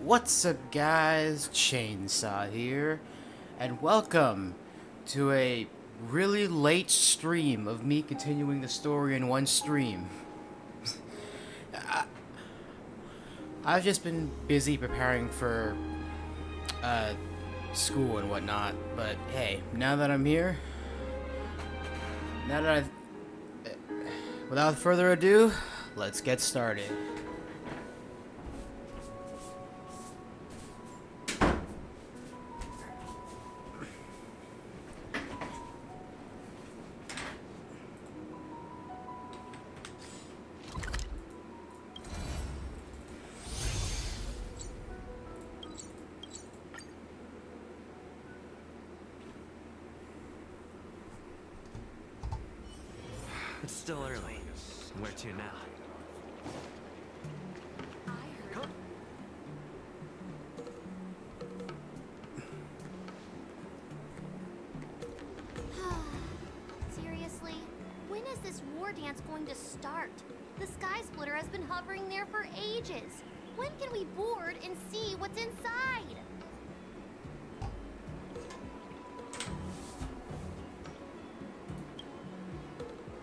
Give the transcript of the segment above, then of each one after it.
What's up, guys? Chainsaw here, and welcome to a really late stream of me continuing the story in one stream. I've just been busy preparing for school and whatnot, but hey, now that I'm here, now that I've without further ado, let's get started. It's still early. Where to now? Come. Seriously? When is this war dance going to start? The Sky Splitter has been hovering there for ages. When can we board and see what's inside?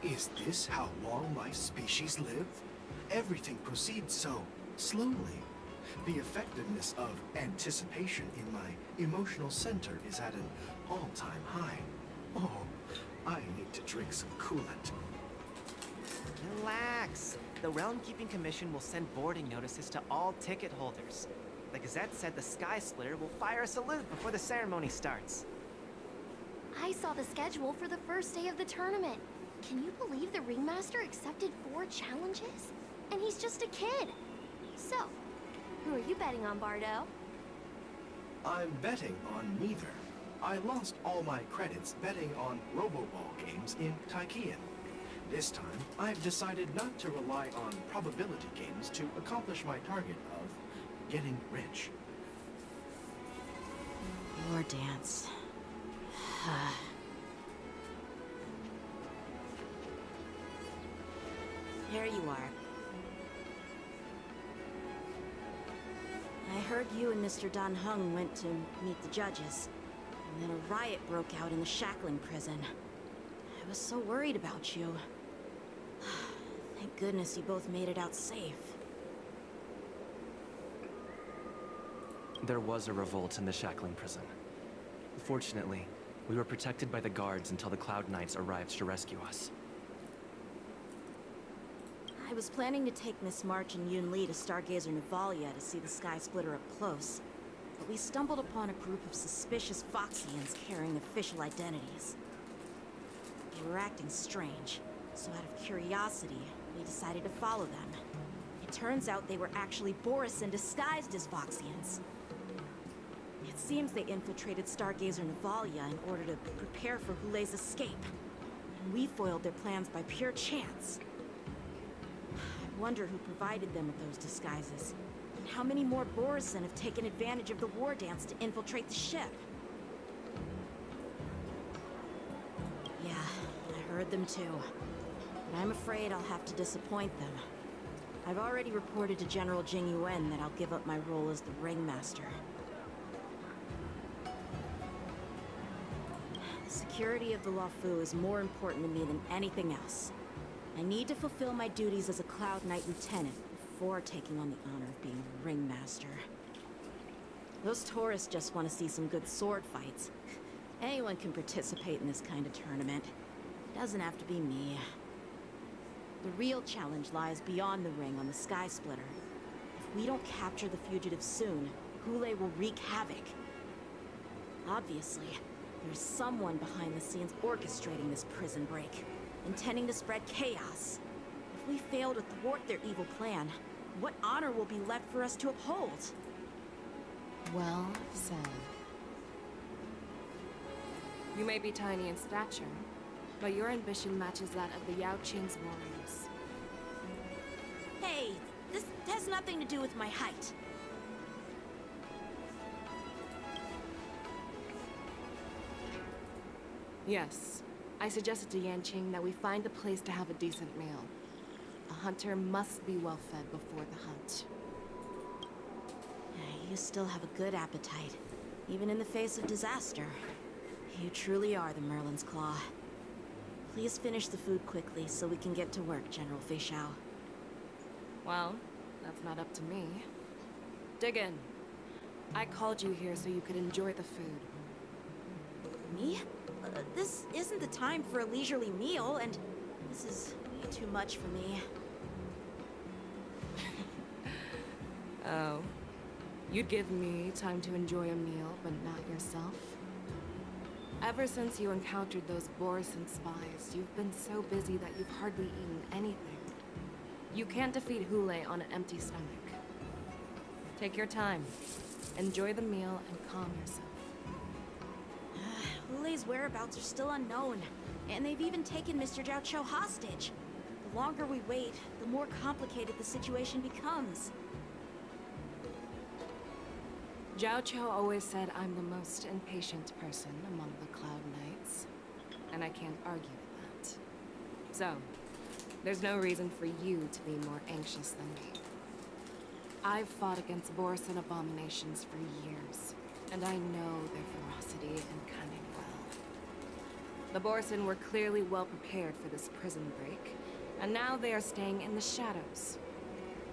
Is this how long my species live? Everything proceeds so slowly. The effectiveness of anticipation in my emotional center is at an all-time high. Oh, I need to drink some coolant. Relax. The Realm Keeping Commission will send boarding notices to all ticket holders. The Gazette said the Sky Splitter will fire a salute before the ceremony starts. I saw the schedule for the first day of the tournament. Can you believe the Ringmaster accepted 4 challenges? And he's just a kid. So, who are you betting on, Bardo? I'm betting on neither. I lost all my credits betting on Roboball games in Taikian. This time, I've decided not to rely on probability games to accomplish my target of getting rich. War dance. Here you are. I heard you and Mr. Dan Heng went to meet the judges, and then a riot broke out in the shackling prison. I was so worried about you. Thank goodness you both made it out safe. There was a revolt in the shackling prison. Fortunately, we were protected by the guards until the Cloud Knights arrived to rescue us. I was planning to take Miss March and Yun Li to Stargazer Navalia to see the Sky Splitter up close, but we stumbled upon a group of suspicious Foxians carrying official identities. They were acting strange, so out of curiosity, we decided to follow them. It turns out they were actually Borisin disguised as Foxians. It seems they infiltrated Stargazer Navalia in order to prepare for Goulet's escape, and we foiled their plans by pure chance. I wonder who provided them with those disguises, and how many more Borisin have taken advantage of the war dance to infiltrate the ship. Yeah, I heard them too. But I'm afraid I'll have to disappoint them. I've already reported to General Jing Yuan that I'll give up my role as the Ringmaster. The security of the Luofu is more important to me than anything else. I need to fulfill my duties as a Cloud Knight Lieutenant before taking on the honor of being a Ringmaster. Those tourists just want to see some good sword fights. Anyone can participate in this kind of tournament. It doesn't have to be me. The real challenge lies beyond the ring on the Sky Splitter. If we don't capture the fugitives soon, Goulet will wreak havoc. Obviously, there's someone behind the scenes orchestrating this prison break, intending to spread chaos. If we fail to thwart their evil plan, what honor will be left for us to uphold? Well said. You may be tiny in stature, but your ambition matches that of the Yao Qing's warriors. Hey, this has nothing to do with my height. Yes, I suggested to Yanqing that we find a place to have a decent meal. A hunter must be well fed before the hunt. you still have a good appetite, even in the face of disaster. You truly are the Merlin's Claw. Please finish the food quickly so we can get to work, General Fei Xiao. Well, that's not up to me. Dig in. I called you here so you could enjoy the food. Me? This isn't the time for a leisurely meal, and this is way too much for me. Oh. You'd give me time to enjoy a meal, but not yourself? Ever since you encountered those Borison spies, you've been so busy that you've hardly eaten anything. You can't defeat Hule on an empty stomach. Take your time. Enjoy the meal and calm yourself. Hule's whereabouts are still unknown, and they've even taken Mr. Jiao Cho hostage. The longer we wait, the more complicated the situation becomes. Jiao Cho always said I'm the most impatient person among the Cloud Knights, and I can't argue with that. So, there's no reason for you to be more anxious than me. I've fought against Borison abominations for years, and I know their ferocity and cunning well. The Borison were clearly well prepared for this prison break, and now they are staying in the shadows.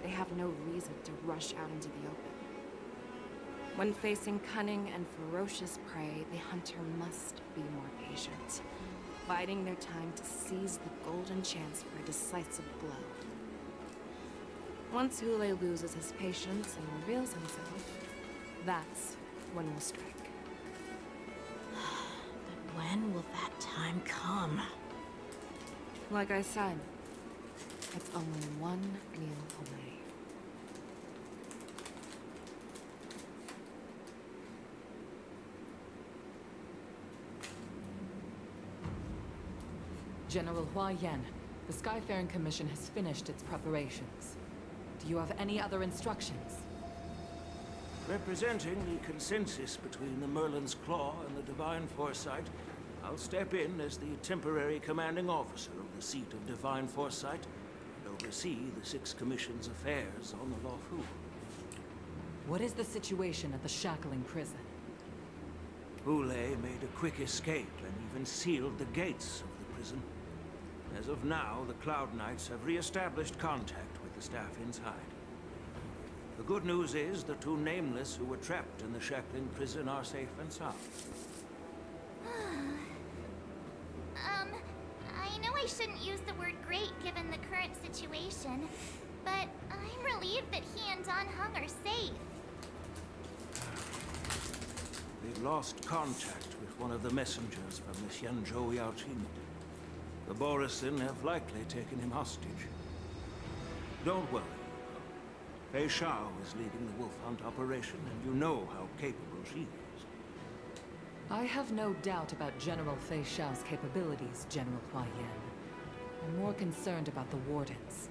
They have no reason to rush out into the open. When facing cunning and ferocious prey, the hunter must be more patient, biding their time to seize the golden chance for a decisive blow. Once Hule loses his patience and reveals himself, that's when we'll strike. But when will that time come? Like I said, it's only one meal away. General Hua Yan, the Skyfaring Commission has finished its preparations. Do you have any other instructions? Representing the consensus between the Merlin's Claw and the Divine Foresight, I'll step in as the temporary commanding officer of the seat of Divine Foresight and oversee the Six Commission's affairs on the Luofu. What is the situation at the Shackling prison? Hule made a quick escape and even sealed the gates of the prison. As of now, the Cloud Knights have re-established contact with the staff inside. The good news is the two Nameless who were trapped in the Shackling prison are safe and sound. I know I shouldn't use the word great given the current situation, but I'm relieved that he and Don Hung are safe. We've lost contact with one of the messengers from the Xianzhou Yaoqing. The Borison have likely taken him hostage. Don't worry. Fei Xiao is leading the wolf hunt operation, and you know how capable she is. I have no doubt about General Fei Xiao's capabilities, General Hua Yan. I'm more concerned about the Wardens.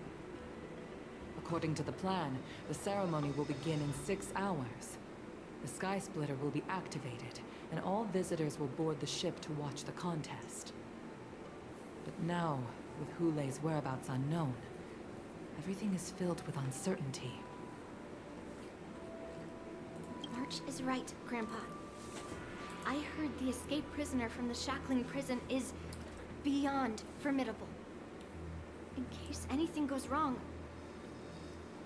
According to the plan, the ceremony will begin in 6 hours. The Sky Splitter will be activated, and all visitors will board the ship to watch the contest. But now, with Hule's whereabouts unknown, everything is filled with uncertainty. March is right, Grandpa. I heard the escaped prisoner from the Shackling prison is beyond formidable. In case anything goes wrong.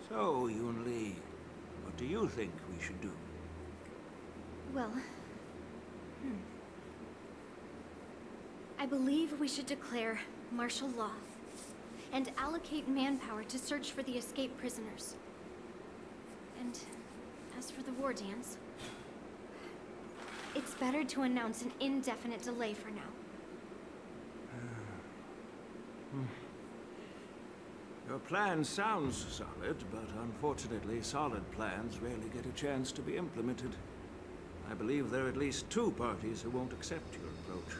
So, Yunli, what do you think we should do? Well... I believe we should declare martial law and allocate manpower to search for the escaped prisoners. And as for the war dance, it's better to announce an indefinite delay for now. Your plan sounds solid, but unfortunately solid plans rarely get a chance to be implemented. I believe there are at least 2 parties who won't accept your approach.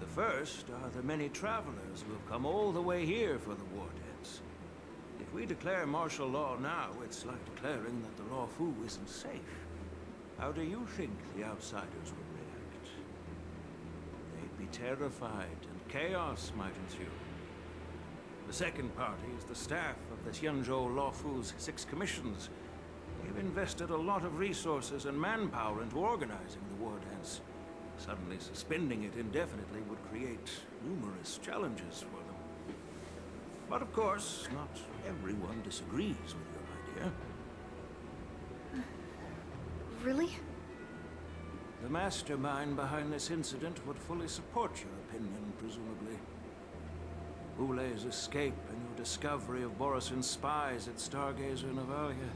The first are the many travelers who have come all the way here for the war dance. If we declare martial law now, it's like declaring that the Luofu isn't safe. How do you think the outsiders would react? They'd be terrified, and chaos might ensue. The second party is the staff of the Xianzhou Luofu's 6 commissions. We've invested a lot of resources and manpower into organizing the war dance. Suddenly suspending it indefinitely would create numerous challenges for them. But of course, not everyone disagrees with your idea. Really? The mastermind behind this incident would fully support your opinion, presumably. Ule's escape and your discovery of Borison's spies at Stargazer Navalia.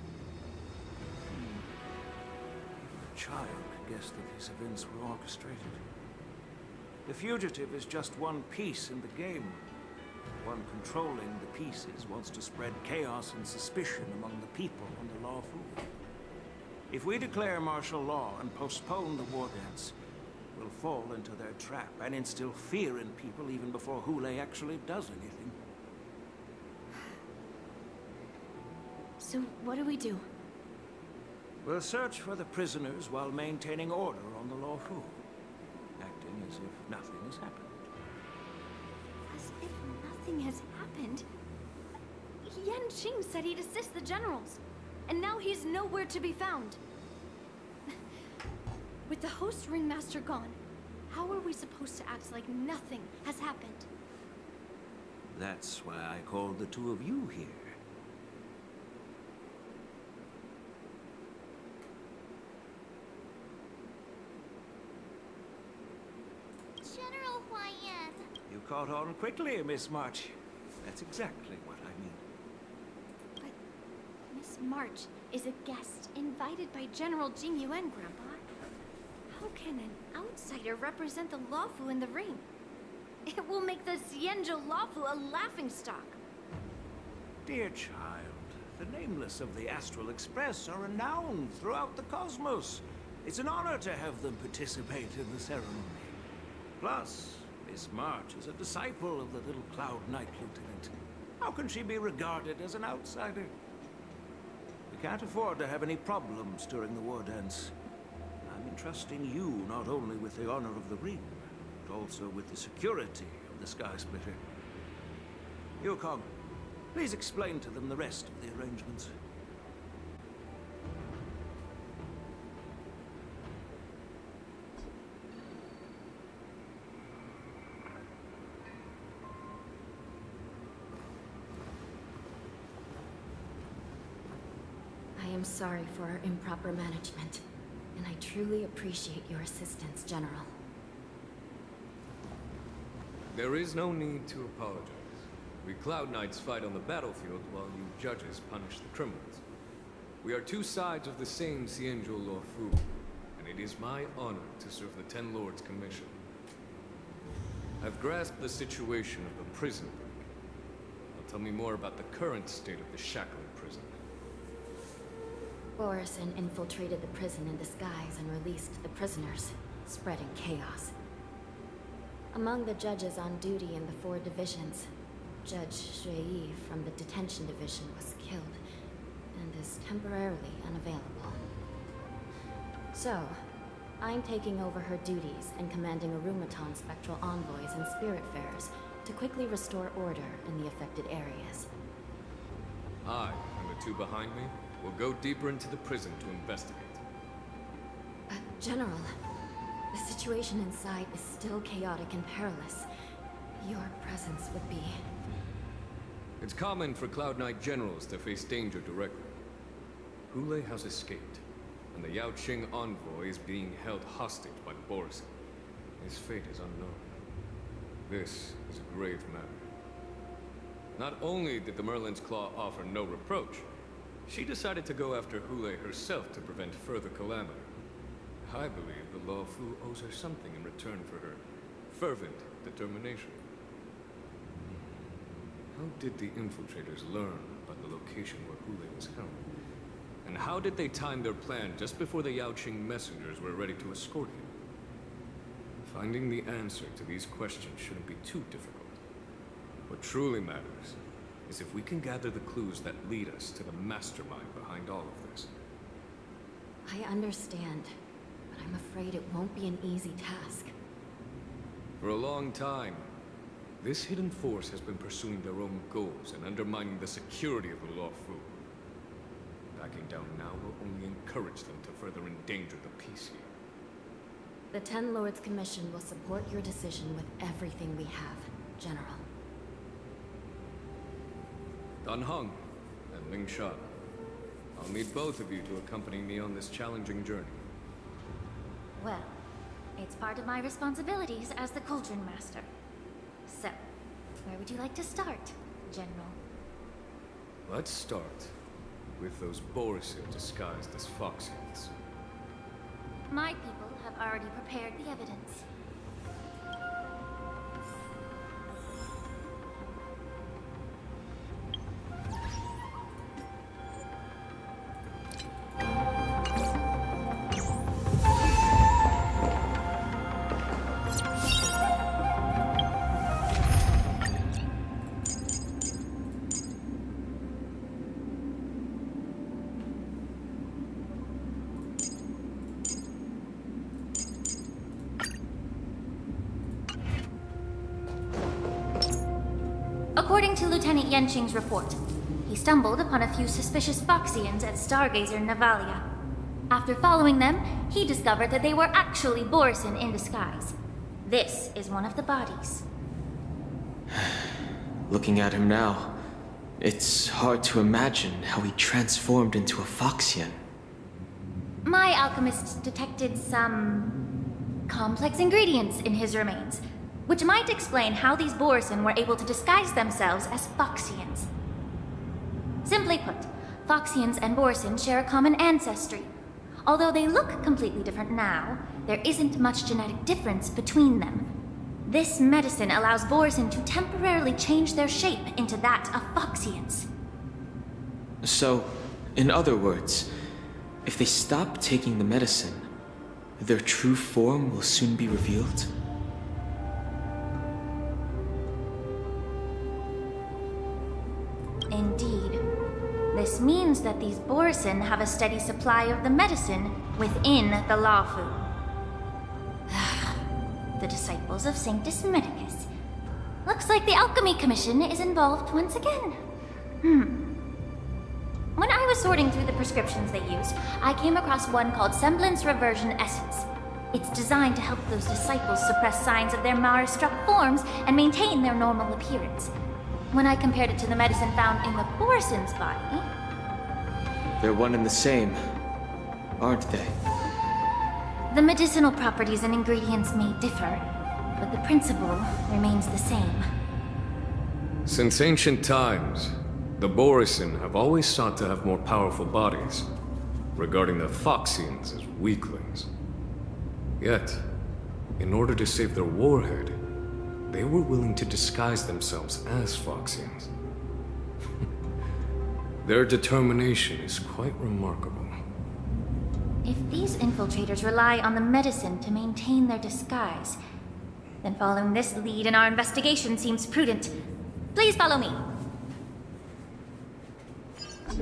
Even a child could guess that these events were orchestrated. The fugitive is just one piece in the game. One controlling the pieces wants to spread chaos and suspicion among the people on the Lawful. If we declare martial law and postpone the war dance, we'll fall into their trap and instill fear in people even before Hule actually does anything. So what do we do? We'll search for the prisoners while maintaining order on the Lawful, acting as if nothing has happened. As if nothing has happened? Yan Qing said he'd assist the generals, and now he's nowhere to be found. With the host ringmaster gone, how are we supposed to act like nothing has happened? That's why I called the two of you here. General Huayan. You caught on quickly, Miss March. That's exactly what I mean. But Miss March is a guest invited by General Jing Yuan, Grandpa. How can an outsider represent the Lawfu in the ring? It will make the Xianzhou Lawfu a laughingstock. Dear child, the nameless of the Astral Express are renowned throughout the cosmos. It's an honor to have them participate in the ceremony. Plus, Miss March is a disciple of the little Cloud Knight Lieutenant. How can she be regarded as an outsider? We can't afford to have any problems during the war dance. I'm entrusting you not only with the honor of the ring, but also with the security of the Sky Splitter. Yukong, please explain to them the rest of the arrangements. I am sorry for our improper management, and I truly appreciate your assistance, General. There is no need to apologize. We Cloud Knights fight on the battlefield while you judges punish the criminals. We are two sides of the same Xianzhou Luofu, and it is my honor to serve the Ten Lords' commission. I've grasped the situation of the prison break. Now tell me more about the current state of the shackling prison. Borison infiltrated the prison in disguise and released the prisoners, spreading chaos. Among the judges on duty in the 4 divisions, Judge Shui from the detention division was killed and is temporarily unavailable. So, I'm taking over her duties and commanding Arumaton spectral envoys and spiritfarers to quickly restore order in the affected areas. I, and the two behind me, will go deeper into the prison to investigate. General, the situation inside is still chaotic and perilous. Your presence would be... It's common for Cloud Knight generals to face danger directly. Hule has escaped, and the Yaoqing envoy is being held hostage by the Borison. His fate is unknown. This is a grave matter. Not only did the Merlin's Claw offer no reproach, she decided to go after Hule herself to prevent further calamity. I believe the Luofu owes her something in return for her fervent determination. How did the infiltrators learn about the location where Hule was held? And how did they time their plan just before the Yaoqing messengers were ready to escort him? Finding the answer to these questions shouldn't be too difficult. What truly matters is if we can gather the clues that lead us to the mastermind behind all of this. I understand, but I'm afraid it won't be an easy task. For a long time, this hidden force has been pursuing their own goals and undermining the security of the Luofu. backing down now will only encourage them to further endanger the peace here. The Ten Lords Commission will support your decision with everything we have, General. Dan Heng and Ling Shan. I'll need both of you to accompany me on this challenging journey. Well, it's part of my responsibilities as the Cauldron Master. So, where would you like to start, General? Let's start with those Borisin disguised as Foxians. My people have already prepared the evidence. According to Lieutenant Yenqing's report, he stumbled upon a few suspicious Foxians at Stargazer Navalia. After following them, he discovered that they were actually Borisin in disguise. This is one of the bodies. Looking at him now, it's hard to imagine how he transformed into a Foxian. My alchemists detected some complex ingredients in his remains, which might explain how these Borisin were able to disguise themselves as Foxians. Simply put, Foxians and Borisin share a common ancestry. Although they look completely different now, there isn't much genetic difference between them. This medicine allows Borisin to temporarily change their shape into that of Foxians. So, in other words, if they stop taking the medicine, their true form will soon be revealed? Indeed. This means that these Borisin have a steady supply of the medicine within the Lawfu. The disciples of Sanctus Medicus. Looks like the Alchemy Commission is involved once again. When I was sorting through the prescriptions they used, I came across one called Semblance Reversion Essence. It's designed to help those disciples suppress signs of their Mara-struck forms and maintain their normal appearance. When I compared it to the medicine found in the Borisin's body... They're one and the same, aren't they? The medicinal properties and ingredients may differ, but the principle remains the same. Since ancient times, the Borisin have always sought to have more powerful bodies, regarding the Foxians as weaklings. Yet, in order to save their warhead, they were willing to disguise themselves as Foxians. Their determination is quite remarkable. If these infiltrators rely on the medicine to maintain their disguise, then following this lead in our investigation seems prudent. Please follow me.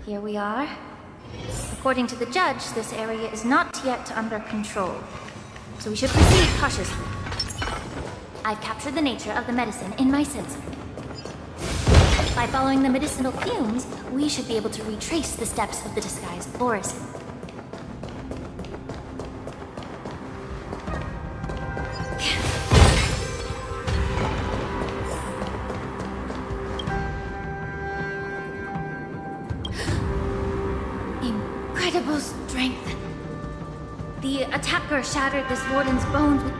Here we are. According to the judge, this area is not yet under control, so we should proceed cautiously. I've captured the nature of the medicine in my sensor. By following the medicinal fumes, we should be able to retrace the steps of the disguised Borisin. Incredible strength. The attacker shattered this warden's bones with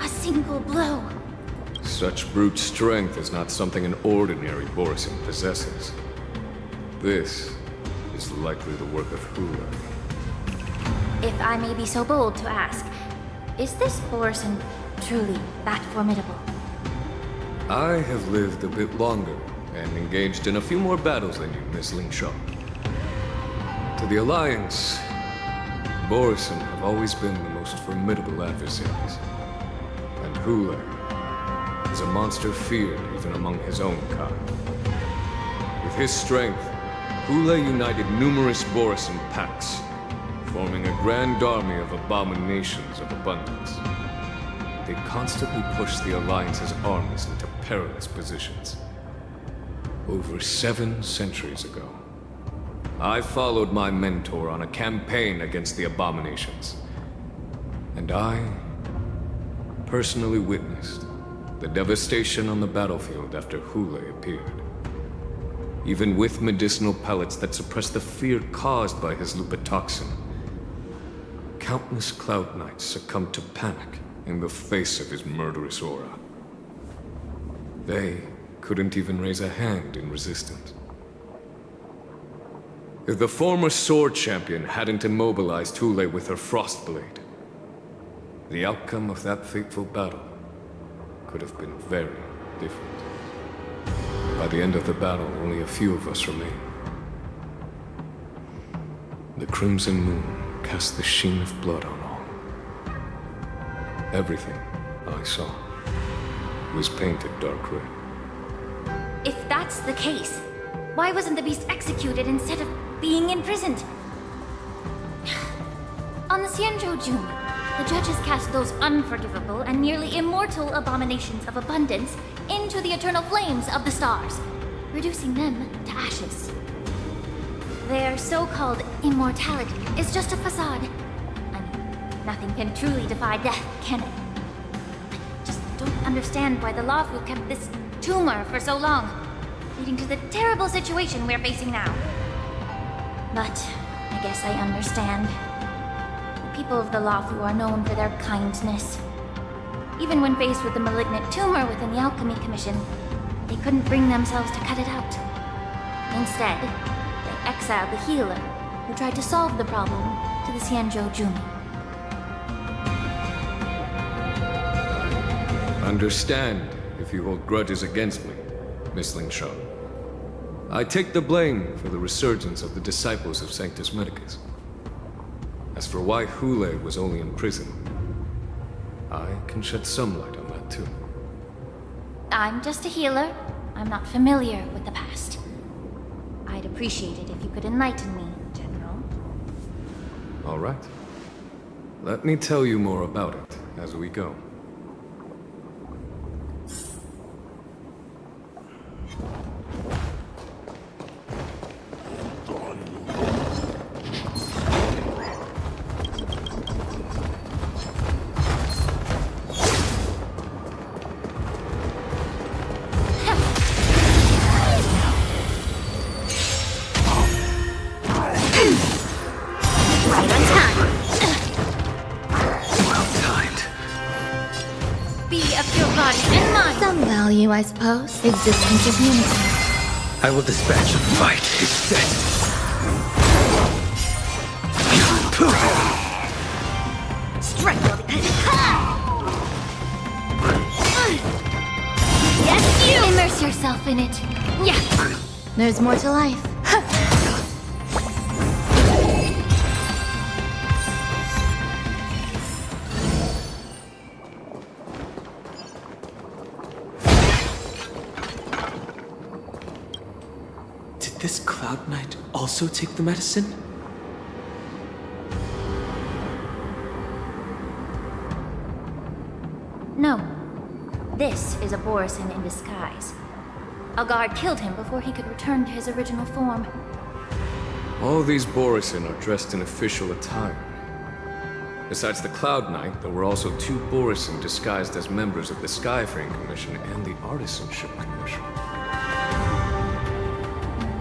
a single blow. Such brute strength is not something an ordinary Borisin possesses. This is likely the work of GOOOO. If I may be so bold to ask, is this Borisin truly that formidable? I have lived a bit longer and engaged in a few more battles than you, Miss Ling Shan. To the Alliance, Borisin have always been the most formidable adversaries. And GOOOO is a monster feared even among his own kind. With his strength, GOOOO united numerous Borisin packs, forming a grand army of abominations of abundance. They constantly push the Alliance's armies into perilous positions. Over 7 centuries ago, I followed my mentor on a campaign against the abominations. And I personally witnessed the devastation on the battlefield after Hule appeared. Even with medicinal pellets that suppressed the fear caused by his lupitoxin, countless Cloud Knights succumbed to panic in the face of his murderous aura. They couldn't even raise a hand in resistance. If the former sword champion hadn't immobilized Hule with her Frostblade, the outcome of that fateful battle could have been very different. By the end of the battle, only a few of us remained. The Crimson Moon cast the sheen of blood on all. Everything I saw was painted dark red. If that's the case, why wasn't the beast executed instead of being imprisoned? On the Xianzhou Jumi, the judges cast those unforgivable and nearly immortal abominations of abundance into the eternal flames of the stars, reducing them to ashes. Their so-called immortality is just a facade. I mean, nothing can truly defy death, can it? I just don't understand why the Lawfu kept this tumor for so long, leading to the terrible situation we're facing now. But I guess I understand. The people of the Lawfu are known for their kindness. Even when faced with the malignant tumor within the Alchemy Commission, they couldn't bring themselves to cut it out. Instead, they exiled the healer, who tried to solve the problem, to the Xianzhou Jumi. Understand if you hold grudges against me, Miss Lingshan. I take the blame for the resurgence of the disciples of Sanctus Medicus. As for why Hule was only in prison, I can shed some light on that too. I'm just a healer. I'm not familiar with the past. I'd appreciate it if you could enlighten me, General. All right. Let me tell you more about it as we go. I suppose. Existence is unity. I will dispatch a fight. It's set. Strike while the Yes, you! Immerse yourself in it. Yeah. There's more to life. This Cloud Knight also take the medicine? No. This is a Borisin in disguise. A guard killed him before he could return to his original form. All these Borisin are dressed in official attire. Besides the Cloud Knight, there were also two Borisin disguised as members of the Skyframe Commission and the Artisanship Commission.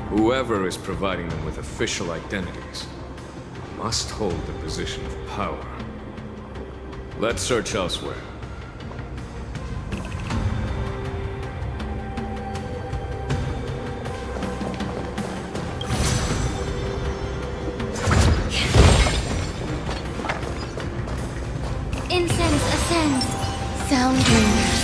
Whoever is providing them with official identities must hold a position of power. Let's search elsewhere. Incense ascends. Sound lingers.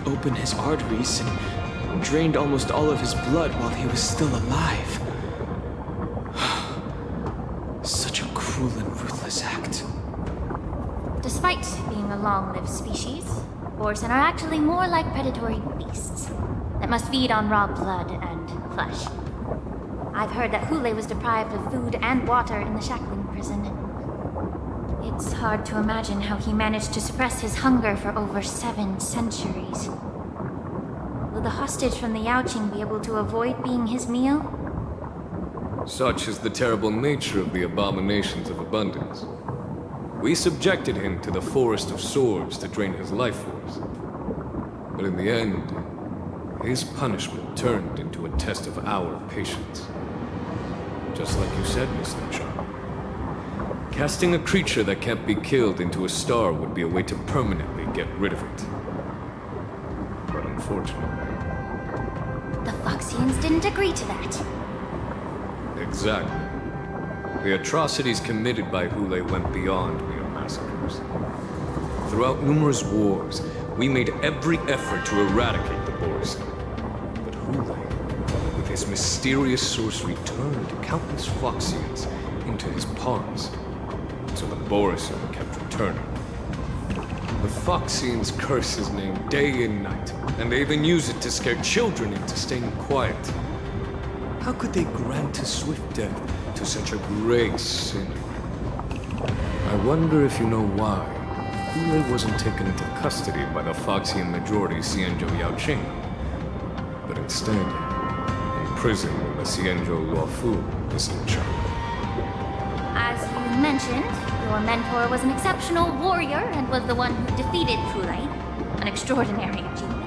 Opened his arteries and drained almost all of his blood while he was still alive. Such a cruel and ruthless act. Despite being a long-lived species, Borisin are actually more like predatory beasts that must feed on raw blood and flesh. I've heard that Hule was deprived of food and water in the shackling prison. It's hard to imagine how he managed to suppress his hunger for over 7 centuries. Will the hostage from the Yaoqing be able to avoid being his meal? Such is the terrible nature of the abominations of abundance. We subjected him to the Forest of Swords to drain his life force. But in the end, his punishment turned into a test of our patience. Just like you said, Miss Linshaw. Casting a creature that can't be killed into a star would be a way to permanently get rid of it. But unfortunately... The Foxians didn't agree to that. Exactly. The atrocities committed by Hule went beyond mere massacres. Throughout numerous wars, we made every effort to eradicate the Borisin. But Hule, with his mysterious sorcery, turned countless Foxians into his pawns. So the Borisin kept returning. The Foxians curse his name day and night, and they even use it to scare children into staying quiet. How could they grant a swift death to such a great sinner? I wonder if you know why Hule wasn't taken into custody by the Foxian majority Xianzhou Yaoqing, but instead imprisoned in the Xianzhou Luofu is in charge. As you mentioned, your mentor was an exceptional warrior and was the one who defeated Hule, an extraordinary achievement.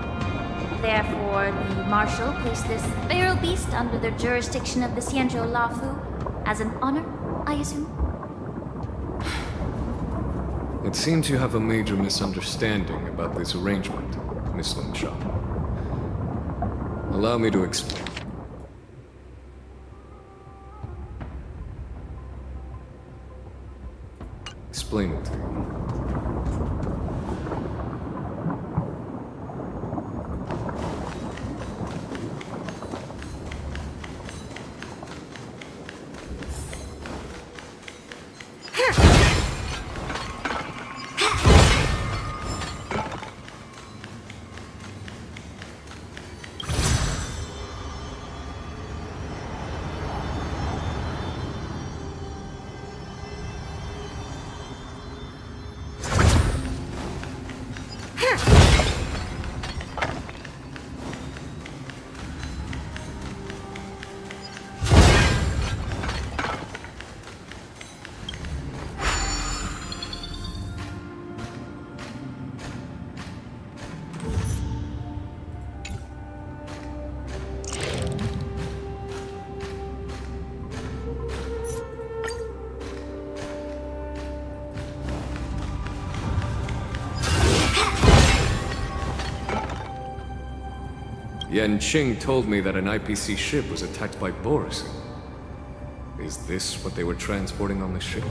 Therefore, the Marshal placed this feral beast under the jurisdiction of the Xianzhou Luofu as an honor, I assume? It seems you have a major misunderstanding about this arrangement, Miss Linshaw. Allow me to explain. Explain it to you. Yanqing told me that an IPC ship was attacked by Borisin. Is this what they were transporting on the ship?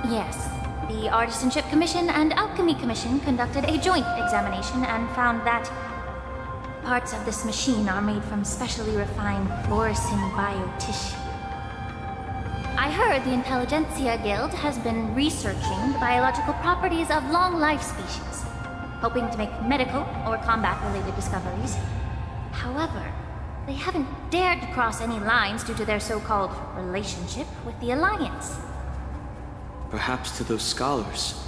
Yes. The Artisanship Commission and Alchemy Commission conducted a joint examination and found that parts of this machine are made from specially refined Borisin biotissue. I heard the Intelligentsia Guild has been researching the biological properties of long-life species, hoping to make medical or combat-related discoveries. However, they haven't dared to cross any lines due to their so-called relationship with the Alliance. Perhaps to those scholars,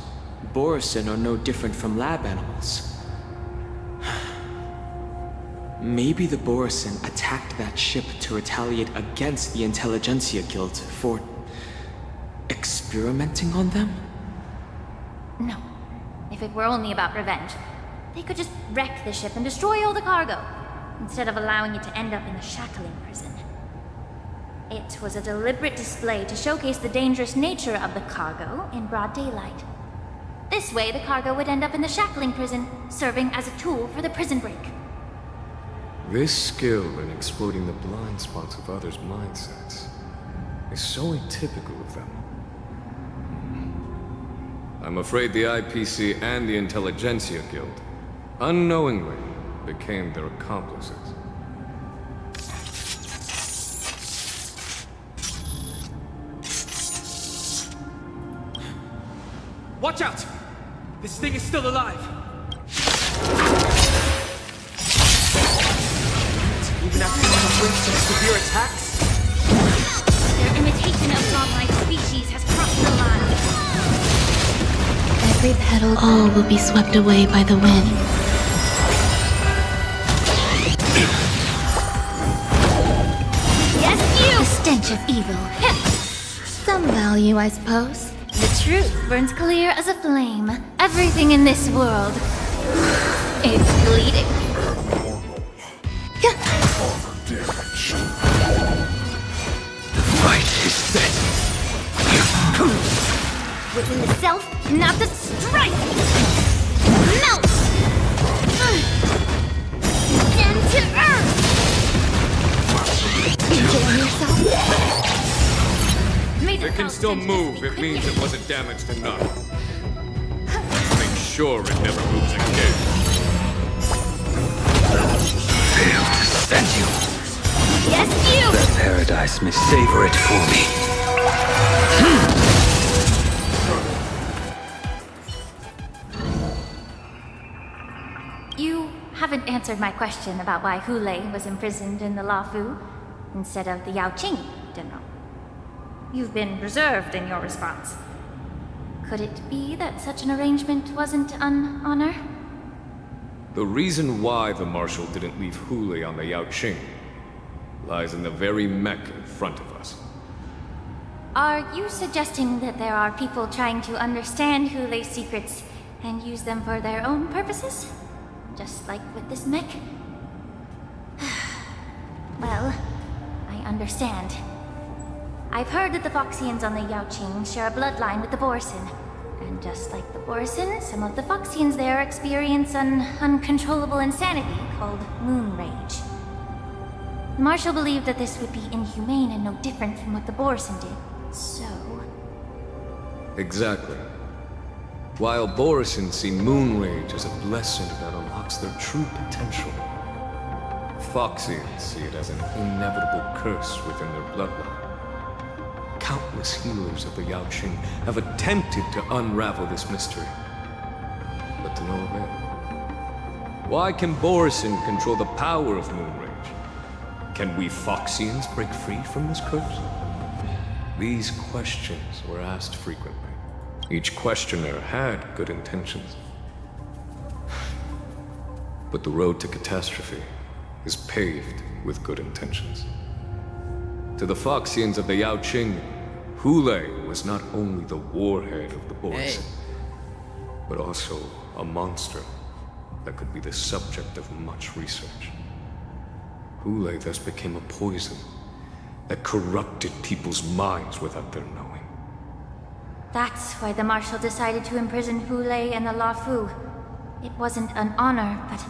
Borisin are no different from lab animals. Maybe the Borisin attacked that ship to retaliate against the Intelligentsia Guild for experimenting on them? No. If it were only about revenge, they could just wreck the ship and destroy all the cargo, instead of allowing it to end up in the shackling prison. It was a deliberate display to showcase the dangerous nature of the cargo in broad daylight. This way, the cargo would end up in the shackling prison, serving as a tool for the prison break. This skill in exploiting the blind spots of others' mindsets is so atypical of them. I'm afraid the IPC and the Intelligentsia Guild unknowingly became their accomplices. Watch out! This thing is still alive! even after suffering such severe attacks? Their imitation of godlike species has crossed the line. Every petal all will be swept away by the wind. Yes, you! The stench of evil. Some value, I suppose. The truth burns clear as a flame. Everything in this world is bleeding. The fight is set. Within the self, not the strife! Melt! Descend to earth! Enjoy yourself? It can still move. It means it wasn't damaged enough. Make sure it never moves again. Failed to send you. Yes, you! The paradise may savor it for me. You haven't answered my question about why Hule was imprisoned in the Lafu instead of the Yaoqing General. You've been reserved in your response. Could it be that such an arrangement wasn't an honor? The reason why the Marshal didn't leave Hule on the Yaoqing lies in the very mech in front of us. Are you suggesting that there are people trying to understand Hule's secrets and use them for their own purposes? Just like with this mech? Well, I understand. I've heard that the Foxians on the Yaoqing share a bloodline with the Borson. And just like the Borson, some of the Foxians there experience an uncontrollable insanity called moon rage. The Marshal believed that this would be inhumane and no different from what the Borson did. So... Exactly. While Borison see moon rage as a blessing that unlocks their true potential, Foxians see it as an inevitable curse within their bloodline. Countless healers of the Yaoqing have attempted to unravel this mystery, but to no avail. Why can Borison control the power of moon rage? Can we Foxians break free from this curse? These questions were asked frequently. Each questioner had good intentions. But the road to catastrophe is paved with good intentions. To the Foxians of the Yaoqing, Hule was not only the warhead of the Borson, but also a monster that could be the subject of much research. Hule thus became a poison that corrupted people's minds without their knowing. that's why the Marshal decided to imprison Hule and the Lafu. It wasn't an honor, but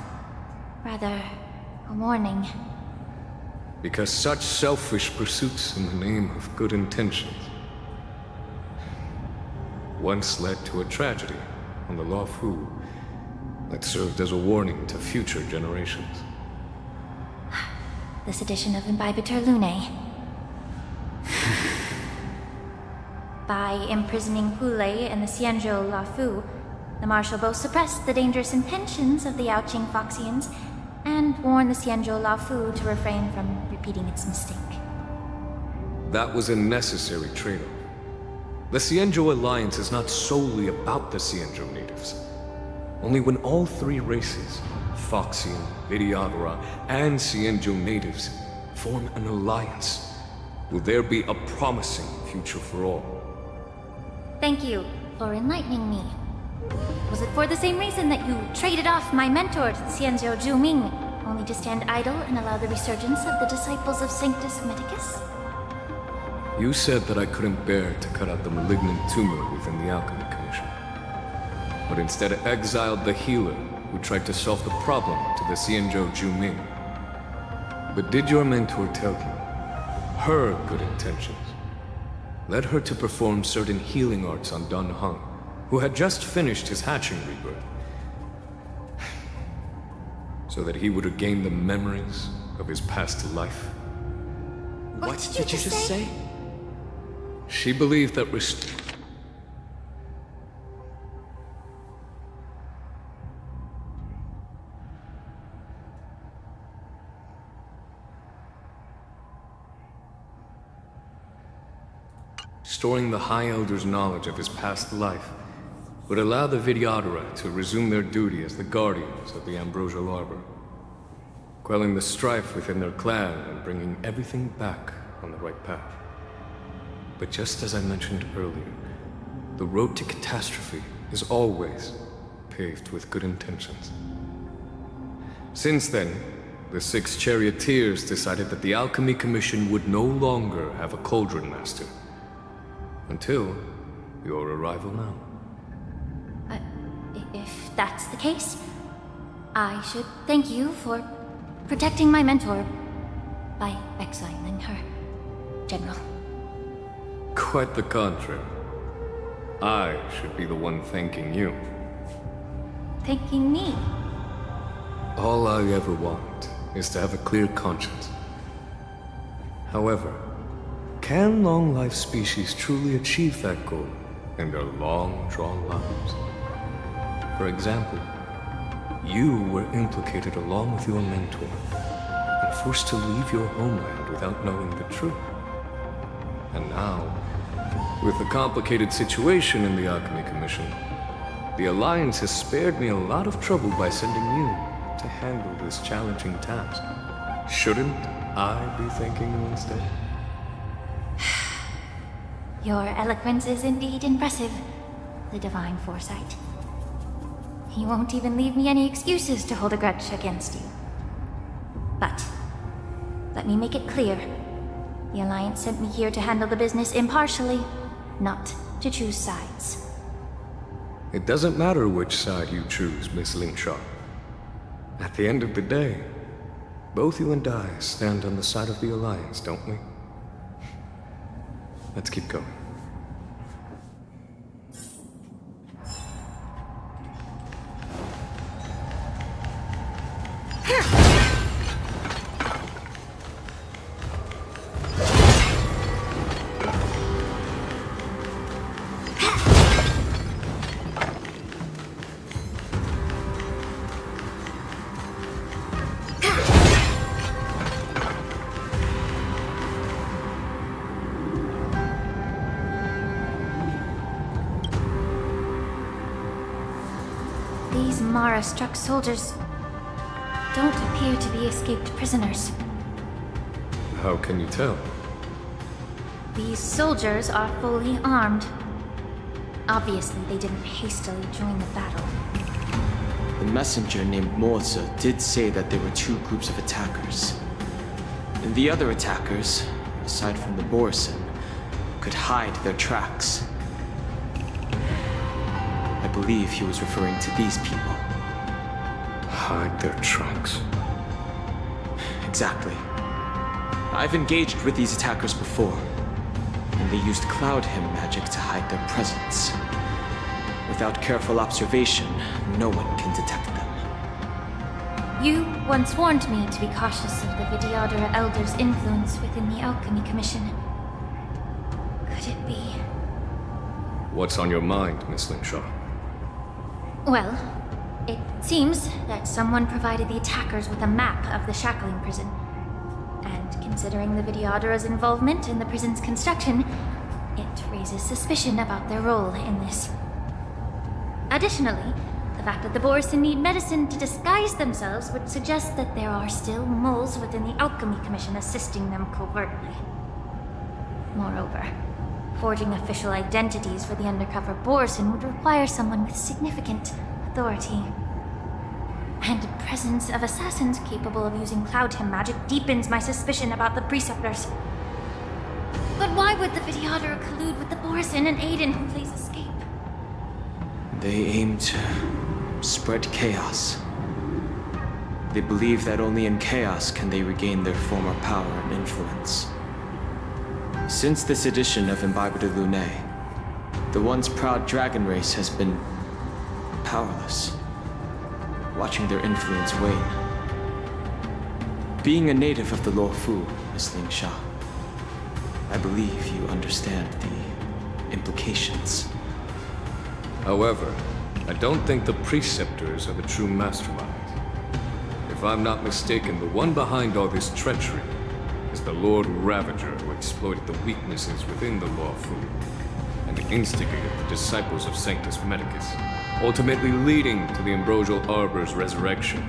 rather a warning. Because such selfish pursuits in the name of good intentions once led to a tragedy on the Lafu that served as a warning to future generations. This edition of Imbibitor Lunae. By imprisoning Hule and the Xianzhou Lafu, the Marshal both suppressed the dangerous intentions of the Yaoqing Foxians and warned the Xianzhou Lafu to refrain from repeating its mistake. That was a necessary trade-off. The Xianzhou alliance is not solely about the Xianzhou natives. Only when all three races, Foxian, Vidyadhara, and Xianzhou natives, form an alliance, will there be a promising future for all. Thank you for enlightening me. Was it for the same reason that you traded off my mentor to the Xianzhou Zhuming, only to stand idle and allow the resurgence of the disciples of Sanctus Medicus? You said that I couldn't bear to cut out the malignant tumor within the Alchemy Commission, but instead exiled the healer who tried to solve the problem to the Xianzhou Zhuming. But did your mentor tell you her good intentions led her to perform certain healing arts on Dan Heng, who had just finished his hatching rebirth, so that he would regain the memories of his past life? What did you just say? She believed that storing the High Elder's knowledge of his past life would allow the Videodora to resume their duty as the guardians of the Ambrosial Arbor, quelling the strife within their clan and bringing everything back on the right path. But just as I mentioned earlier, the road to catastrophe is always paved with good intentions. Since then, the 6 charioteers decided that the Alchemy Commission would no longer have a Cauldron Master. Until your arrival now. If that's the case, I should thank you for protecting my mentor by exiling her, General. Quite the contrary. I should be the one thanking you. Thanking me? All I ever want is to have a clear conscience. However, can long-life species truly achieve that goal in their long-drawn lives? For example, you were implicated along with your mentor and forced to leave your homeland without knowing the truth. And now, with the complicated situation in the Alchemy Commission, the Alliance has spared me a lot of trouble by sending you to handle this challenging task. Shouldn't I be thanking you instead? Your eloquence is indeed impressive, the divine foresight. You won't even leave me any excuses to hold a grudge against you. But, let me make it clear. The Alliance sent me here to handle the business impartially, not to choose sides. It doesn't matter which side you choose, Miss Lingshaw. At the end of the day, both you and I stand on the side of the Alliance, don't we? Let's keep going. These Mara-struck soldiers don't appear to be escaped prisoners. How can you tell? These soldiers are fully armed. Obviously, they didn't hastily join the battle. The messenger named Morza did say that there were 2 groups of attackers. And the other attackers, aside from the Borison, could hide their tracks. I believe he was referring to these people. Hide their tracks? Exactly. I've engaged with these attackers before, and they used Cloud Hymn magic to hide their presence. Without careful observation, no one can detect them. You once warned me to be cautious of the Videodora Elder's influence within the Alchemy Commission. Could it be? What's on your mind, Miss Lingshaw? Well, it seems that someone provided the attackers with a map of the shackling prison. And considering the Videodora's involvement in the prison's construction, it raises suspicion about their role in this. Additionally, the fact that the Borison need medicine to disguise themselves would suggest that there are still moles within the Alchemy Commission assisting them covertly. Moreover, forging official identities for the undercover Borison would require someone with significant authority. And the presence of assassins capable of using Cloud Hymn magic deepens my suspicion about the Preceptors. But why would the Videodora collude with the Borison and aid in Hootley's escape? They aim to spread chaos. They believe that only in chaos can they regain their former power and influence. Since this edition of Imbibe de Lune, the once proud dragon race has been powerless, watching their influence wane. Being a native of the Luofu, Miss Lingsha, I believe you understand the implications. However, I don't think the Preceptors are the true masterminds. If I'm not mistaken, the one behind all this treachery is the Lord Ravager who exploited the weaknesses within the Lawful and instigated the disciples of Sanctus Medicus, ultimately leading to the Ambrosial Arbor's resurrection.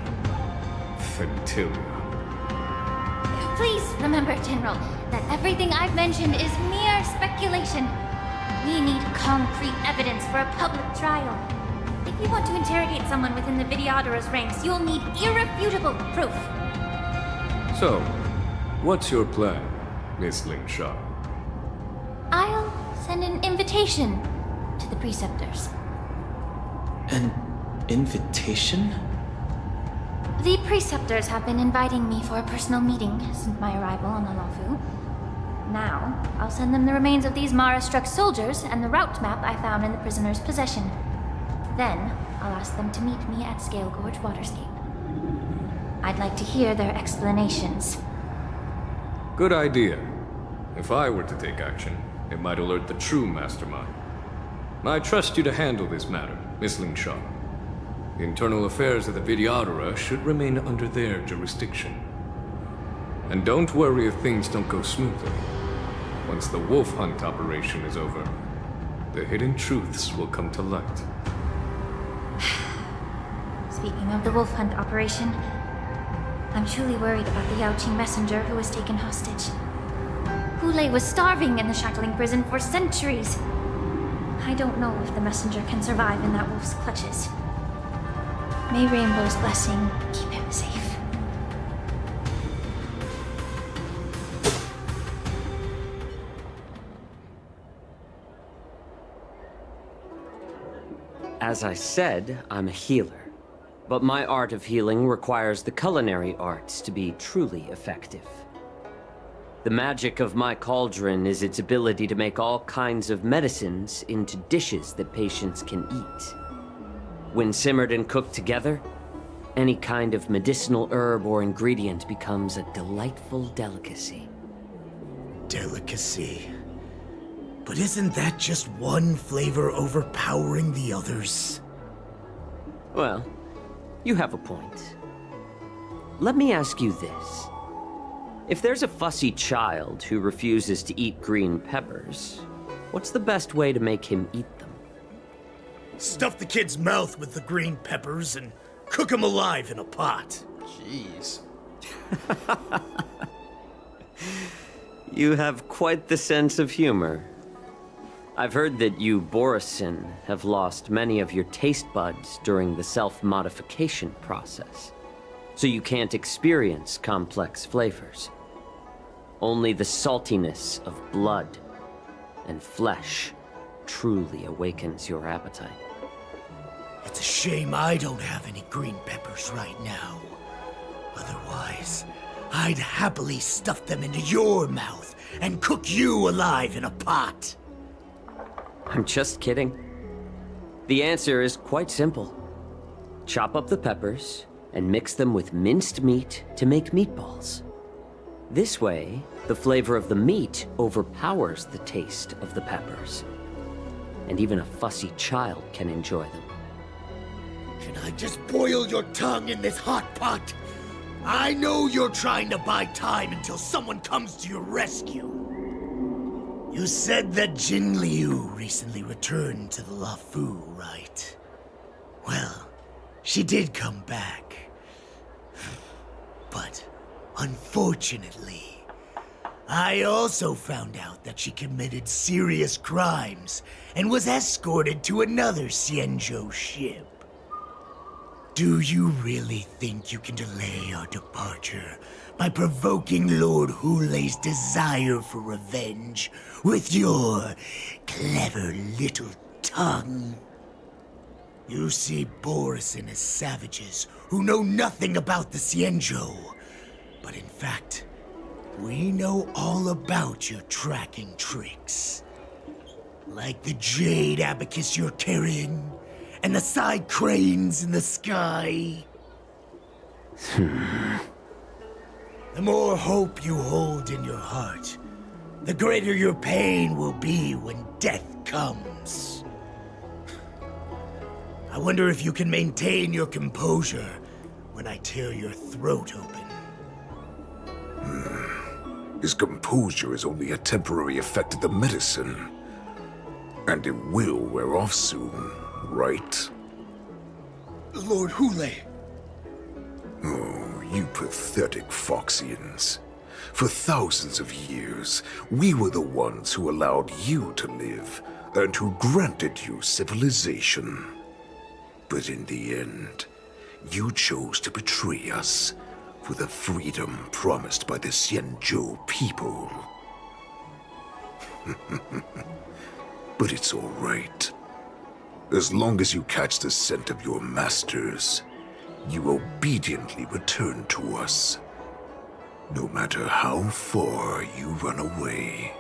Fentilia. Please remember, General, that everything I've mentioned is mere speculation. We need concrete evidence for a public trial. If you want to interrogate someone within the Videodorus ranks, you'll need irrefutable proof. So, what's your plan, Miss Ling Sha? I'll send an invitation to the Preceptors. An invitation? The Preceptors have been inviting me for a personal meeting since my arrival on the Luofu. Now, I'll send them the remains of these Mara-struck soldiers and the route map I found in the prisoner's possession. Then, I'll ask them to meet me at Scale Gorge Waterscape. I'd like to hear their explanations. Good idea. If I were to take action, it might alert the true mastermind. I trust you to handle this matter, Miss Ling Sha. The internal affairs of the Videodora should remain under their jurisdiction. And don't worry if things don't go smoothly. Once the wolf hunt operation is over, the hidden truths will come to light. Speaking of the wolf hunt operation, I'm truly worried about the Yaoqing messenger who was taken hostage. Hulei was starving in the shackling prison for centuries. I don't know if the messenger can survive in that wolf's clutches. May Rainbow's blessing keep him safe. As I said, I'm a healer. But my art of healing requires the culinary arts to be truly effective. The magic of my cauldron is its ability to make all kinds of medicines into dishes that patients can eat. When simmered and cooked together, any kind of medicinal herb or ingredient becomes a delightful delicacy. Delicacy. But isn't that just one flavor overpowering the others? Well, you have a point. Let me ask you this. If there's a fussy child who refuses to eat green peppers, what's the best way to make him eat them? Stuff the kid's mouth with the green peppers and cook him alive in a pot. Jeez. You have quite the sense of humor. I've heard that you, Borisin, have lost many of your taste buds during the self-modification process, so you can't experience complex flavors. Only the saltiness of blood and flesh truly awakens your appetite. It's a shame I don't have any green peppers right now. Otherwise, I'd happily stuff them into your mouth and cook you alive in a pot. I'm just kidding. The answer is quite simple. Chop up the peppers and mix them with minced meat to make meatballs. This way, the flavor of the meat overpowers the taste of the peppers. And even a fussy child can enjoy them. Can I just boil your tongue in this hot pot? I know you're trying to buy time until someone comes to your rescue. You said that Jin Liu recently returned to the Luofu, right? Well, she did come back. But, unfortunately, I also found out that she committed serious crimes and was escorted to another Xianzhou ship. Do you really think you can delay our departure by provoking Lord Hulei's desire for revenge with your clever little tongue? You see Borisin as savages who know nothing about the Xianzhou, but in fact, we know all about your tracking tricks. Like the jade abacus you're carrying, and the side cranes in the sky. The more hope you hold in your heart, the greater your pain will be when death comes. I wonder if you can maintain your composure when I tear your throat open. His composure is only a temporary effect of the medicine. And it will wear off soon, right? Lord GOOOO. Oh, you pathetic Foxians. For thousands of years, we were the ones who allowed you to live, and who granted you civilization. But in the end, you chose to betray us for the freedom promised by the Xianzhou people. But it's all right. As long as you catch the scent of your masters, you obediently return to us. No matter how far you run away.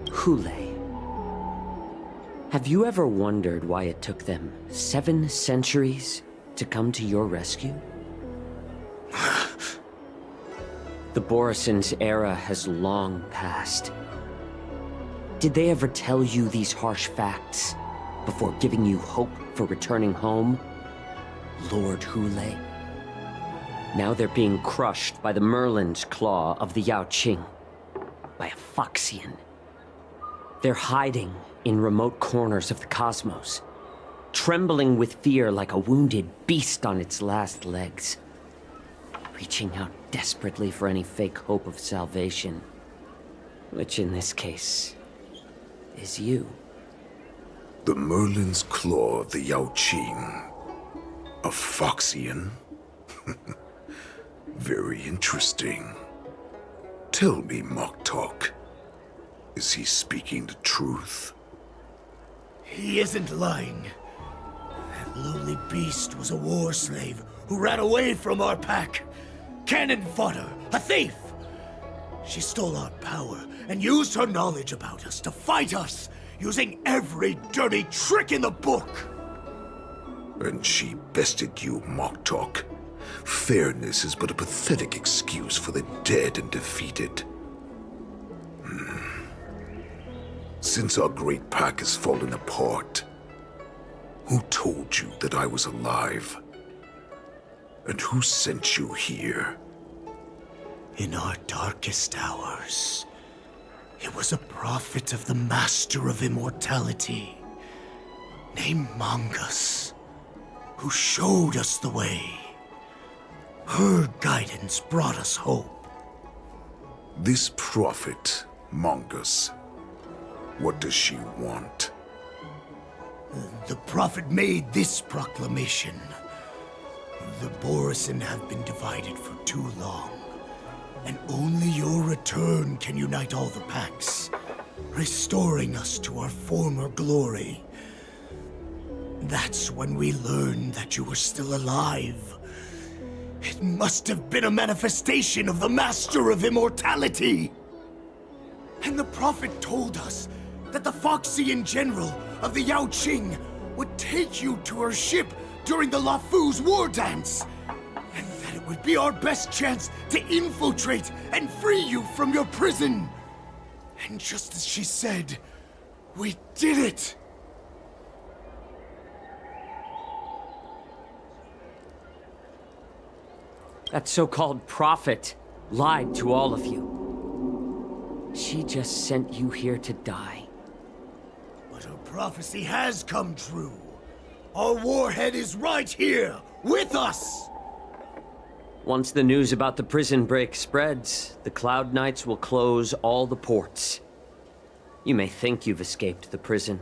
GOOOO. Have you ever wondered why it took them 7 centuries to come to your rescue? The Borison's era has long passed. Did they ever tell you these harsh facts before giving you hope for returning home, Lord GOOOO? Now they're being crushed by the Merlin's claw of the Yaoqing, by a Foxian. They're hiding in remote corners of the cosmos, trembling with fear like a wounded beast on its last legs, reaching out desperately for any fake hope of salvation, which in this case is you. The Merlin's claw of the Yaoqing. A Foxian? Very interesting. Tell me, Mock Talk. Is he speaking the truth? He isn't lying. That lowly beast was a war slave who ran away from our pack. Cannon fodder, a thief! She stole our power and used her knowledge about us to fight us, using every dirty trick in the book! And she bested you, Mock Talk. Fairness is but a pathetic excuse for the dead and defeated. Since our great pack has fallen apart, who told you that I was alive? And who sent you here? In our darkest hours, it was a prophet of the Master of Immortality, named Mongus, who showed us the way. Her guidance brought us hope. This prophet, Mongus, what does she want? The prophet made this proclamation. The Borison have been divided for too long, and only your return can unite all the packs, restoring us to our former glory. That's when we learned that you were still alive. It must have been a manifestation of the Master of Immortality! And the prophet told us that the Foxian general of the Yaoqing would take you to her ship during the LaFu's war dance, and that it would be our best chance to infiltrate and free you from your prison. And just as she said, we did it! That so-called prophet lied to all of you. She just sent you here to die. But her prophecy has come true. Our warhead is right here, with us! Once the news about the prison break spreads, the Cloud Knights will close all the ports. You may think you've escaped the prison,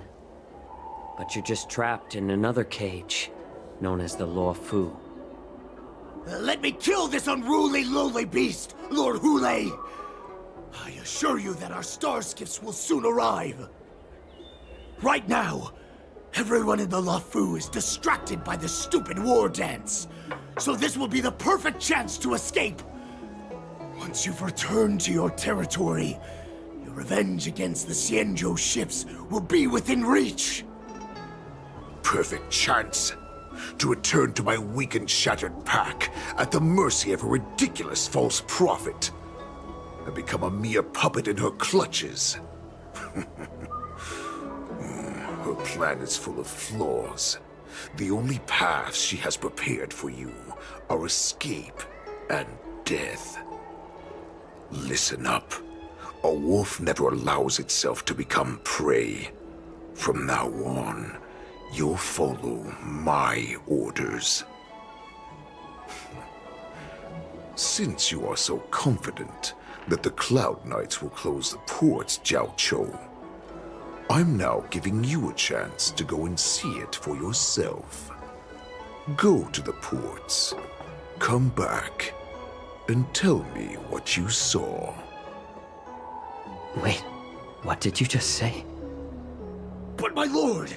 but you're just trapped in another cage, known as the LaFu. Let me kill this unruly, lowly beast, Lord GOOOO! I assure you that our star skiffs will soon arrive. Right now, everyone in the LaFu is distracted by the stupid war dance, so this will be the perfect chance to escape. Once you've returned to your territory, your revenge against the Xianzhou ships will be within reach. Perfect chance to return to my weak and shattered pack at the mercy of a ridiculous false prophet and become a mere puppet in her clutches. plan is full of flaws. The only paths she has prepared for you are escape and death. Listen up. A wolf never allows itself to become prey. From now on, you'll follow my orders. Since you are so confident that the Cloud Knights will close the ports, Jiao Cho, I'm now giving you a chance to go and see it for yourself. Go to the ports, come back, and tell me what you saw. Wait, what did you just say? But my lord!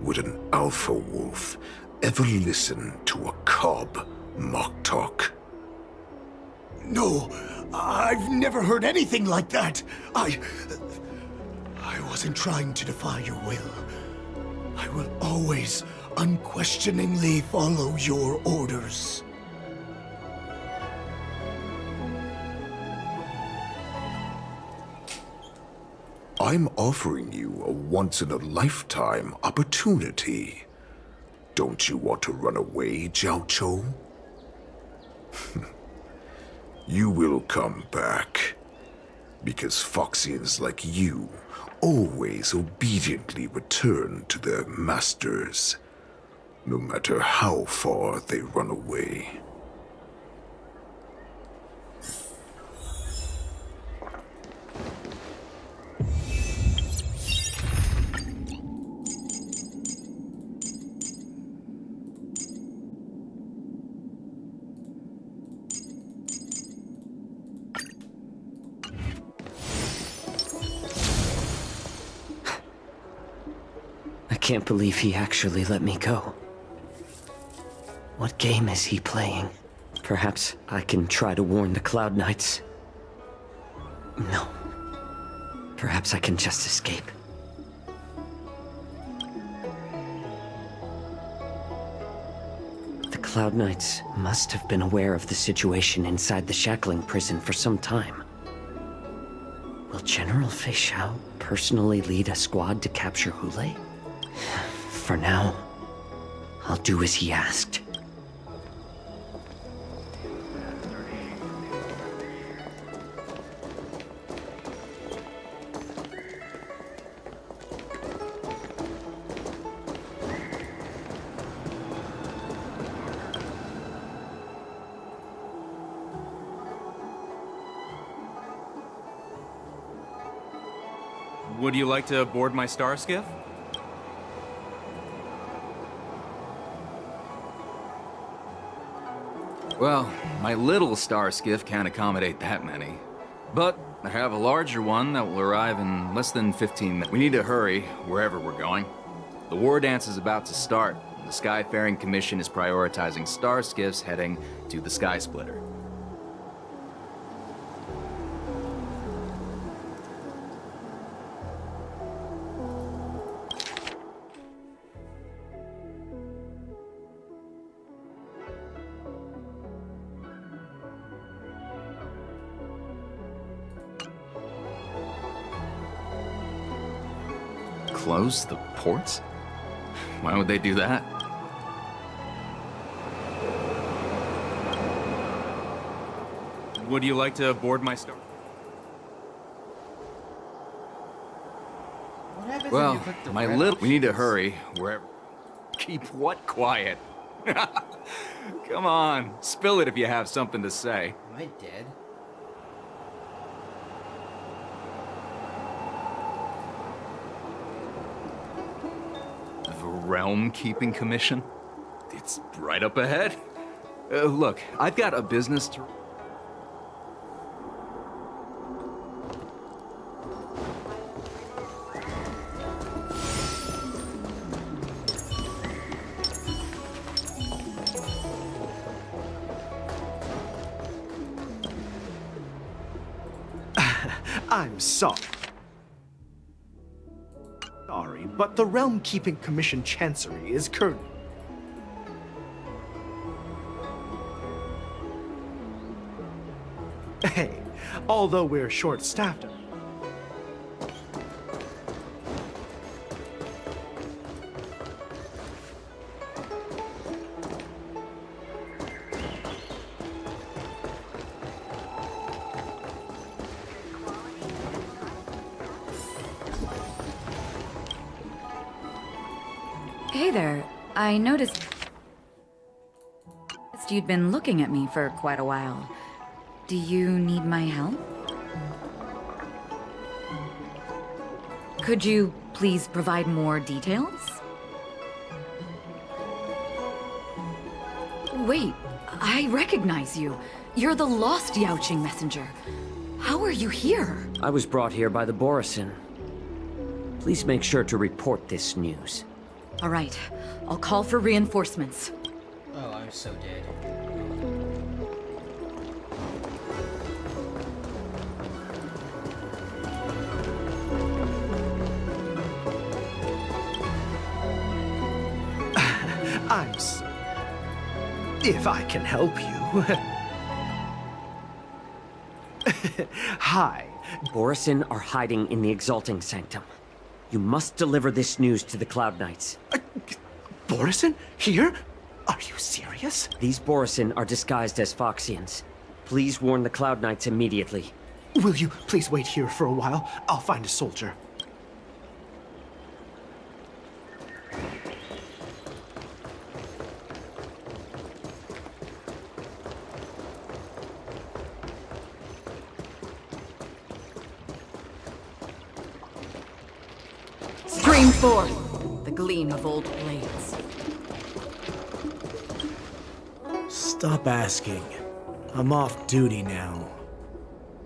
Would an alpha wolf ever listen to a cub mock talk? No, I've never heard anything like that. I wasn't trying to defy your will. I will always unquestioningly follow your orders. I'm offering you a once-in-a-lifetime opportunity. Don't you want to run away, Jiao Cho? You will come back. Because Foxians like you always obediently return to their masters, no matter how far they run away. I can't believe he actually let me go. What game is he playing? Perhaps I can try to warn the Cloud Knights. No. Perhaps I can just escape. The Cloud Knights must have been aware of the situation inside the shackling prison for some time. Will General Fei Xiao personally lead a squad to capture Hule? For now, I'll do as he asked. Would you like to board my star skiff? Well, my little star skiff can't accommodate that many. But I have a larger one that will arrive in less than 15 minutes. We need to hurry wherever we're going. The war dance is about to start, and the Skyfaring Commission is prioritizing star skiffs heading to the Sky Splitter. Close the ports? Why would they do that? Would you like to board my star? What happens Well, when you click the my red little... We need to options? hurry wherever... Keep what quiet? Come on, spill it if you have something to say. Am I dead? The Realm Keeping Commission? It's right up ahead. Look, I've got a business to... I'm sorry. Sorry, but the Realm Keeping Commission Chancery is currently... Hey, although we're short-staffed... Hey there. I noticed you'd been looking at me for quite a while. Do you need my help? Could you please provide more details? Wait, I recognize you. You're the lost Yaoqing messenger. How are you here? I was brought here by the Borisin. Please make sure to report this news. All right, I'll call for reinforcements. Oh, I'm so dead. If I can help you. Hi. Borisin are hiding in the Exalting Sanctum. You must deliver this news to the Cloud Knights. Borisin? Here? Are you serious? These Borisin are disguised as Foxians. Please warn the Cloud Knights immediately. Will you please wait here for a while? I'll find a soldier. Stream forth the gleam of old blades. Stop asking. I'm off duty now.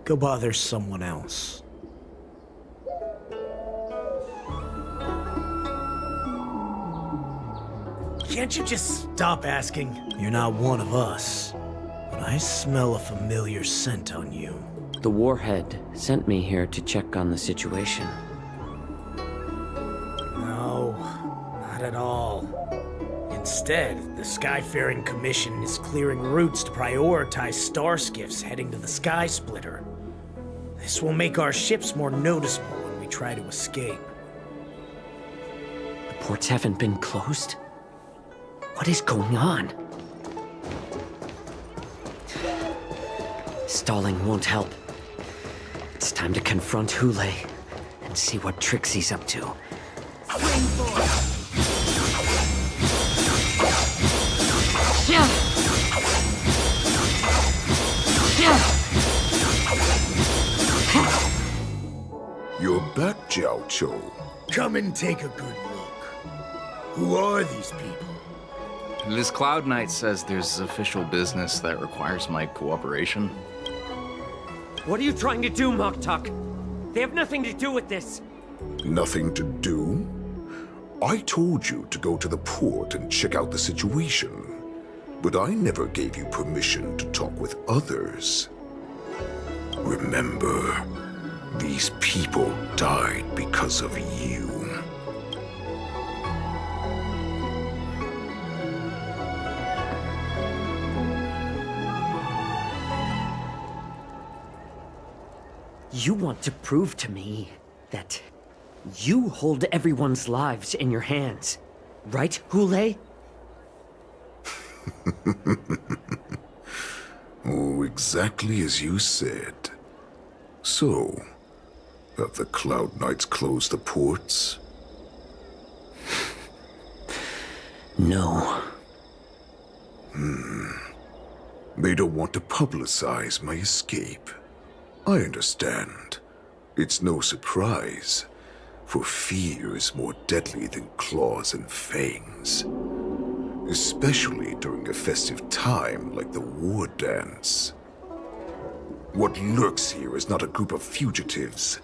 Go bother someone else. Can't you just stop asking? You're not one of us, but I smell a familiar scent on you. The Warhead sent me here to check on the situation. No, not at all. Instead, the Skyfaring Commission is clearing routes to prioritize star skiffs heading to the Sky Splitter. This will make our ships more noticeable when we try to escape. The ports haven't been closed? What is going on? Stalling won't help. It's time to confront Hule and see what tricks he's up to. You're back, Jiao Cho. Come and take a good look. Who are these people? This Cloud Knight says there's official business that requires my cooperation. What are you trying to do, Moktuk? They have nothing to do with this. Nothing to do? I told you to go to the port and check out the situation, but I never gave you permission to talk with others. Remember, these people died because of you. You want to prove to me that you hold everyone's lives in your hands, right, Hule? Oh, exactly as you said. So, have the Cloud Knights closed the ports? No. They don't want to publicize my escape. I understand. It's no surprise, for fear is more deadly than claws and fangs. Especially during a festive time like the War Dance. What lurks here is not a group of fugitives,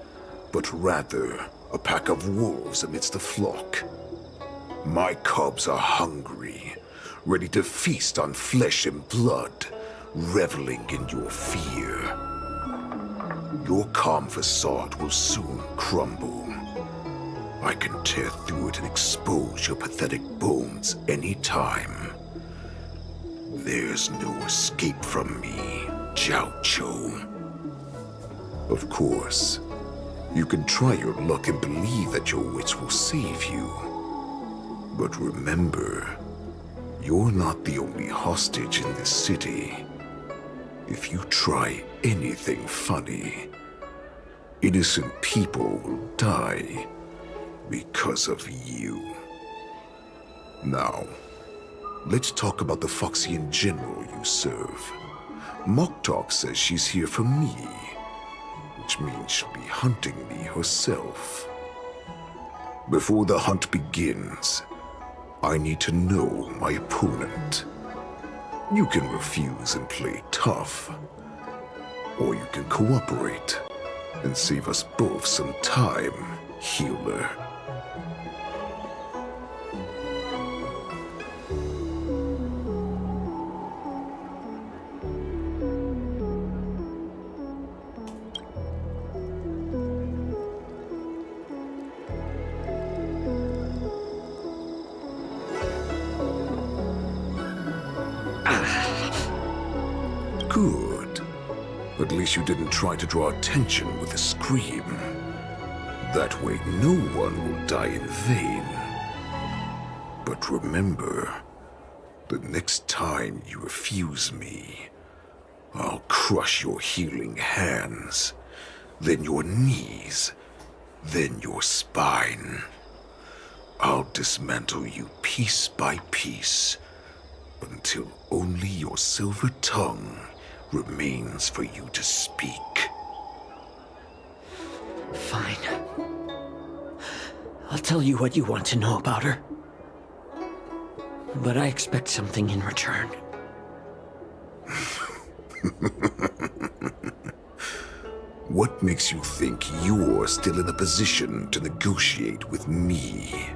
but rather a pack of wolves amidst the flock. My cubs are hungry, ready to feast on flesh and blood, reveling in your fear. Your calm facade will soon crumble. I can tear through it and expose your pathetic bones any time. There's no escape from me, Jiao Cho. Of course, you can try your luck and believe that your wits will save you. But remember, you're not the only hostage in this city. If you try anything funny, innocent people will die because of you. Now, let's talk about the Foxian general you serve. Moktok says she's here for me, which means she'll be hunting me herself. Before the hunt begins, I need to know my opponent. You can refuse and play tough, or you can cooperate and save us both some time, healer. Good. At least you didn't try to draw attention with a scream. That way no one will die in vain. But remember, the next time you refuse me, I'll crush your healing hands, then your knees, then your spine. I'll dismantle you piece by piece, until only your silver tongue remains for you to speak. Fine. I'll tell you what you want to know about her. But I expect something in return. What makes you think you're still in a position to negotiate with me?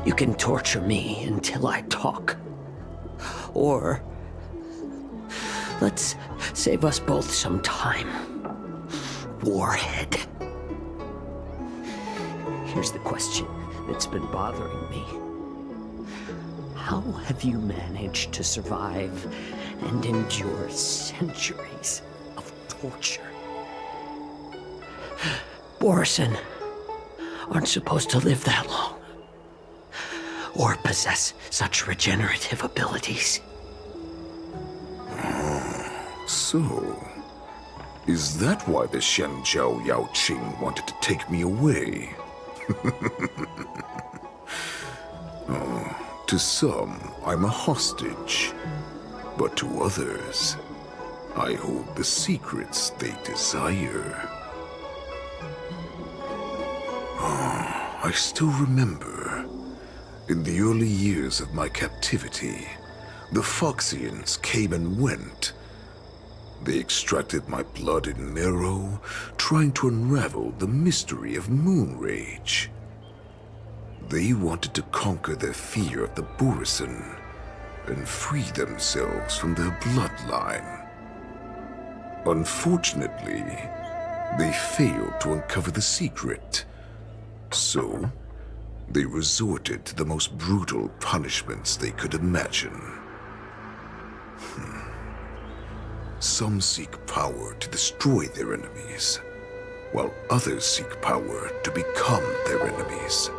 You can torture me until I talk. Or let's save us both some time. Warhead. Here's the question that's been bothering me. How have you managed to survive and endure centuries of torture? Borison aren't supposed to live that long, or possess such regenerative abilities. So, is that why the Shenjiao Yaoqing wanted to take me away? To some, I'm a hostage. But to others, I hold the secrets they desire. I still remember, in the early years of my captivity, the Foxians came and went. They extracted my blood and marrow, trying to unravel the mystery of moon rage. They wanted to conquer their fear of the Borison and free themselves from their bloodline. Unfortunately, they failed to uncover the secret. So, they resorted to the most brutal punishments they could imagine. Some seek power to destroy their enemies, while others seek power to become their enemies.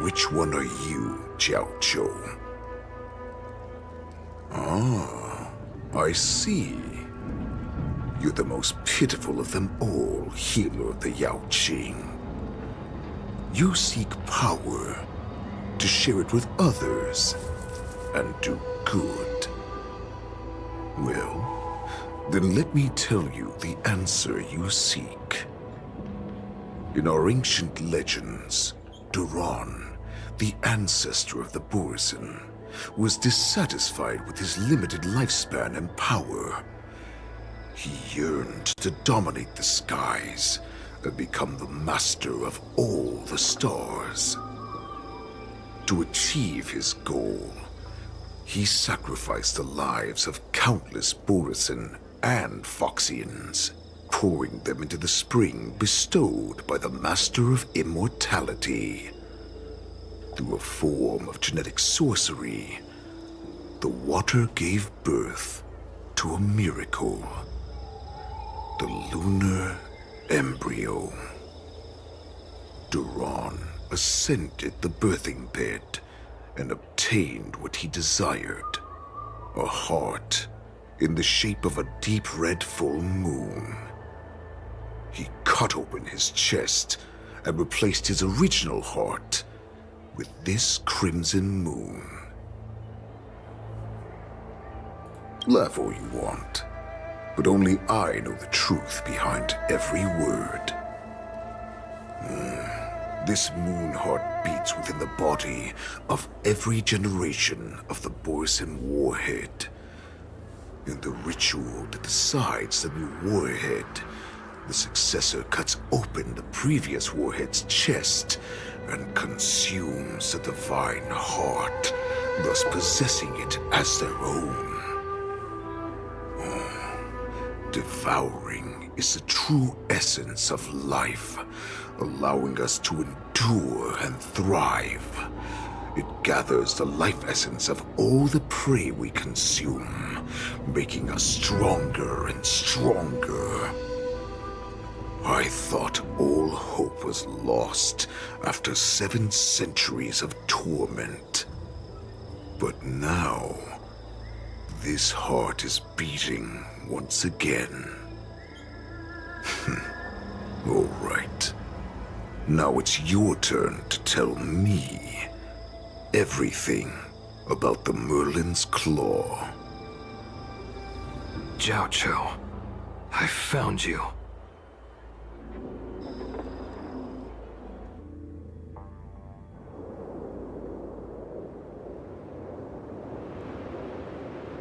Which one are you, Jiao Zhou? Ah, I see. You're the most pitiful of them all, healer of the Yaoqing. You seek power to share it with others and do good. Well, then let me tell you the answer you seek. In our ancient legends, Duran, the ancestor of the Borison, was dissatisfied with his limited lifespan and power. He yearned to dominate the skies and become the master of all the stars. To achieve his goal, he sacrificed the lives of countless Borison and Foxians, pouring them into the spring bestowed by the Master of Immortality. Through a form of genetic sorcery, the water gave birth to a miracle. The lunar embryo. Duran ascended the birthing bed and obtained what he desired. A heart in the shape of a deep red full moon. He cut open his chest and replaced his original heart with this crimson moon. Laugh all you want, but only I know the truth behind every word. This moon heart beats within the body of every generation of the Borsim warhead. In the ritual that decides the new warhead, the successor cuts open the previous warhead's chest and consumes the divine heart, thus possessing it as their own. Devouring is the true essence of life, allowing us to endure and thrive. It gathers the life essence of all the prey we consume, making us stronger and stronger. I thought all hope was lost after 7 centuries of torment. But now, this heart is beating once again. All right. Now it's your turn to tell me everything about the Merlin's Claw. Jiaoqiu, I found you.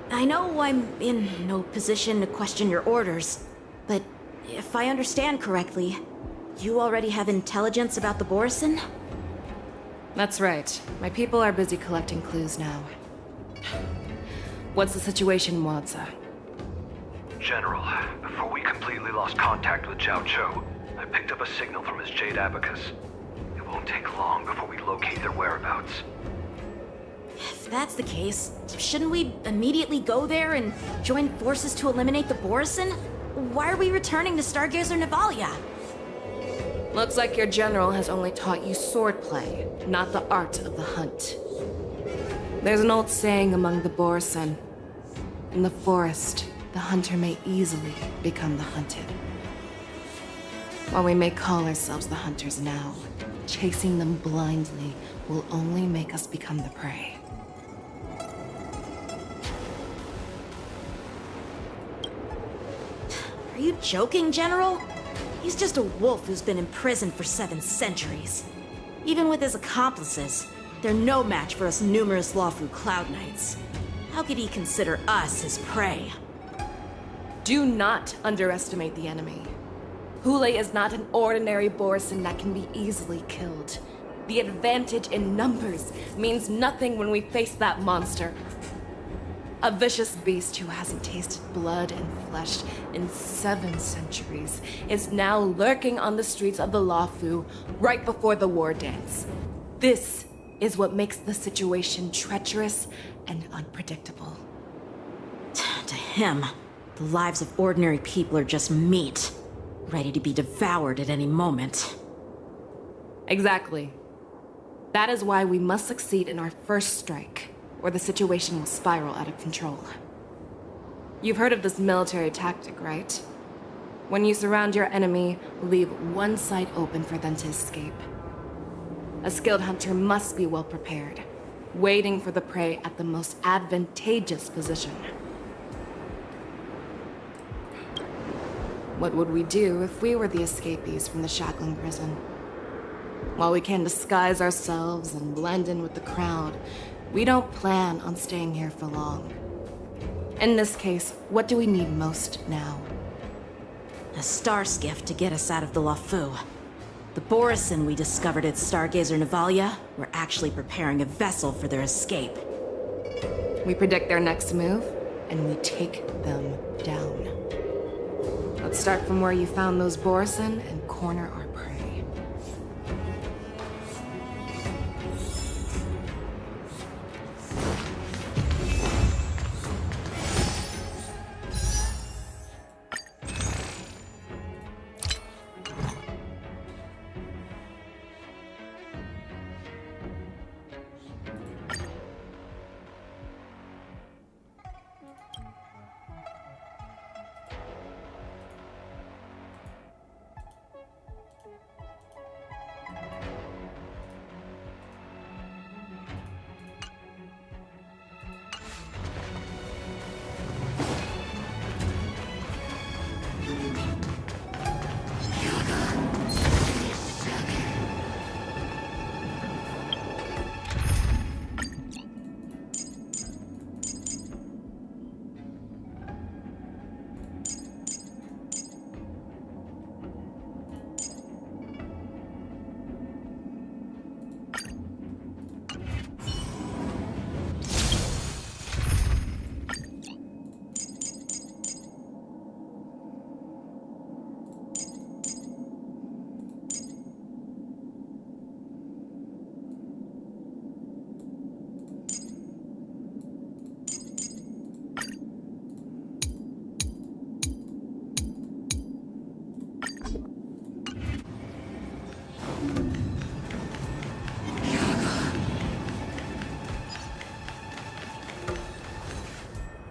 I know I'm in no position to question your orders, but if I understand correctly, you already have intelligence about the Borison? That's right. My people are busy collecting clues now. What's the situation, Wadza? General, before we completely lost contact with Jiaoqiu, I picked up a signal from his Jade Abacus. It won't take long before we locate their whereabouts. If that's the case, shouldn't we immediately go there and join forces to eliminate the Borison? Why are we returning to Stargazer Navalia? Looks like your general has only taught you swordplay, not the art of the hunt. There's an old saying among the Borison. In the forest, the hunter may easily become the hunted. While we may call ourselves the hunters now, chasing them blindly will only make us become the prey. Are you joking, General? He's just a wolf who's been imprisoned for 7 centuries. Even with his accomplices, they're no match for us numerous Lawfu Cloud Knights. How could he consider us his prey? Do not underestimate the enemy. Hule is not an ordinary Borison that can be easily killed. The advantage in numbers means nothing when we face that monster. A vicious beast who hasn't tasted blood and flesh in 7 centuries is now lurking on the streets of the Lawfu right before the war dance. This is what makes the situation treacherous and unpredictable. To him, the lives of ordinary people are just meat, ready to be devoured at any moment. Exactly. That is why we must succeed in our first strike, or the situation will spiral out of control. You've heard of this military tactic, right? When you surround your enemy, leave one side open for them to escape. A skilled hunter must be well prepared, waiting for the prey at the most advantageous position. What would we do if we were the escapees from the shackling prison? While we can disguise ourselves and blend in with the crowd, we don't plan on staying here for long. In this case, what do we need most now? A star skiff to get us out of the Lawfu. The Borison we discovered at Stargazer Navalia were actually preparing a vessel for their escape. We predict their next move, and we take them down. Let's start from where you found those Borison and corner our prey.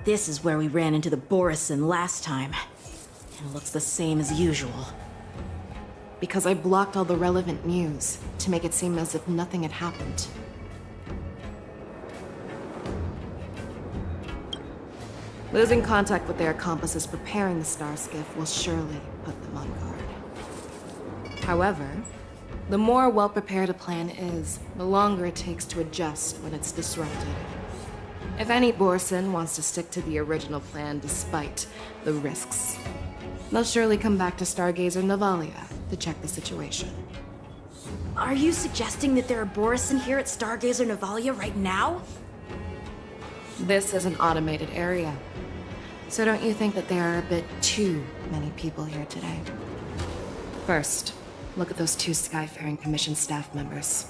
This is where we ran into the Borison last time. And it looks the same as usual. Because I blocked all the relevant news to make it seem as if nothing had happened. Losing contact with their accomplices preparing the Star Skiff will surely put them on guard. However, the more well-prepared a plan is, the longer it takes to adjust when it's disrupted. If any Borson wants to stick to the original plan despite the risks, they'll surely come back to Stargazer Navalia to check the situation. Are you suggesting that there are Borison here at Stargazer Navalia right now? This is an automated area. So don't you think that there are a bit too many people here today? First, look at those 2 Skyfaring Commission staff members.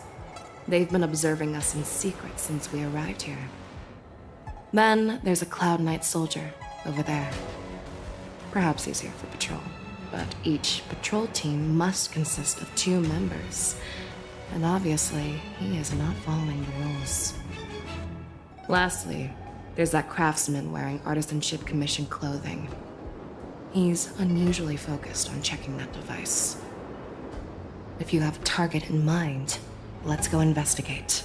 They've been observing us in secret since we arrived here. Then there's a Cloud Knight soldier over there. Perhaps he's here for patrol, but each patrol team must consist of 2 members. And obviously, he is not following the rules. Lastly, there's that craftsman wearing Artisanship Commission clothing. He's unusually focused on checking that device. If you have a target in mind, let's go investigate.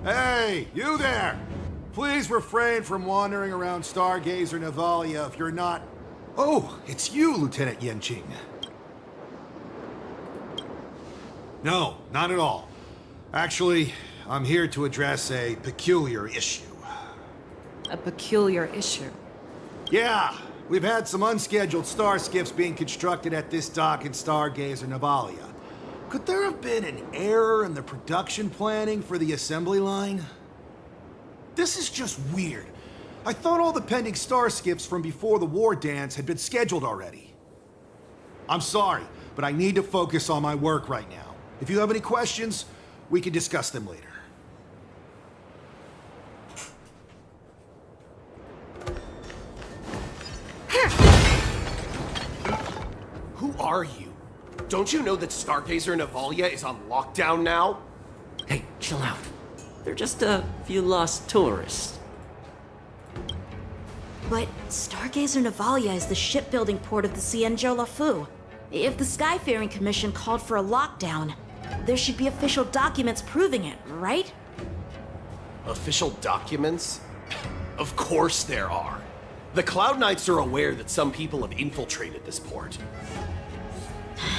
Hey, you there! Please refrain from wandering around Stargazer Navalia if you're not... Oh, it's you, Lieutenant Yenching. No, not at all. Actually, I'm here to address a peculiar issue. A peculiar issue? Yeah, we've had some unscheduled star skiffs being constructed at this dock in Stargazer Navalia. Could there have been an error in the production planning for the assembly line? This is just weird. I thought all the pending star skiffs from before the war dance had been scheduled already. I'm sorry, but I need to focus on my work right now. If you have any questions, we can discuss them later. Who are you? Don't you know that Stargazer Navalia is on lockdown now? Hey, chill out. They're just a few lost tourists. But Stargazer Navalia is the shipbuilding port of the Cienjo Lafu. If the Skyfaring Commission called for a lockdown, there should be official documents proving it, right? Official documents? Of course there are. The Cloud Knights are aware that some people have infiltrated this port.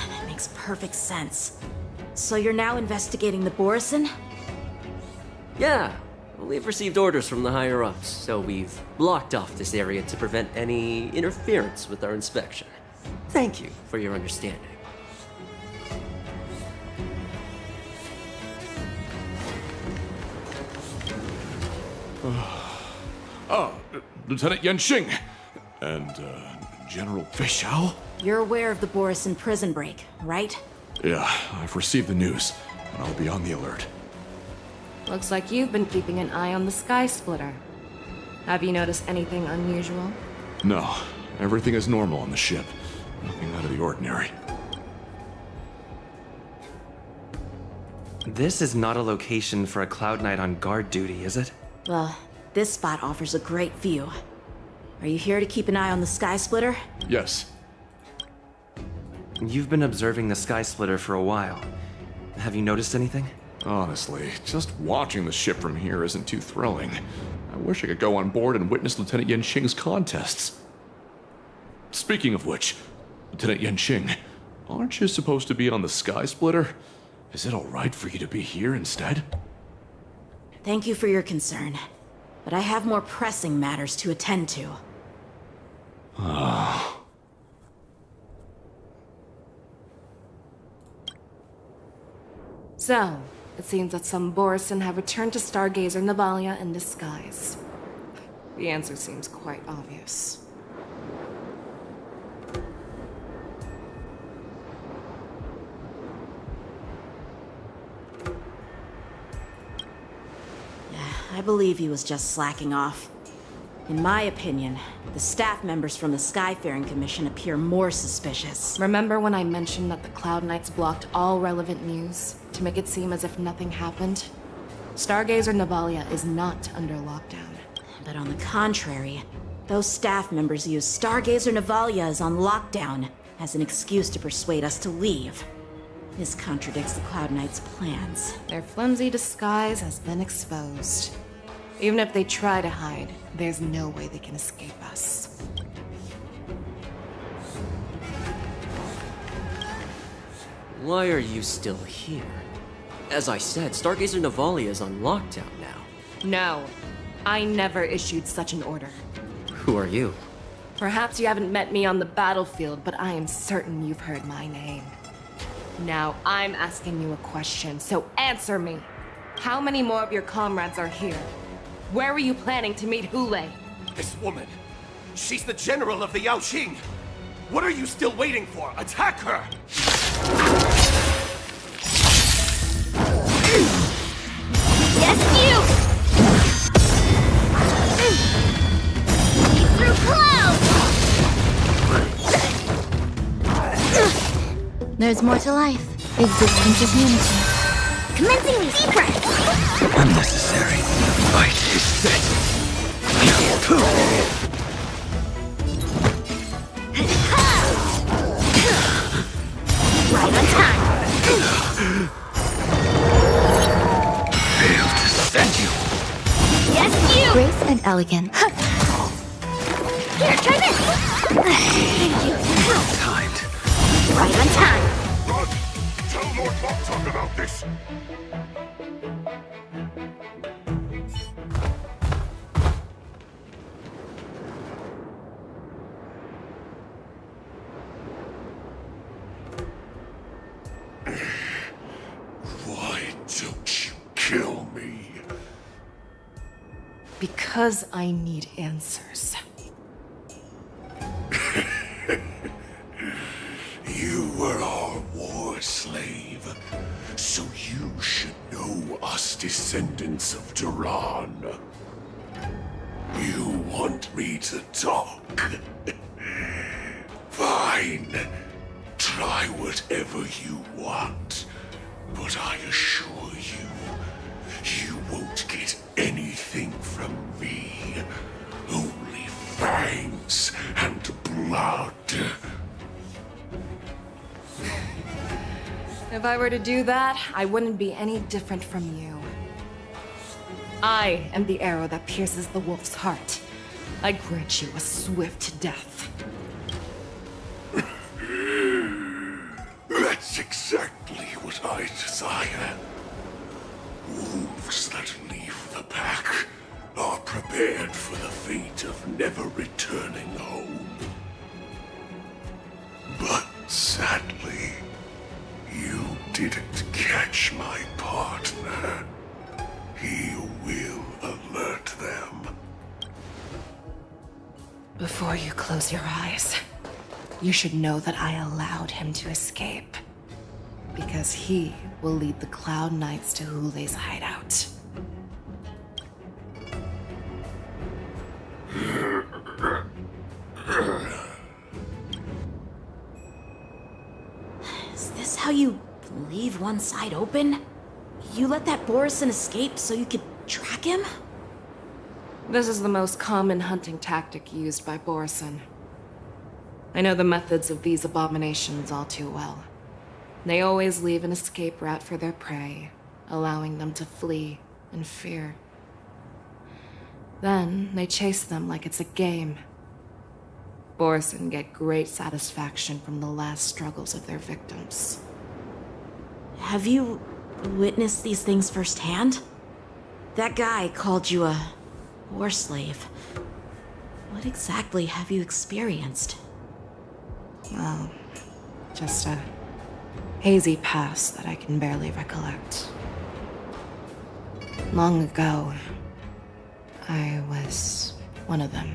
That makes perfect sense. So you're now investigating the Borison? Yeah, we've received orders from the higher-ups, so we've blocked off this area to prevent any interference with our inspection. Thank you for your understanding. Lieutenant Yenching, and, General Fishao? You're aware of the Borison prison break, right? Yeah, I've received the news, and I'll be on the alert. Looks like you've been keeping an eye on the Sky Splitter. Have you noticed anything unusual? No, everything is normal on the ship. Nothing out of the ordinary. This is not a location for a Cloud Knight on guard duty, is it? Well, this spot offers a great view. Are you here to keep an eye on the Sky Splitter? Yes. You've been observing the Sky Splitter for a while. Have you noticed anything? Honestly, just watching the ship from here isn't too thrilling. I wish I could go on board and witness Lieutenant Yenching's contests. Speaking of which, Lieutenant Yenching, aren't you supposed to be on the Sky Splitter? Is it alright for you to be here instead? Thank you for your concern, but I have more pressing matters to attend to. So, it seems that some Borison have returned to Stargazer Navalia in disguise. The answer seems quite obvious. I believe he was just slacking off. In my opinion, the staff members from the Skyfaring Commission appear more suspicious. Remember when I mentioned that the Cloud Knights blocked all relevant news to make it seem as if nothing happened? Stargazer Navalia is not under lockdown. But on the contrary, those staff members use Stargazer Navalia is on lockdown as an excuse to persuade us to leave. This contradicts the Cloud Knights' plans. Their flimsy disguise has been exposed. Even if they try to hide, there's no way they can escape us. Why are you still here? As I said, Stargazer Navalia is on lockdown now. No, I never issued such an order. Who are you? Perhaps you haven't met me on the battlefield, but I am certain you've heard my name. Now, I'm asking you a question, so answer me. How many more of your comrades are here? Where were you planning to meet Hule? This woman, she's the general of the Yaoqing. What are you still waiting for? Attack her! Yes, you! See through clouds! There's more to life. Existence is unity. Commencing deep breath! Unnecessary. Fight is set. Right on time! Failed to send you. Yes, you! Grace and elegant. Here, try this! Thank you. Well timed. Right on time! Run! Tell Lord Lockton about this! Why don't you kill me? Because I need answers. You were our war slave, so you should know us descendants of Duran. You want me to talk? Fine. Try whatever you want, but I assure you, you won't get anything from me. Only fangs and blood. If I were to do that, I wouldn't be any different from you. I am the arrow that pierces the wolf's heart. I grant you a swift death. That's exactly what I desire. Wolves that leave the pack are prepared for the fate of never returning home. But sadly, you didn't catch my partner. He will alert them. Before you close your eyes, you should know that I allowed him to escape. Because he will lead the Cloud Knights to Hule's hideout. Is this how you leave one side open? You let that Borison escape so you could track him? This is the most common hunting tactic used by Borison. I know the methods of these abominations all too well. They always leave an escape route for their prey, allowing them to flee in fear. Then they chase them like it's a game. Borison get great satisfaction from the last struggles of their victims. Have you witnessed these things firsthand? That guy called you a war slave. What exactly have you experienced? Well, just a hazy past that I can barely recollect. Long ago, I was one of them.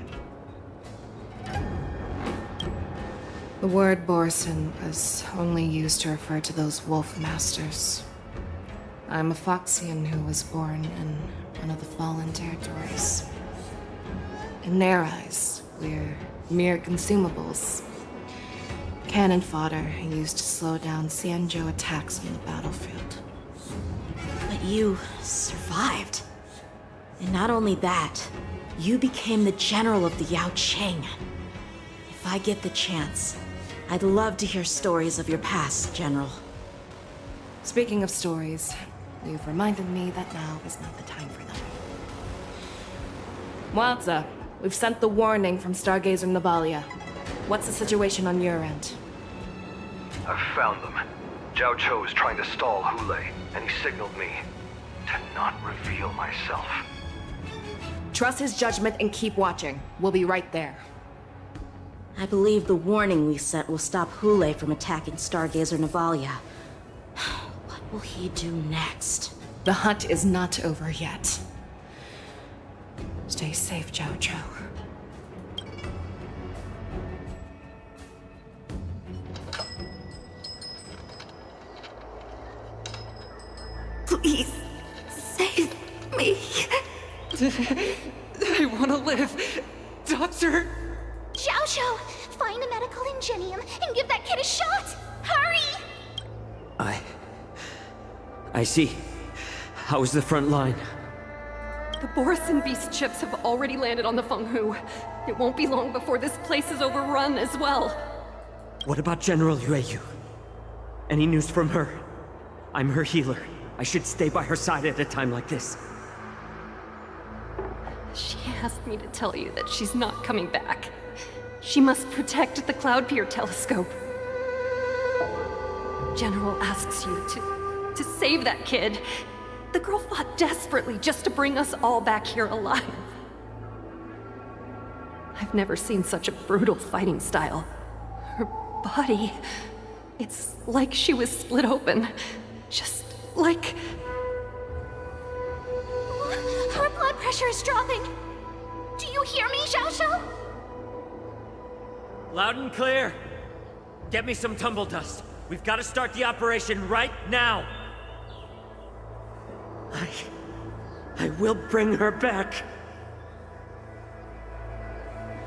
The word Borison was only used to refer to those wolf masters. I'm a Foxian who was born in one of the fallen territories. In their eyes, we're mere consumables. Cannon fodder used to slow down Xianzhou attacks on the battlefield. But you survived. And not only that, you became the general of the Yaoqing. If I get the chance, I'd love to hear stories of your past, General. Speaking of stories, you've reminded me that now is not the time for them. Waza, we've sent the warning from Stargazer Navalia. What's the situation on your end? I've found them. Zhao Cho is trying to stall Hule, and he signaled me to not reveal myself. Trust his judgment and keep watching. We'll be right there. I believe the warning we sent will stop Hule from attacking Stargazer Navalia. What will he do next? The hunt is not over yet. Stay safe, Zhao Cho. Please, save me. I want to live. Doctor! Zhao Cho, find a medical ingenium and give that kid a shot! Hurry! I see. How's the front line? The Borison Beast ships have already landed on the Fenghu. It won't be long before this place is overrun as well. What about General Yueyu? Any news from her? I'm her healer. I should stay by her side at a time like this. She asked me to tell you that she's not coming back. She must protect the Cloud Pier telescope. General asks you to save that kid. The girl fought desperately just to bring us all back here alive. I've never seen such a brutal fighting style. Her body, it's like she was split open. Just like... Her blood pressure is dropping. Do you hear me, Zhao Cho? Loud and clear. Get me some tumble dust. We've got to start the operation right now. I will bring her back.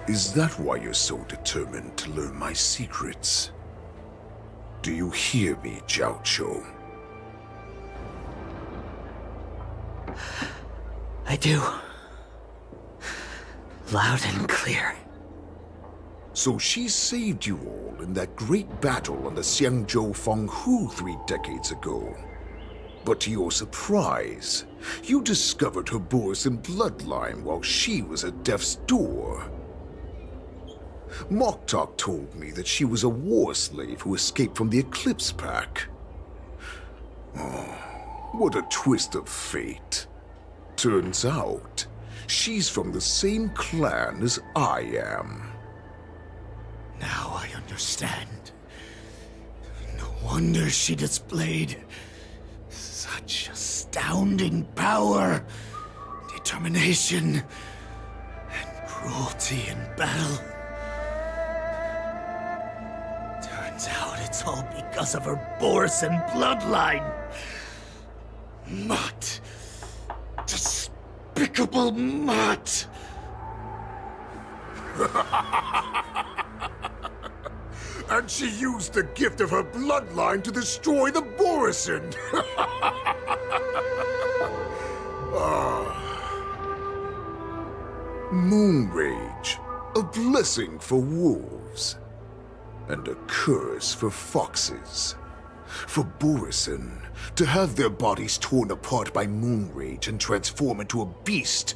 Is that why you're so determined to learn my secrets? Do you hear me, Zhao Cho? I do. Loud and clear. So she saved you all in that great battle on the Xiangzhou Fenghu 3 decades ago. But to your surprise, you discovered her Borison bloodline while she was at death's door. Moktok told me that she was a war slave who escaped from the Eclipse Pack. Oh, what a twist of fate. Turns out, she's from the same clan as I am. Now I understand. No wonder she displayed such astounding power, determination, and cruelty in battle. Turns out it's all because of her Borison bloodline. Mutt. Despicable mutt. And she used the gift of her bloodline to destroy the Borison! Moon Rage, a blessing for wolves, and a curse for foxes. For Borison, to have their bodies torn apart by Moon Rage and transform into a beast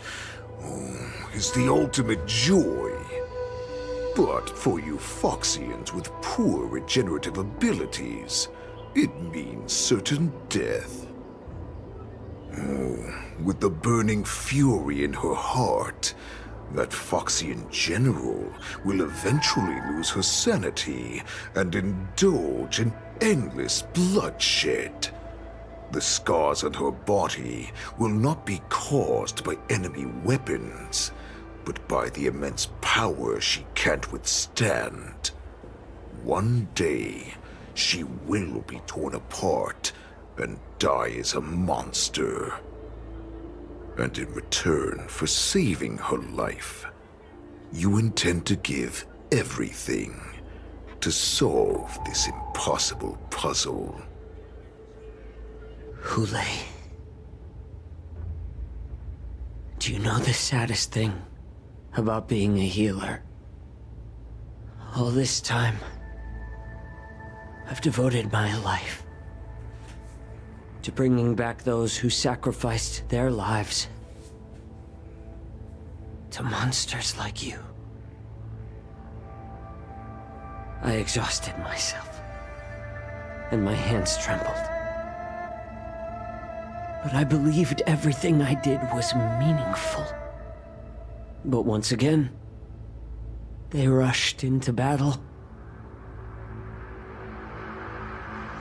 is the ultimate joy. But for you Foxians with poor regenerative abilities, it means certain death. With the burning fury in her heart, that Foxian general will eventually lose her sanity and indulge in endless bloodshed. The scars on her body will not be caused by enemy weapons, but by the immense power she can't withstand. One day, she will be torn apart and die as a monster. And in return for saving her life, you intend to give everything to solve this impossible puzzle. Hule, do you know the saddest thing about being a healer? All this time, I've devoted my life to bringing back those who sacrificed their lives to monsters like you. I exhausted myself, and my hands trembled. But I believed everything I did was meaningful. But once again, they rushed into battle.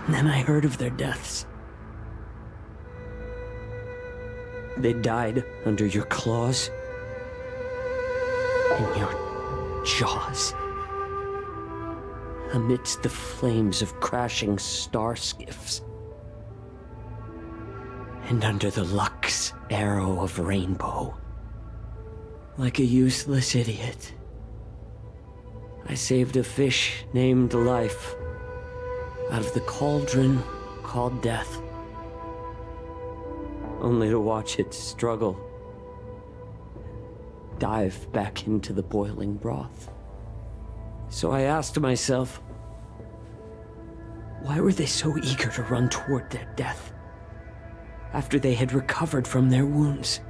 And then I heard of their deaths. They died under your claws and your jaws, amidst the flames of crashing star skiffs, and under the Lux arrow of rainbow. Like a useless idiot, I saved a fish named Life out of the cauldron called Death, only to watch it struggle, dive back into the boiling broth. So I asked myself, why were they so eager to run toward their death after they had recovered from their wounds?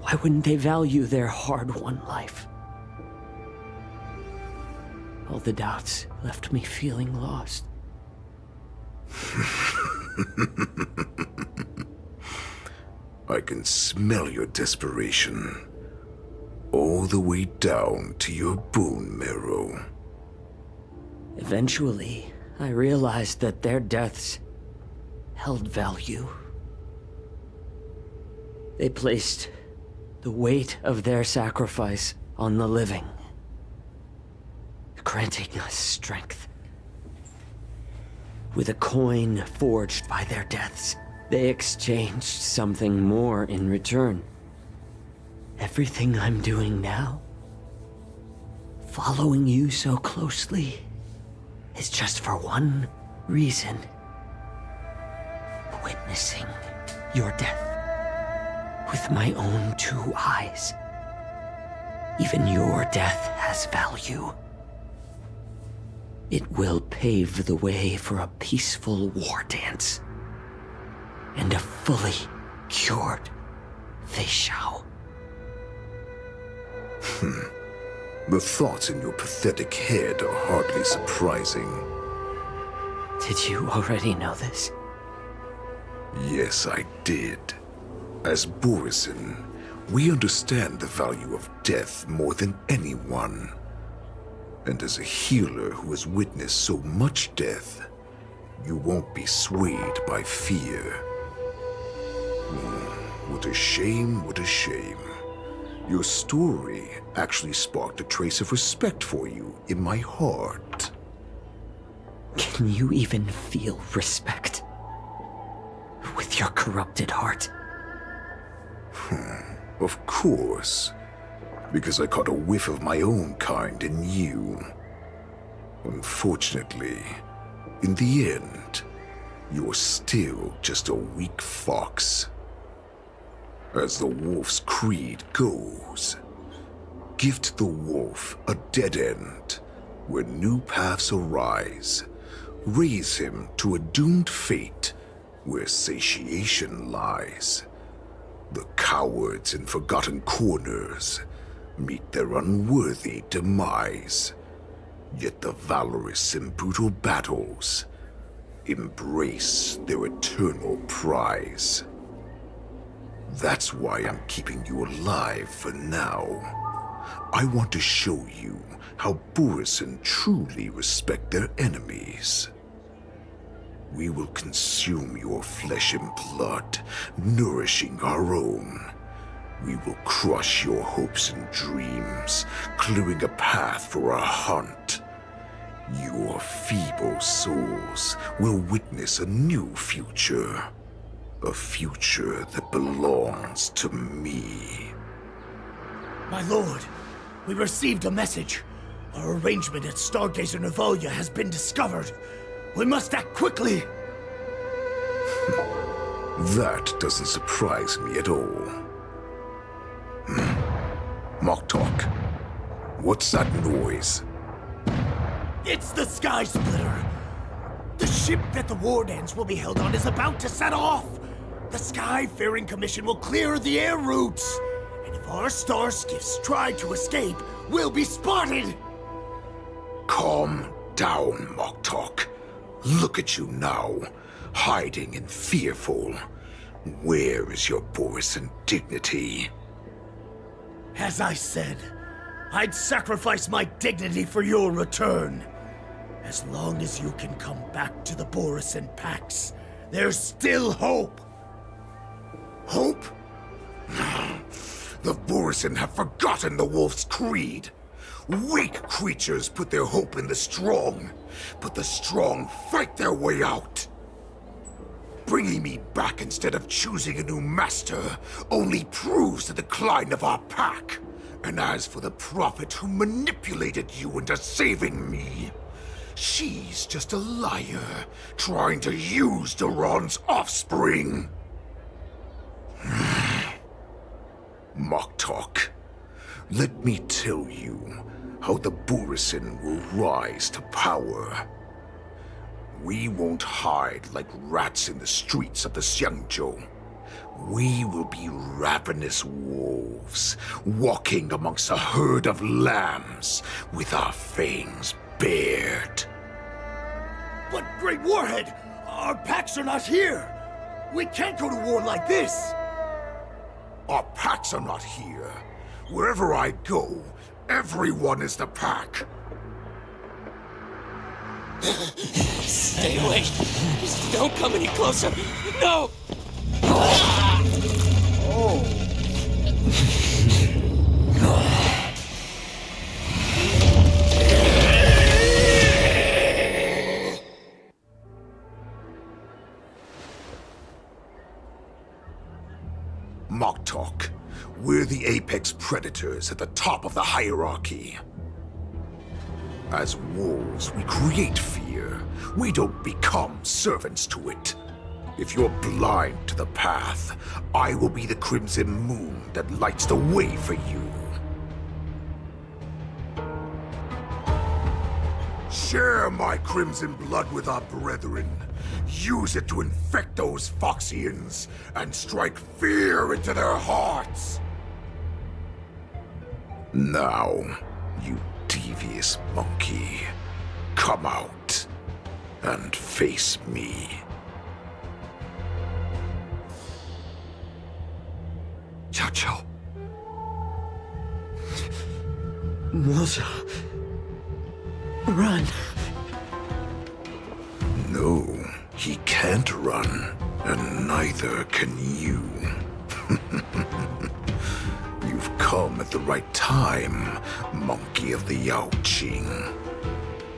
Why wouldn't they value their hard-won life? All the doubts left me feeling lost. I can smell your desperation, all the way down to your bone marrow. Eventually, I realized that their deaths held value. They placed the weight of their sacrifice on the living, granting us strength. With a coin forged by their deaths, they exchanged something more in return. Everything I'm doing now, following you so closely, is just for one reason: witnessing your death with my own two eyes. Even your death has value. It will pave the way for a peaceful war dance and a fully cured Fei Shao. The thoughts in your pathetic head are hardly surprising. Did you already know this? Yes, I did. As Borisin, we understand the value of death more than anyone. And as a healer who has witnessed so much death, you won't be swayed by fear. What a shame, what a shame. Your story actually sparked a trace of respect for you in my heart. Can you even feel respect with your corrupted heart? Of course. Because I caught a whiff of my own kind in you. Unfortunately, in the end, you're still just a weak fox. As the wolf's creed goes, gift the wolf a dead end where new paths arise. Raise him to a doomed fate where satiation lies. The cowards in forgotten corners meet their unworthy demise. Yet the valorous in brutal battles embrace their eternal prize. That's why I'm keeping you alive for now. I want to show you how Borisin truly respect their enemies. We will consume your flesh and blood, nourishing our own. We will crush your hopes and dreams, clearing a path for our hunt. Your feeble souls will witness a new future. A future that belongs to me. My lord, we received a message. Our arrangement at Stargazer Navalia has been discovered. We must act quickly. That doesn't surprise me at all. Moktok, what's that noise? It's the Sky Splitter. The ship that the Wardens will be held on is about to set off. The Skyfaring Commission will clear the air routes. And if our star skiffs try to escape, we'll be spotted. Calm down, Moktok. Look at you now, hiding and fearful. Where is your Borisan dignity? As I said, I'd sacrifice my dignity for your return. As long as you can come back to the Borisan Pax, there's still hope. Hope? The Borisan have forgotten the Wolf's creed. Weak creatures put their hope in the strong, but the strong fight their way out. Bringing me back instead of choosing a new master only proves the decline of our pack. And as for the prophet who manipulated you into saving me, she's just a liar trying to use Duran's offspring. Moktok, let me tell you how the Borisan will rise to power. We won't hide like rats in the streets of the Xiangzhou. We will be ravenous wolves, walking amongst a herd of lambs with our fangs bared. But Great Warhead, our packs are not here. We can't go to war like this. Our packs are not here. Wherever I go, everyone is the pack. Stay away. Just don't come any closer. No! Moktok, we're the apex predators at the top of the hierarchy. As wolves, we create fear. We don't become servants to it. If you're blind to the path, I will be the crimson moon that lights the way for you. Share my crimson blood with our brethren. Use it to infect those Foxians and strike fear into their hearts. Now, you devious monkey, come out and face me. Chow Chow. Moza. Run. No, he can't run, and neither can you. You've come at the right time, monkey of the Yaoqing.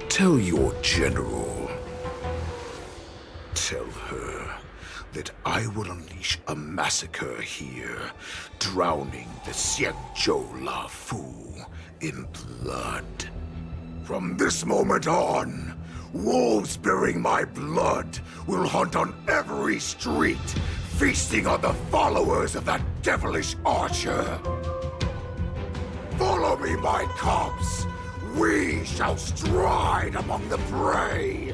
Tell your general. Tell her that I will unleash a massacre here, drowning the Xiangzhou La Fu in blood. From this moment on, wolves bearing my blood will hunt on every street, feasting on the followers of that devilish archer. Follow me, my cubs. We shall stride among the prey.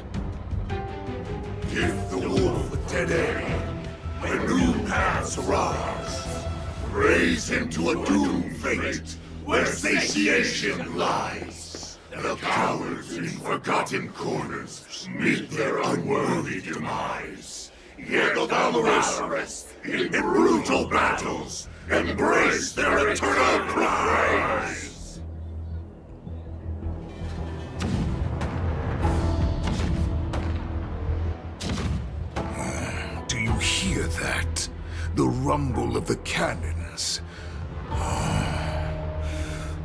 Give the wolf a dead end, when new paths arise. Raise him to a doomed fate, where satiation lies. The cowards in forgotten corners meet their unworthy demise. Yet the valorous, in brutal battles, embrace their eternal prize. Do you hear that? The rumble of the cannons.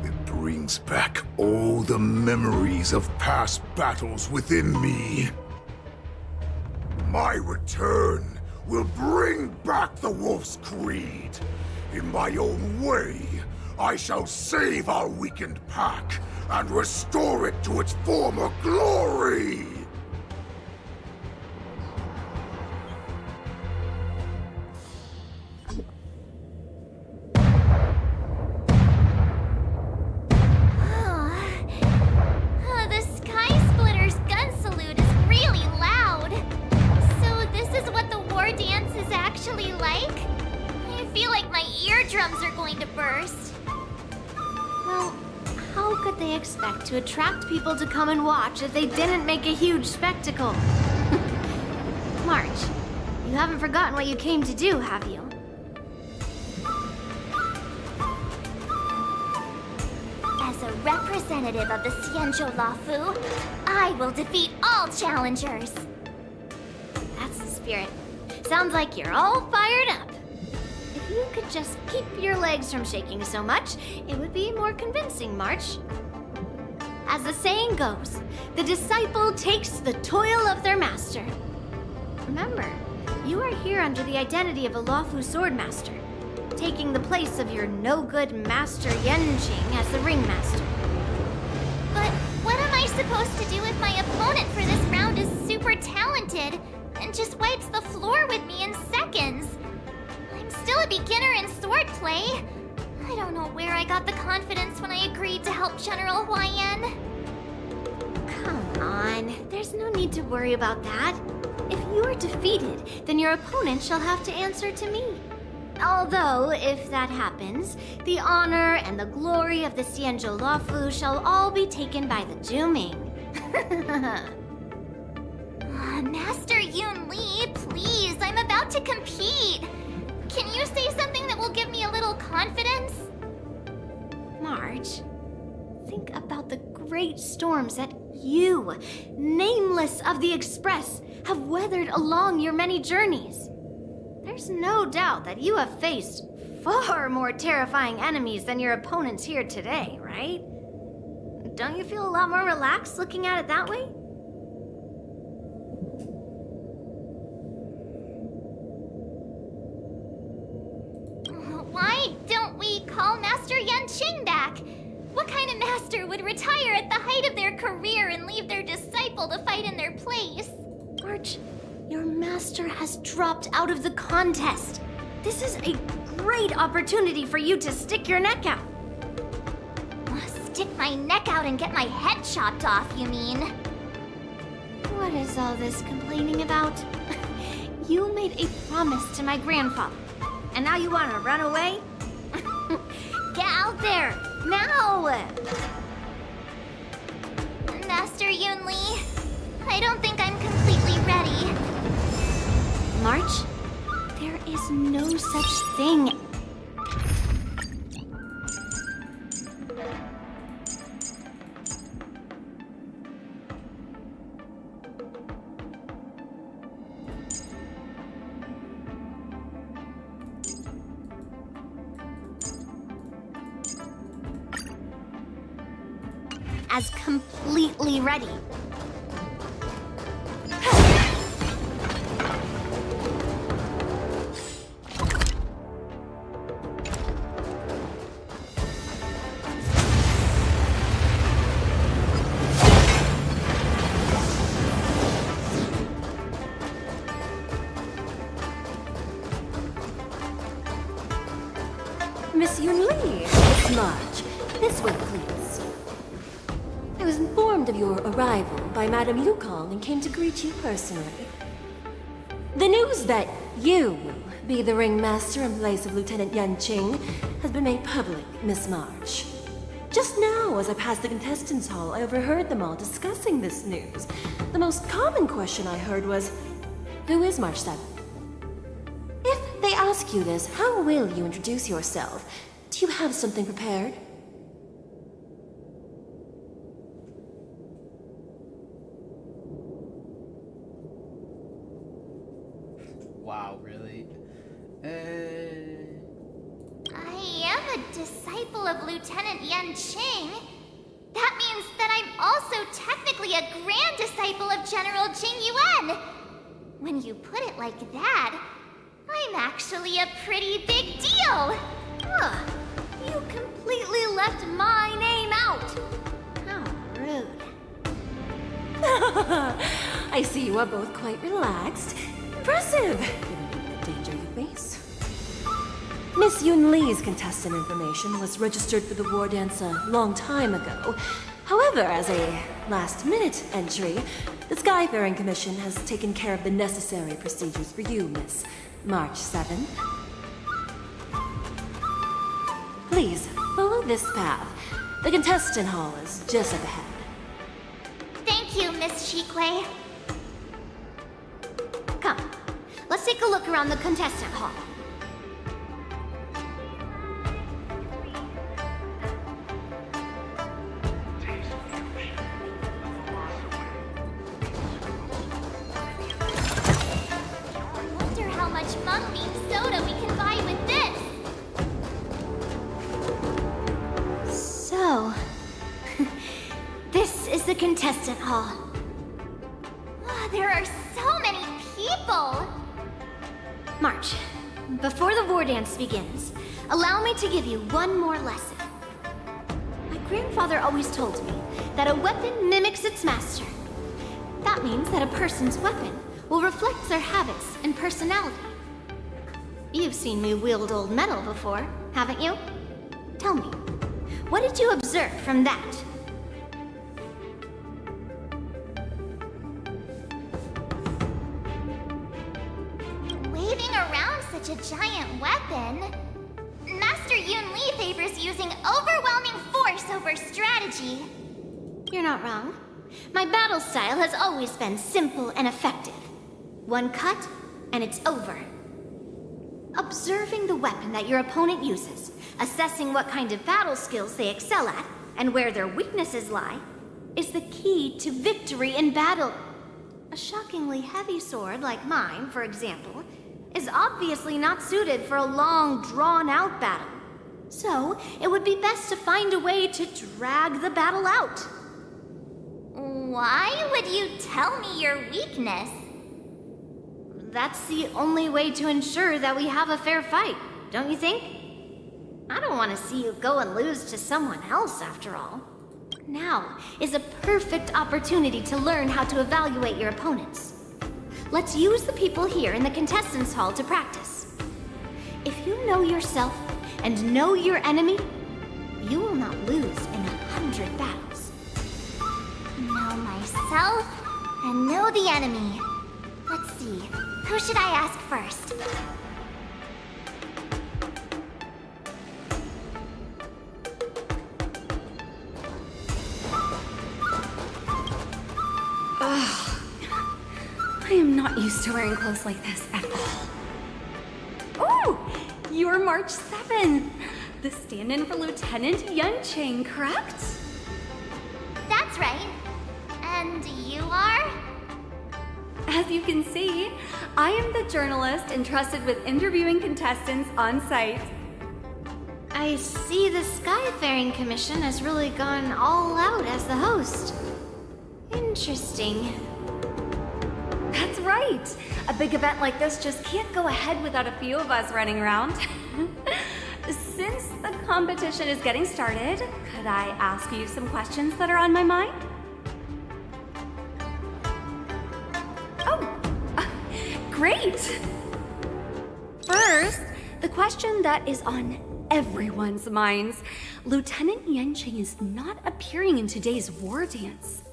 It brings back all the memories of past battles within me. My return will bring back the Wolf's Creed. In my own way, I shall save our weakened pack and restore it to its former glory! The Sky Splitter's gun salute is really loud. So this is what the war dance is actually like? I feel like my eardrums are going to burst. Well, how could they expect to attract people to come and watch if they didn't make a huge spectacle? March, you haven't forgotten what you came to do, have you? As a representative of the Xianzhou Lafu, I will defeat all challengers. That's the spirit. Sounds like you're all fired up. If you could just keep your legs from shaking so much, it would be more convincing, March. As the saying goes, the disciple takes the toil of their master. Remember, you are here under the identity of a Lafu swordmaster, taking the place of your no-good master Yenjing as the ringmaster. But what am I supposed to do if my opponent for this round is super talented and just wipes the floor with me in seconds? I'm still a beginner in swordplay. I don't know where I got the confidence when I agreed to help General Huaiyan. Come on, there's no need to worry about that. If you are defeated, then your opponent shall have to answer to me. Although, if that happens, the honor and the glory of the Xianzhou Lafu shall all be taken by the Juming. Master Yun Li, please, I'm about to compete. Can you say something that will give me a little confidence? March, think about the great storms that you, nameless of the Express, have weathered along your many journeys. There's no doubt that you have faced far more terrifying enemies than your opponents here today, right? Don't you feel a lot more relaxed looking at it that way? Why don't we call Master Yanqing back? What kind of master would retire at the height of their career and leave their disciple to fight in their place? March, your master has dropped out of the contest. This is a great opportunity for you to stick your neck out. Stick my neck out and get my head chopped off, you mean? What is all this complaining about? You made a promise to my grandfather, and now you want to run away? Get out there, now! Master Yun Li, I don't think I'm completely ready. March, there is no such thing. As completely ready. Miss Yun Li, Miss March, this way, please. I was informed of your arrival by Madame Yukong and came to greet you personally. The news that you will be the ringmaster in place of Lieutenant Yanqing has been made public, Miss March. Just now, as I passed the contestants' hall, I overheard them all discussing this news. The most common question I heard was, who is March 7th? If they ask you this, how will you introduce yourself? Do you have something prepared? Wow, really? I am a disciple of Lieutenant Yanqing. That means that I'm also technically a grand disciple of General Jing Yuan. When you put it like that, I'm actually a pretty big deal. Huh. You completely left my name out! How rude. I see you are both quite relaxed. Impressive, given the danger you face. Miss Yun Lee's contestant information was registered for the war dance a long time ago. However, as a last-minute entry, the Skyfaring Commission has taken care of the necessary procedures for you, Miss March 7th. Please, follow this path. The contestant hall is just up ahead. Thank you, Miss Shikwe. Come, let's take a look around the contestant hall. I wonder how much mung bean soda we can buy with this. So, this is the contestant hall. Wow, there are so many people! March, before the war dance begins, allow me to give you one more lesson. My grandfather always told me that a weapon mimics its master. That means that a person's weapon will reflect their habits and personality. You've seen me wield old metal before, haven't you? Tell me, what did you observe from that? Waving around such a giant weapon, Master Yun Li favors using overwhelming force over strategy. You're not wrong. My battle style has always been simple and effective. One cut, and it's over. Observing the weapon that your opponent uses, assessing what kind of battle skills they excel at, and where their weaknesses lie, is the key to victory in battle. A shockingly heavy sword like mine, for example, is obviously not suited for a long, drawn-out battle. So, it would be best to find a way to drag the battle out. Why would you tell me your weakness? That's the only way to ensure that we have a fair fight, don't you think? I don't want to see you go and lose to someone else, after all. Now is a perfect opportunity to learn how to evaluate your opponents. Let's use the people here in the contestants' hall to practice. If you know yourself and know your enemy, you will not lose in 100 battles. Know myself and know the enemy. Let's see, who should I ask first? Ugh. I am not used to wearing clothes like this at all. Oh, you're March 7th. The stand-in for Lieutenant Yunqing, correct? That's right. And you are? As you can see, I am the journalist entrusted with interviewing contestants on site. I see the Skyfaring Commission has really gone all out as the host. Interesting. That's right. A big event like this just can't go ahead without a few of us running around. Since the competition is getting started, could I ask you some questions that are on my mind? Great! First, the question that is on everyone's minds. Lieutenant Yunqing is not appearing in today's war dance.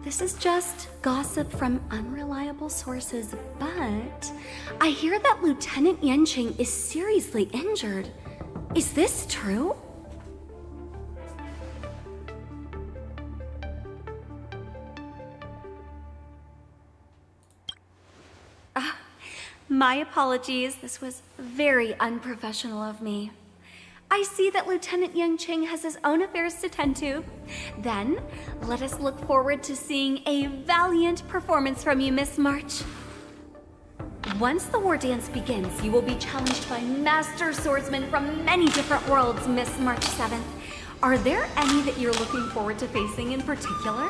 This is just gossip from unreliable sources, but I hear that Lieutenant Yunqing is seriously injured. Is this true? My apologies, this was very unprofessional of me. I see that Lieutenant Yunqing has his own affairs to tend to. Then, let us look forward to seeing a valiant performance from you, Miss March. Once the war dance begins, you will be challenged by master swordsmen from many different worlds, Miss March 7th. Are there any that you're looking forward to facing in particular?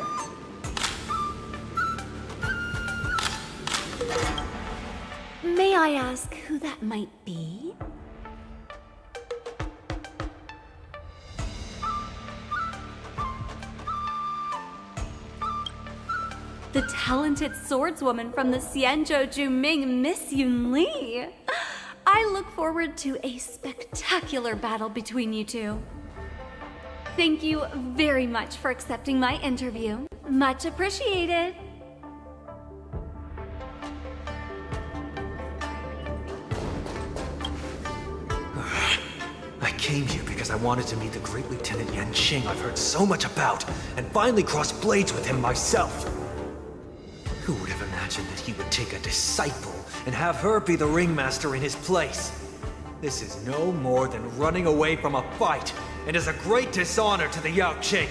May I ask who that might be? the talented swordswoman from the Xianzhou Juming, Miss Yun Li. I look forward to a spectacular battle between you two. Thank you very much for accepting my interview. Much appreciated. I came here because I wanted to meet the great Lieutenant Yanqing I've heard so much about, and finally cross blades with him myself. Who would have imagined that he would take a disciple and have her be the ringmaster in his place? This is no more than running away from a fight, and is a great dishonor to the Yao Qing.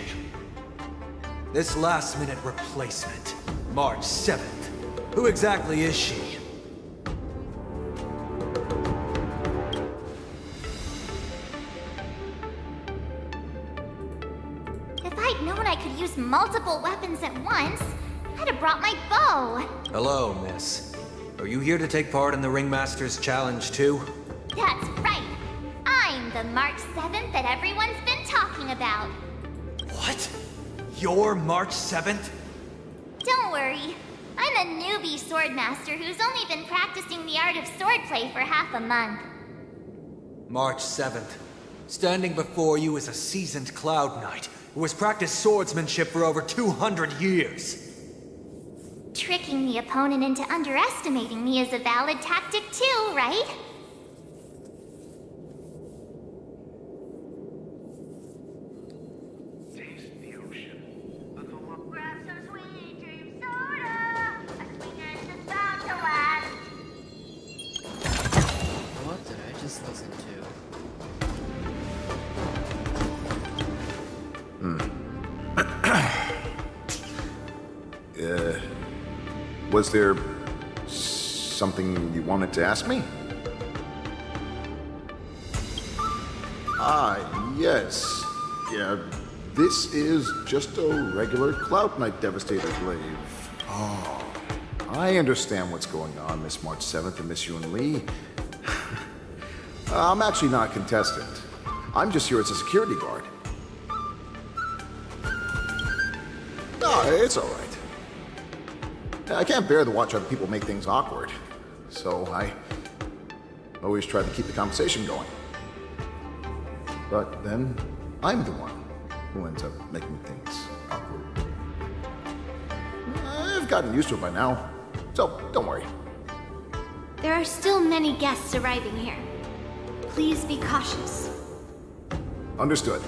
This last-minute replacement, March 7th. Who exactly is she? If I'd known I could use multiple weapons at once, I'd have brought my bow. Hello, miss. Are you here to take part in the Ringmaster's Challenge too? That's right. I'm the March 7th that everyone's been talking about. What? You're March 7th? Don't worry. I'm a newbie swordmaster who's only been practicing the art of swordplay for half a month. March 7th. Standing before you is a seasoned Cloud Knight who has practiced swordsmanship for over 200 years. Tricking the opponent into underestimating me is a valid tactic too, right? What did I just listen to? Was there something you wanted to ask me? Ah, yes. Yeah, this is just a regular Cloud Knight Devastator glaive. Oh, I understand what's going on, Miss March 7th and Miss Yun Li. I'm actually not a contestant. I'm just here as a security guard. Oh, it's all right. I can't bear to watch other people make things awkward, so I always try to keep the conversation going. But then, I'm the one who ends up making things awkward. I've gotten used to it by now, so don't worry. There are still many guests arriving here. Please be cautious. Understood.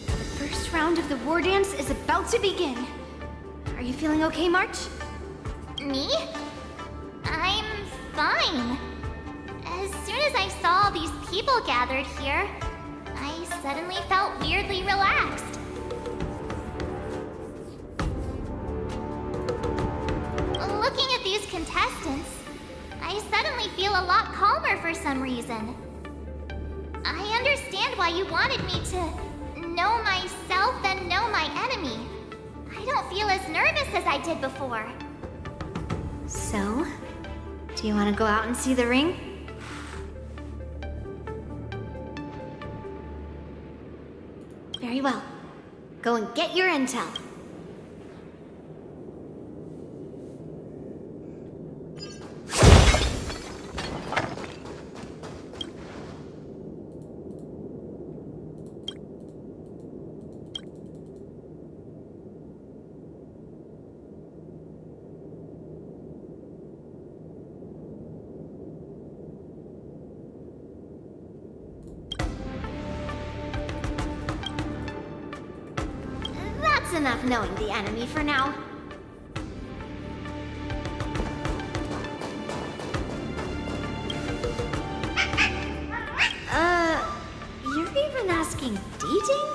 The first round of the war dance is about to begin. Are you feeling okay, March? Me? I'm fine. As soon as I saw all these people gathered here, I suddenly felt weirdly relaxed. Looking at these contestants, I suddenly feel a lot calmer for some reason. I understand why you wanted me to know myself and know my enemy. I don't feel as nervous as I did before. So, do you want to go out and see the ring? Very well. Go and get your intel. That's enough knowing the enemy for now. You're even asking dating?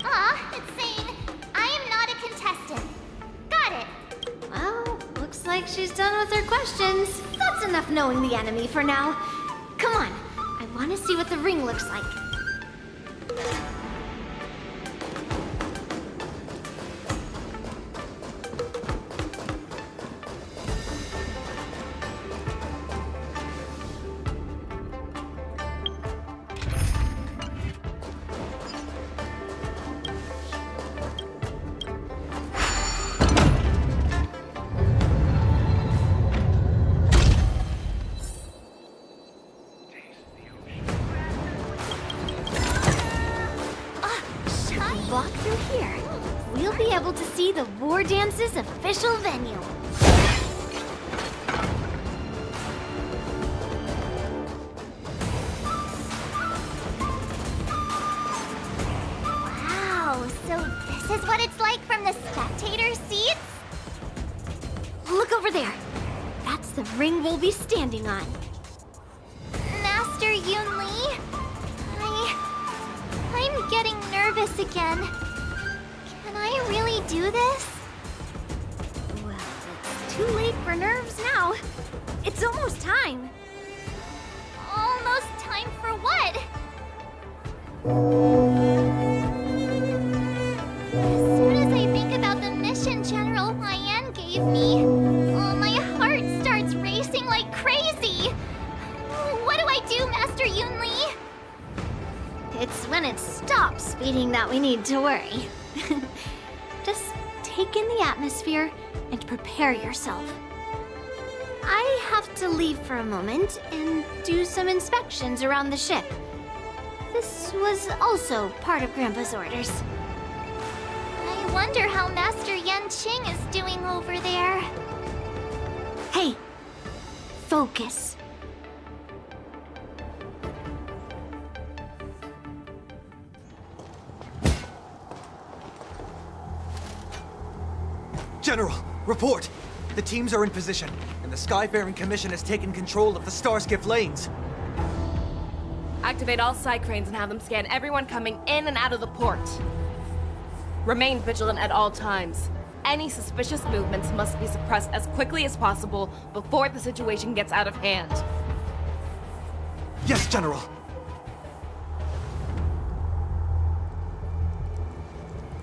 Aw, it's saying I am not a contestant. Got it. Well, looks like she's done with her questions. That's enough knowing the enemy for now. Come on, I want to see what the ring looks like. Dance's official venue. Wow, so this is what it's like from the spectator seats? Look over there. That's the ring we'll be standing on. Master Yun Li? I'm getting nervous again. Can I really do this? Well, it's too late for nerves now. It's almost time. Almost time for what? As soon as I think about the mission General Hyan gave me, my heart starts racing like crazy. What do I do, Master Yun Li? It's when it stops beating that we need to worry. Just take in the atmosphere and prepare yourself. I have to leave for a moment and do some inspections around the ship. This was also part of Grandpa's orders. I wonder how Master Yanqing is doing over there. Hey, focus. General, report! The teams are in position, and the Skyfaring Commission has taken control of the Starskiff lanes. Activate all side cranes and have them scan everyone coming in and out of the port. Remain vigilant at all times. Any suspicious movements must be suppressed as quickly as possible before the situation gets out of hand. Yes, General.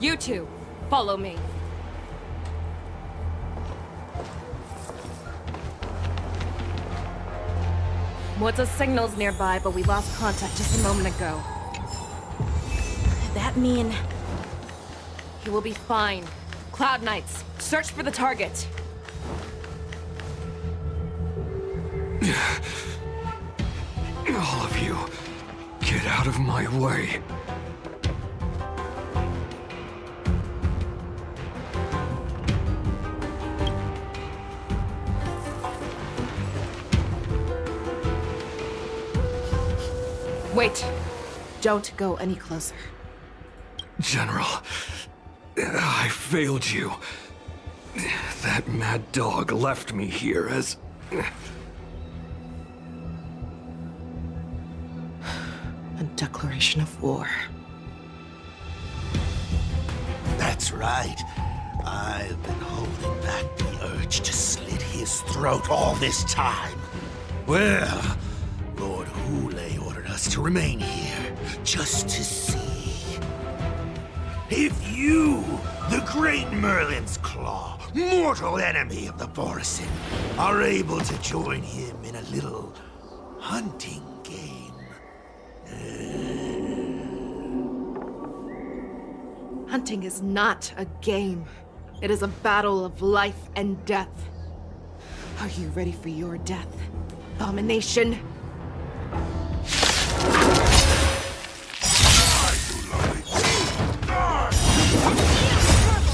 You two, follow me. What's signals nearby, but we lost contact just a moment ago. That mean... He will be fine. Cloud Knights, search for the target. All of you, get out of my way. Wait. Don't go any closer. General, I failed you. That mad dog left me here as... A declaration of war. That's right. I've been holding back the urge to slit his throat all this time. Well, Lord Hule ordered us to remain here, just to see. If you, the great Merlin's Claw, mortal enemy of the Borisin, are able to join him in a little hunting game. Hunting is not a game. It is a battle of life and death. Are you ready for your death, Abomination?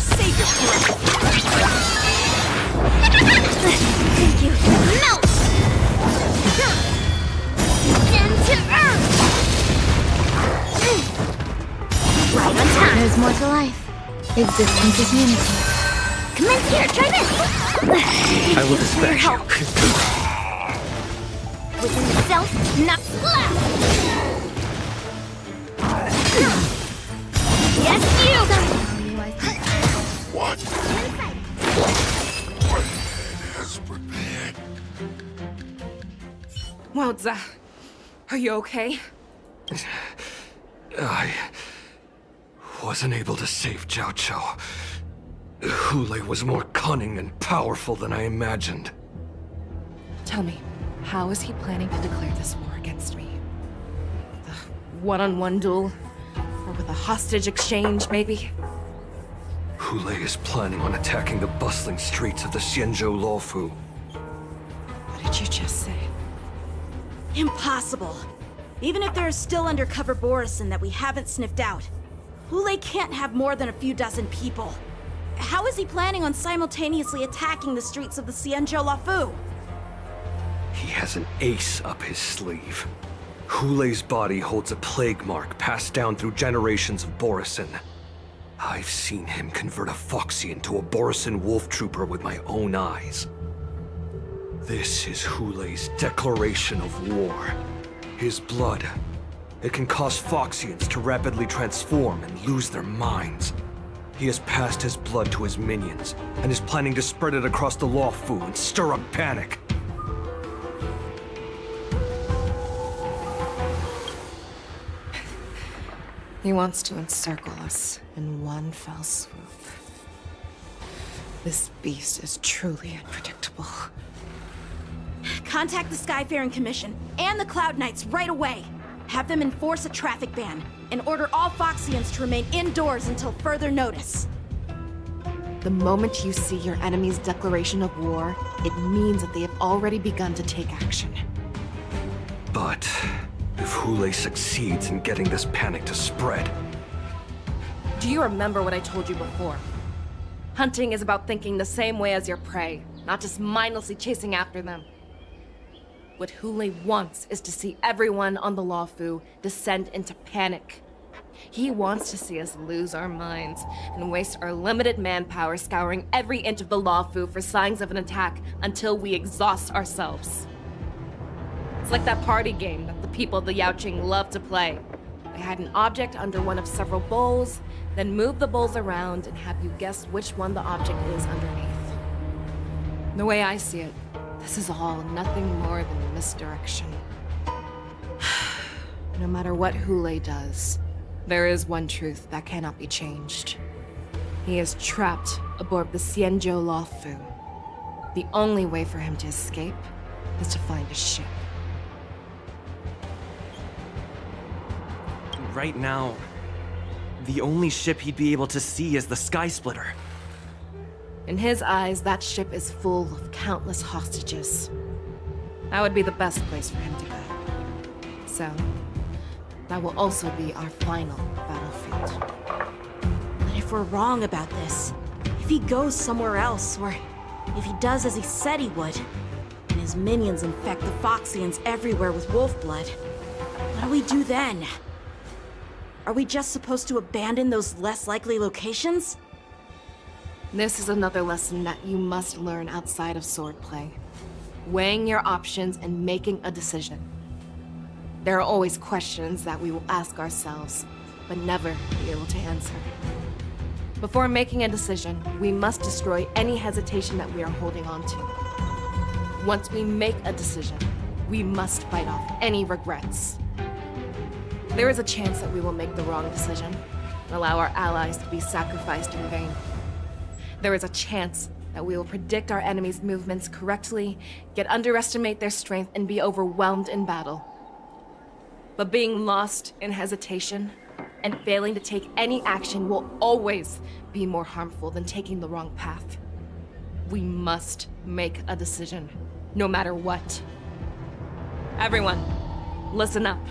Save your breath. Thank you. Melt! Down to earth! Right on time. There's more to life. Existence is unity. Commence here, try this! I will dispatch you. Within the self, not left! Yes, you! What? My head has prepared. Wowza. Are you okay? I wasn't able to save Jiao Chou. Hule was more cunning and powerful than I imagined. Tell me, how is he planning to declare this war against me? The one-on-one duel? Or with a hostage exchange, maybe? Hule is planning on attacking the bustling streets of the Xianzhou Luofu. What did you just say? Impossible. Even if there is still undercover Borisin that we haven't sniffed out, Hule can't have more than a few dozen people. how is he planning on simultaneously attacking the streets of the Xianzhou Luofu? He has an ace up his sleeve. Hulei's body holds a plague mark passed down through generations of Borisin. I've seen him convert a Foxian to a Borisin wolf trooper with my own eyes. This is Hulei's declaration of war. His blood. It can cause Foxians to rapidly transform and lose their minds. He has passed his blood to his minions, and is planning to spread it across the Luofu and stir up panic. He wants to encircle us in one fell swoop. This beast is truly unpredictable. Contact the Skyfaring Commission and the Cloud Knights right away. Have them enforce a traffic ban and order all Foxians to remain indoors until further notice. The moment you see your enemy's declaration of war, it means that they have already begun to take action. But if Hulei succeeds in getting this panic to spread... Do you remember what I told you before? Hunting is about thinking the same way as your prey, not just mindlessly chasing after them. What Hulei wants is to see everyone on the Luofu descend into panic. He wants to see us lose our minds and waste our limited manpower scouring every inch of the Luofu for signs of an attack until we exhaust ourselves. It's like that party game that the people of the Yaoqing love to play. They hide an object under one of several bowls, then move the bowls around and have you guess which one the object is underneath. The way I see it, this is all nothing more than misdirection. No matter what Hulei does, there is one truth that cannot be changed. He is trapped aboard the Xianzhou Luofu. The only way for him to escape is to find a ship. Right now, the only ship he'd be able to see is the Sky Splitter. In his eyes, that ship is full of countless hostages. That would be the best place for him to go. So, that will also be our final battlefield. But if we're wrong about this, if he goes somewhere else, or if he does as he said he would, and his minions infect the Foxians everywhere with wolf blood, what do we do then? Are we just supposed to abandon those less likely locations? This is another lesson that you must learn outside of swordplay. Weighing your options and making a decision. There are always questions that we will ask ourselves, but never be able to answer. Before making a decision, we must destroy any hesitation that we are holding on to. Once we make a decision, we must fight off any regrets. There is a chance that we will make the wrong decision, and allow our allies to be sacrificed in vain. There is a chance that we will predict our enemy's movements correctly, yet underestimate their strength and be overwhelmed in battle. But being lost in hesitation and failing to take any action will always be more harmful than taking the wrong path. We must make a decision, no matter what. Everyone, listen up.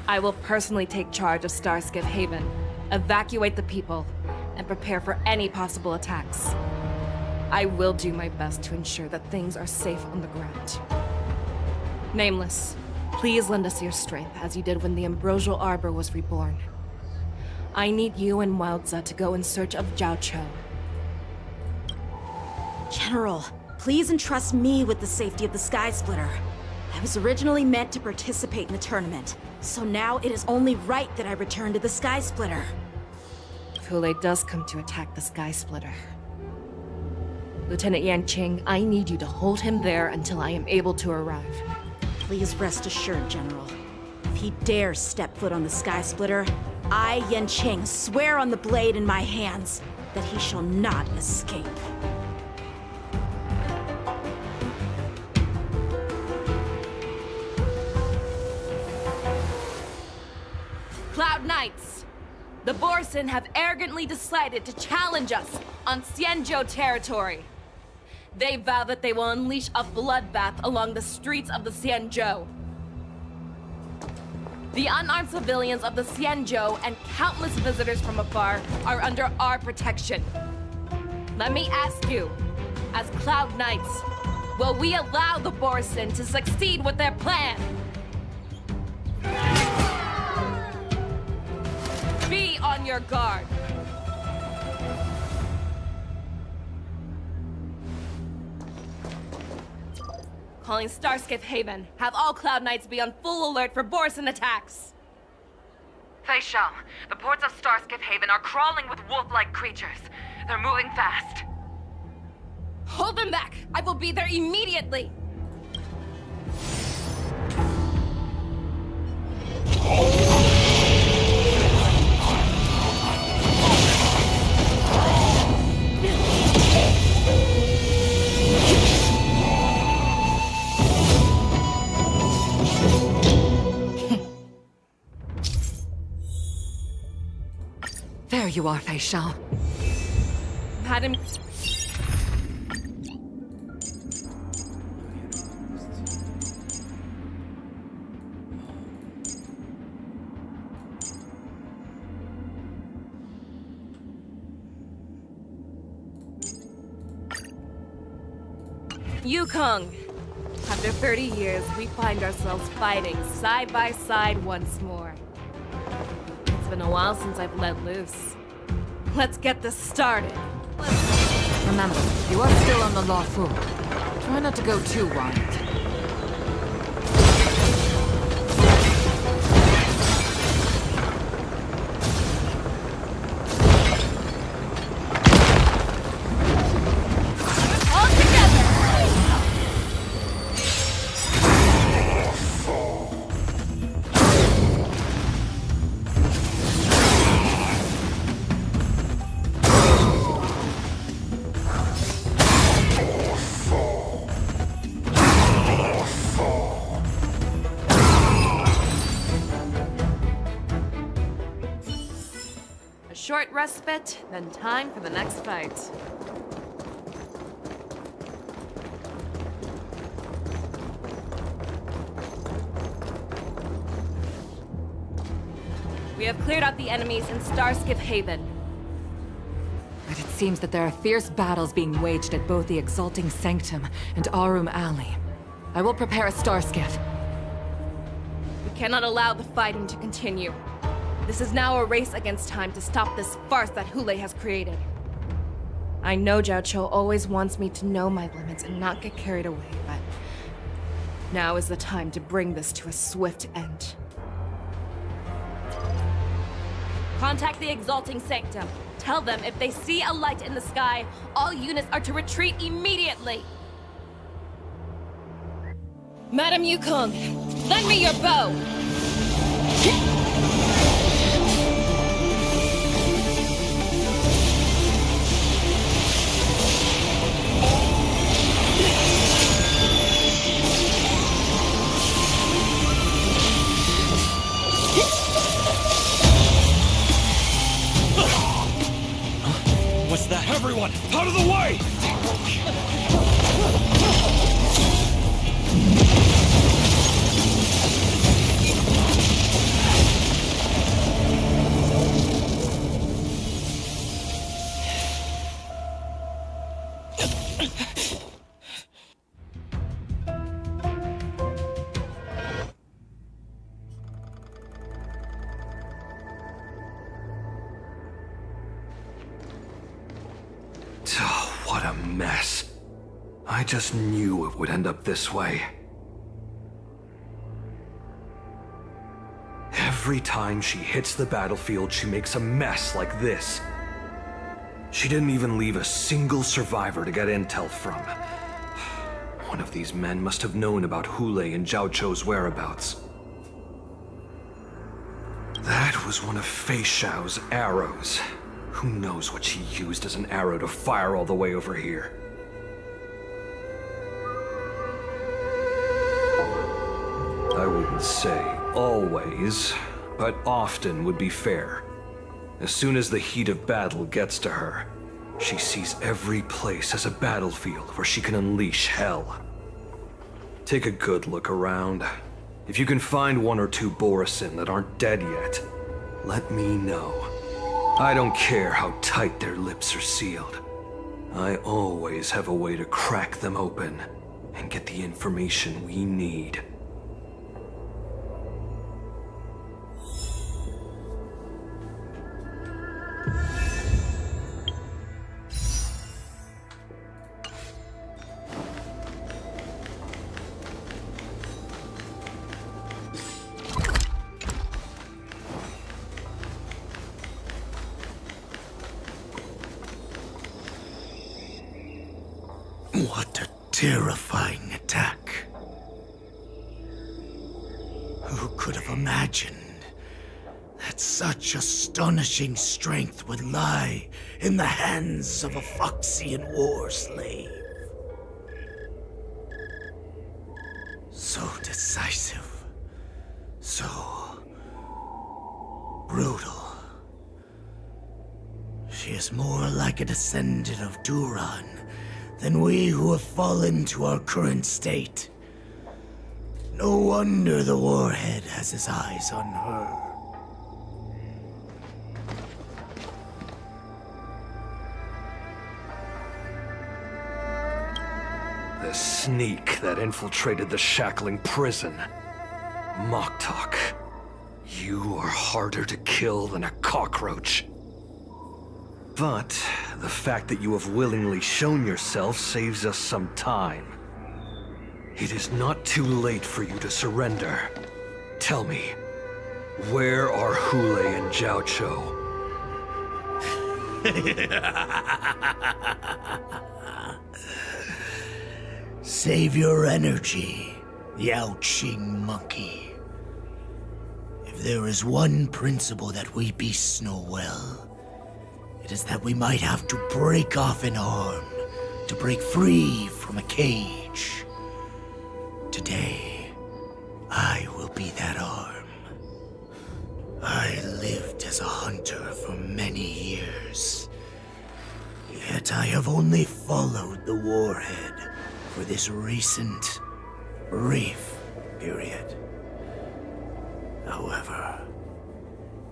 I will personally take charge of Starskiff Haven, evacuate the people, and prepare for any possible attacks. I will do my best to ensure that things are safe on the ground. Nameless, please lend us your strength as you did when the Ambrosial Arbor was reborn. I need you and Wildza to go in search of Jiao Cho. General, please entrust me with the safety of the Sky Splitter. I was originally meant to participate in the tournament, so now it is only right that I return to the Sky Splitter. If Hulei does come to attack the Sky Splitter, Lieutenant Yanqing, I need you to hold him there until I am able to arrive. Please rest assured, General. If he dares step foot on the Sky Splitter, I, Yanqing, swear on the blade in my hands that he shall not escape. Cloud Knights! The Borisin have arrogantly decided to challenge us on Xianzhou territory. They vow that they will unleash a bloodbath along the streets of the Xianzhou. The unarmed civilians of the Xianzhou and countless visitors from afar are under our protection. Let me ask you, as Cloud Knights, will we allow the Borson to succeed with their plan? Be on your guard. Calling Starskiff Haven. Have all Cloud Knights be on full alert for Borson attacks. Faishal, the ports of Starskiff Haven are crawling with wolf-like creatures. They're moving fast. Hold them back! I will be there immediately! There you are, Faishal. Madam... Yukong. After 30 years, we find ourselves fighting side by side once more. It's been a while since I've let loose. Let's get this started. Remember, you are still on the lawful. Try not to go too wild. Short respite, then time for the next fight. We have cleared out the enemies in Starskiff Haven. But it seems that there are fierce battles being waged at both the Exalting Sanctum and Arum Alley. I will prepare a Starskiff. We cannot allow the fighting to continue. This is now a race against time to stop this farce that Hule has created. I know Jiao Cho always wants me to know my limits and not get carried away, but now is the time to bring this to a swift end. Contact the Exalting Sanctum. Tell them if they see a light in the sky, all units are to retreat immediately. Madam Yukong, lend me your bow! What's that? Everyone, out of the way! What a mess. I just knew it would end up this way. Every time she hits the battlefield, she makes a mess like this. She didn't even leave a single survivor to get intel from. One of these men must have known about Hule and Jiao Cho's whereabouts. That was one of Fei Xiao's arrows. Who knows what she used as an arrow to fire all the way over here? I wouldn't say always, but often would be fair. As soon as the heat of battle gets to her, she sees every place as a battlefield where she can unleash hell. Take a good look around. If you can find one or two Borison that aren't dead yet, let me know. I don't care how tight their lips are sealed. I always have a way to crack them open and get the information we need. What a terrifying attack. Who could have imagined that such astonishing strength would lie in the hands of a Foxian war slave? So decisive, so brutal. She is more like a descendant of Duran than we who have fallen to our current state. No wonder the Warhead has his eyes on her. The sneak that infiltrated the shackling prison. Moktok, you are harder to kill than a cockroach. But the fact that you have willingly shown yourself saves us some time. It is not too late for you to surrender. Tell me, where are Hule and Jiaoqiu? Save your energy, Yaoqing monkey. If there is one principle that we beasts know well, it is that we might have to break off an arm to break free from a cage. Today, I will be that arm. I lived as a hunter for many years, yet I have only followed the Warhead for this recent, brief period. However,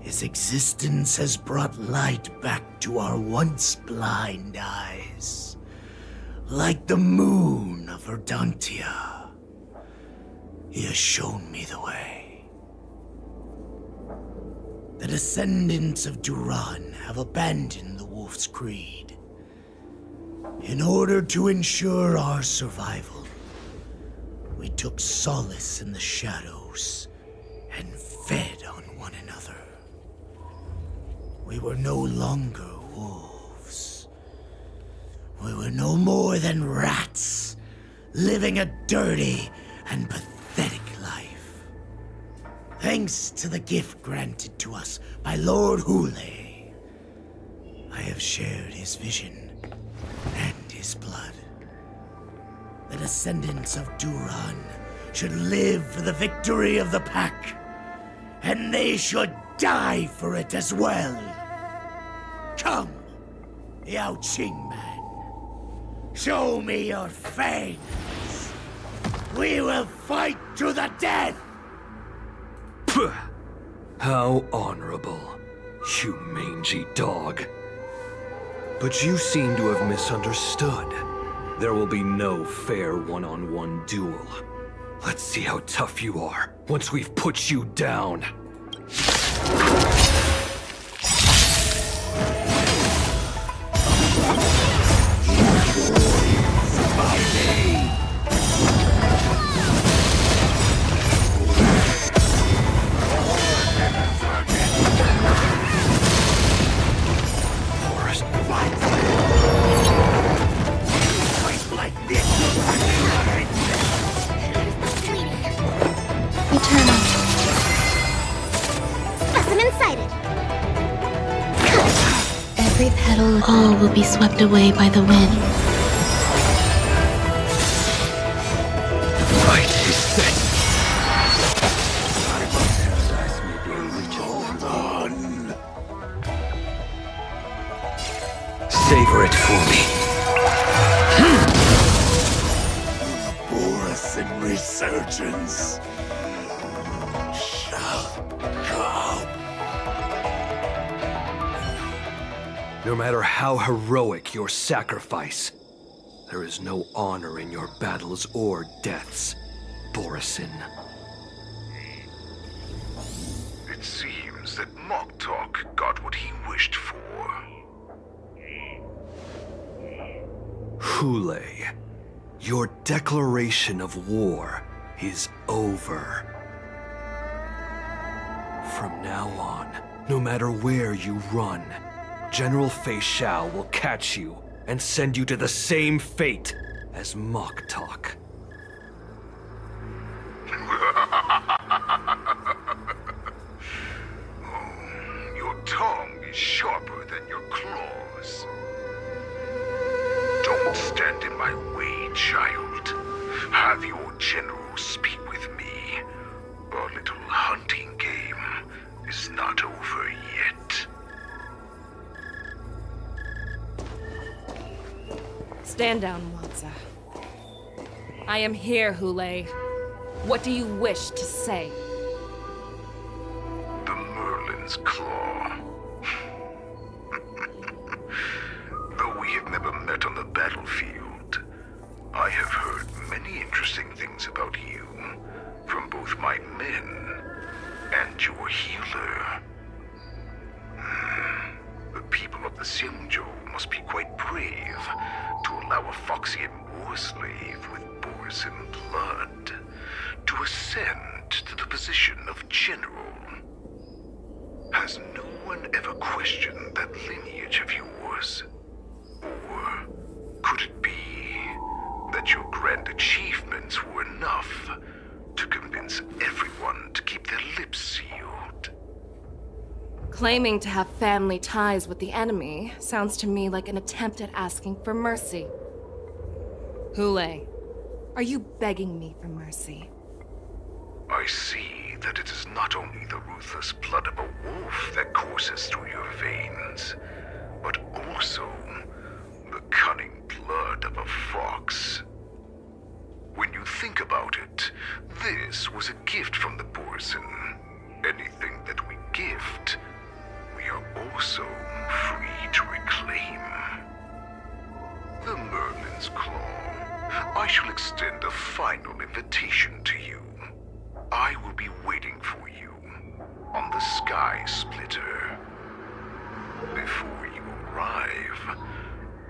his existence has brought light back to our once blind eyes, like the moon of Verdantia. He has shown me the way. The descendants of Duran have abandoned the Wolf's Creed. In order to ensure our survival, we took solace in the shadows and fed on one another. We were no longer wolves. We were no more than rats, living a dirty and pathetic life. Thanks to the gift granted to us by Lord Hule, I have shared his vision and his blood. The descendants of Duran should live for the victory of the pack, and they should die for it as well. Come, Yaoqing man. Show me your fangs. We will fight to the death! Puh! How honorable, you mangy dog. But you seem to have misunderstood. There will be no fair one-on-one duel. Let's see how tough you are once we've put you down. Every petal, all will be swept away by the wind. Right is set. Hold on. Savor it for me. Borisin resurgence shall come. No matter how heroic your sacrifice, there is no honor in your battles or deaths, Borisin. It seems that Moktok got what he wished for. Hule, your declaration of war is over. From now on, no matter where you run, General Fei Xiao will catch you and send you to the same fate as Moktok. Your tongue is sharper than your claws. Don't stand in my way, child. Have your general speak with me. Our little hunting game is not over yet. Stand down, Watsa. I am here, Hule. What do you wish to say? The Merlin's Claw. Though we have never met on the battlefield, I have heard many interesting things about you from both my men and your healer. The people of the Xianzhou must be quite brave to allow a Foxian war slave with Borisin blood to ascend to the position of general. Has no one ever questioned that lineage of yours? Or could it be that your grand achievements were enough to convince everyone to keep their lips sealed? Claiming to have family ties with the enemy sounds to me like an attempt at asking for mercy. Hule, are you begging me for mercy? I see that it is not only the ruthless blood of a wolf that courses through your veins, but also the cunning blood of a fox. When you think about it, this was a gift from the Borisin. Anything that we gift, we are also free to reclaim. The Merlin's Claw. I shall extend a final invitation to you. I will be waiting for you on the Sky Splitter. Before you arrive,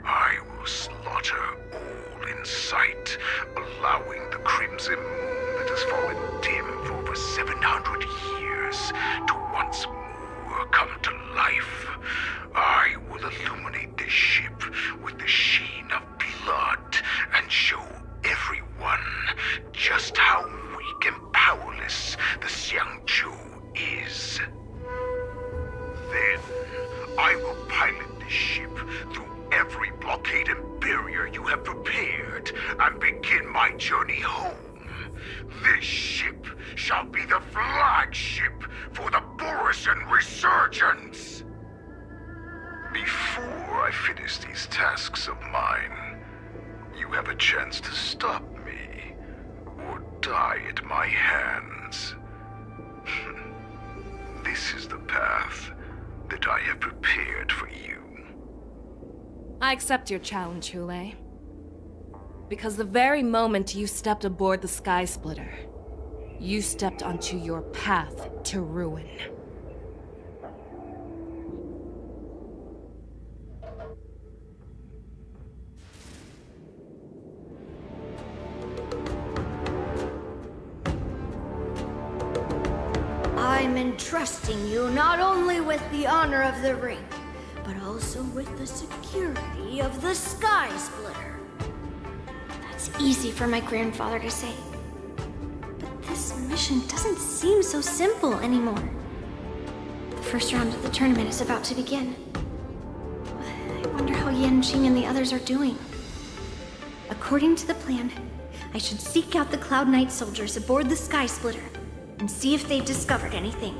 I will slaughter all in sight, allowing the crimson moon that has fallen dim for over 700 years to once more come to life. I will illuminate this ship with the sheen of blood and show everyone just how weak and powerless the Xianzhou is. Then, I will pilot this ship through every blockade and barrier you have prepared and begin my journey home. This ship shall be the flagship for the Borisin Resurgence. Before I finish these tasks of mine, you have a chance to stop me or die at my hands. This is the path that I have prepared for you. I accept your challenge, Hule. Because the very moment you stepped aboard the Sky Splitter, you stepped onto your path to ruin. I'm entrusting you not only with the honor of the ring, but also with the security of the Sky Splitter. That's easy for my grandfather to say. But this mission doesn't seem so simple anymore. The first round of the tournament is about to begin. I wonder how Yanqing and the others are doing. According to the plan, I should seek out the Cloud Knight soldiers aboard the Sky Splitter and see if they've discovered anything.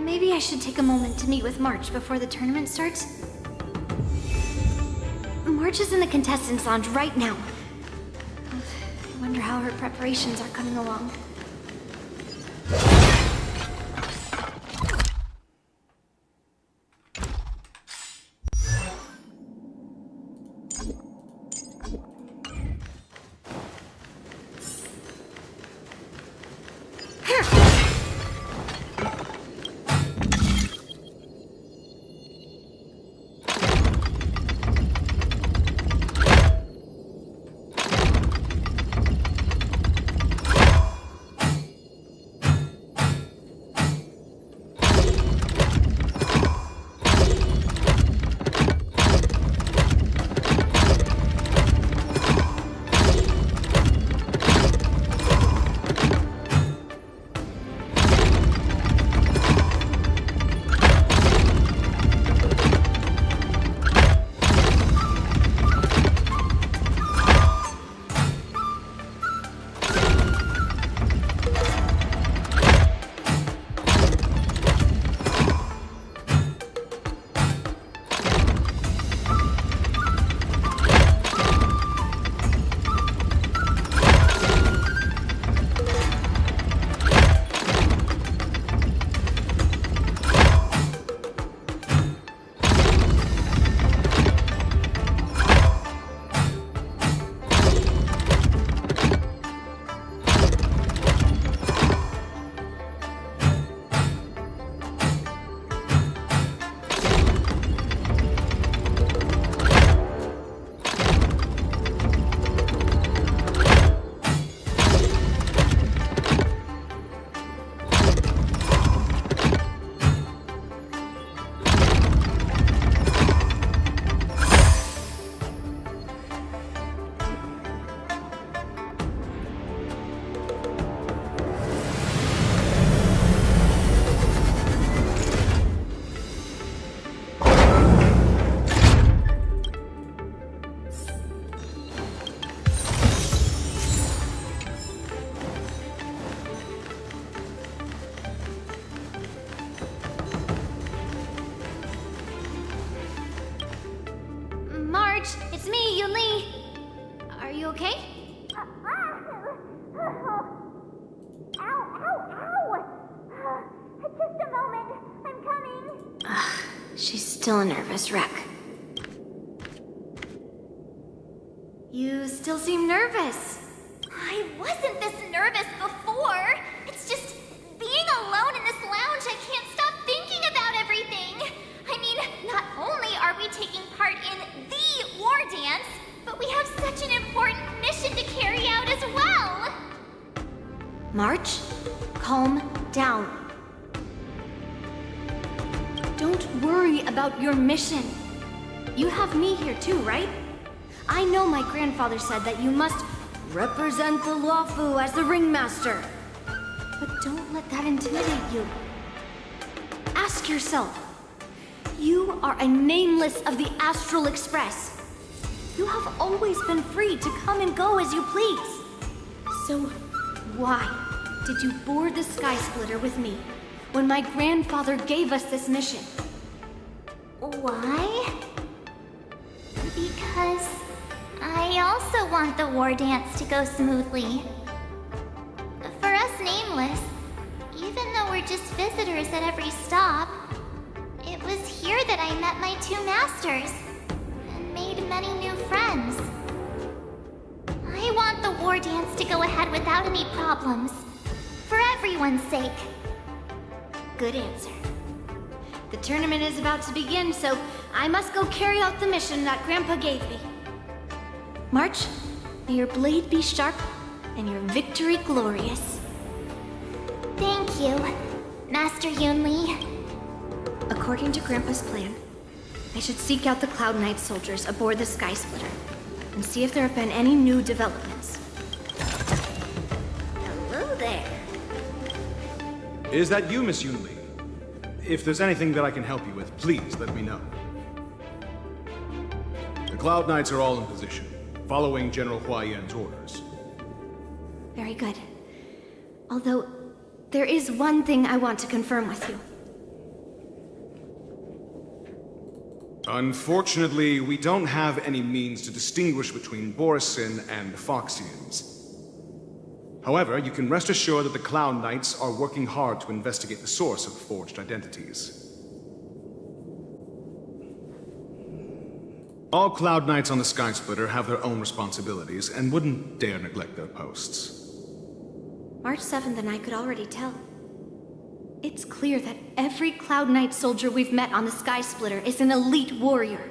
Maybe I should take a moment to meet with March before the tournament starts. March is in the contestants' lounge right now. I wonder how her preparations are coming along. me, Yunli. Are you okay? Just a moment. I'm coming. She's still a nervous wreck. You still seem nervous. I wasn't this nervous before. It's just being alone in this lounge, I can't stop thinking about everything. I mean, not only are we taking part in the war dance, but we have such an important mission to carry out as well. March, calm down. Don't worry about your mission. You have me here too, right? I know my grandfather said that you must represent the Lawfu as the ringmaster. But don't let that intimidate you. Ask yourself, you are a nameless of the Astral Express. You have always been free to come and go as you please. So why did you board the Sky Splitter with me when my grandfather gave us this mission? Why? Because I also want the war dance to go smoothly. For us Nameless, even though we're just visitors at every stop, it was here that I met my two masters and made many new friends. I want the war dance to go ahead without any problems, for everyone's sake. Good answer. The tournament is about to begin, so I must go carry out the mission that Grandpa gave me. March, may your blade be sharp and your victory glorious. Thank you, Master Yunli. According to Grandpa's plan, I should seek out the Cloud Knight soldiers aboard the Sky Splitter and see if there have been any new developments. Hello there. Is that you, Miss Yunli? If there's anything that I can help you with, please let me know. The Cloud Knights are all in position, following General Hua Yan's orders. Very good. Although, there is one thing I want to confirm with you. Unfortunately, we don't have any means to distinguish between Borisin and the Foxians. However, you can rest assured that the Cloud Knights are working hard to investigate the source of the forged identities. All Cloud Knights on the Sky Splitter have their own responsibilities and wouldn't dare neglect their posts. March 7th and I could already tell. It's clear that every Cloud Knight soldier we've met on the Sky Splitter is an elite warrior.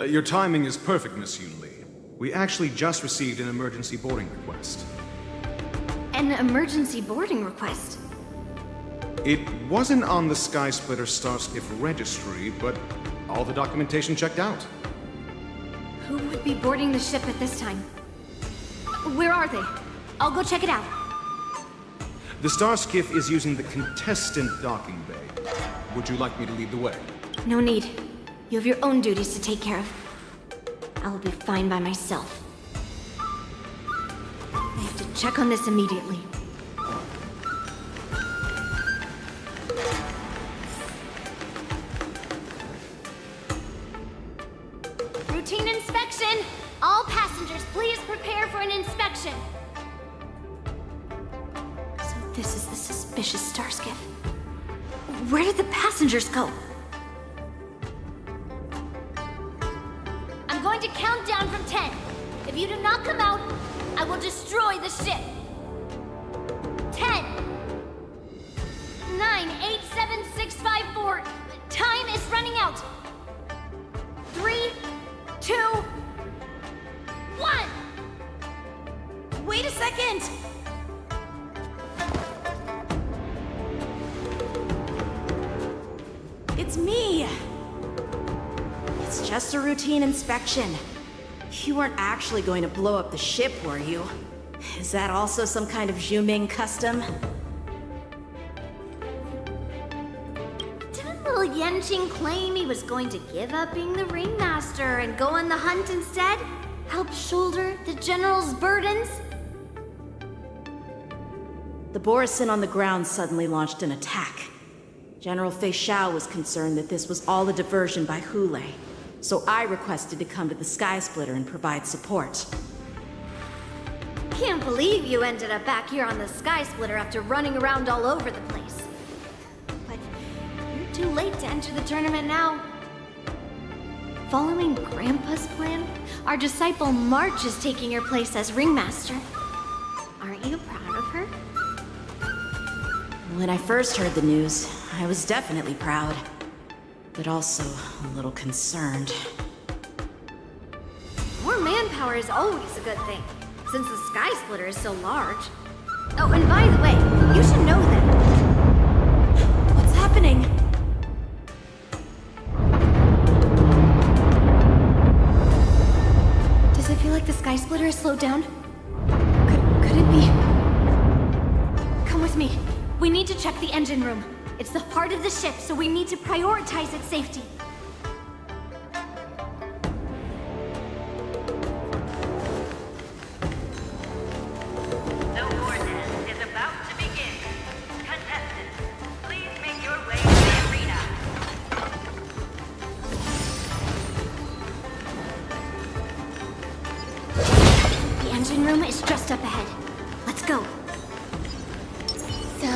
Your timing is perfect, Miss Yunli. We actually just received an emergency boarding request. An emergency boarding request? It wasn't on the Sky Splitter Starskiff registry, but all the documentation checked out. Who would be boarding the ship at this time? Where are they? I'll go check it out. The Starskiff is using the contestant docking bay. Would you like me to lead the way? No need. You have your own duties to take care of. I will be fine by myself. I have to check on this immediately. Routine inspection! All passengers, please prepare for an inspection. So this is the suspicious Starskiff. Where did the passengers go? I'm going to count down from 10. If you do not come out, I will destroy the ship. 10, 9, 8, 7, 6, 5, 4. Time is running out. 3, 2, 1. Wait a second! It's me! It's just a routine inspection. You weren't actually going to blow up the ship, were you? Is that also some kind of Zhuming custom? Didn't little Yenqing claim he was going to give up being the ringmaster and go on the hunt instead? Help shoulder the general's burdens? The Borisin on the ground suddenly launched an attack. General Fei Xiao was concerned that this was all a diversion by Hule, so I requested to come to the Sky Splitter and provide support. Can't believe you ended up back here on the Sky Splitter after running around all over the place. But you're too late to enter the tournament now. Following Grandpa's plan, our disciple March is taking your place as ringmaster. Aren't you proud of her? When I first heard the news, I was definitely proud, but also a little concerned. More manpower is always a good thing, since the Sky Splitter is so large. Oh, and by the way, you should know that... What's happening? Does it feel like the Sky Splitter is slowed down? Could it be... Come with me. We need to check the engine room. It's the heart of the ship, so we need to prioritize its safety. The vortex is about to begin. Contestants, please make your way to the arena. The engine room is just up ahead. Let's go. So...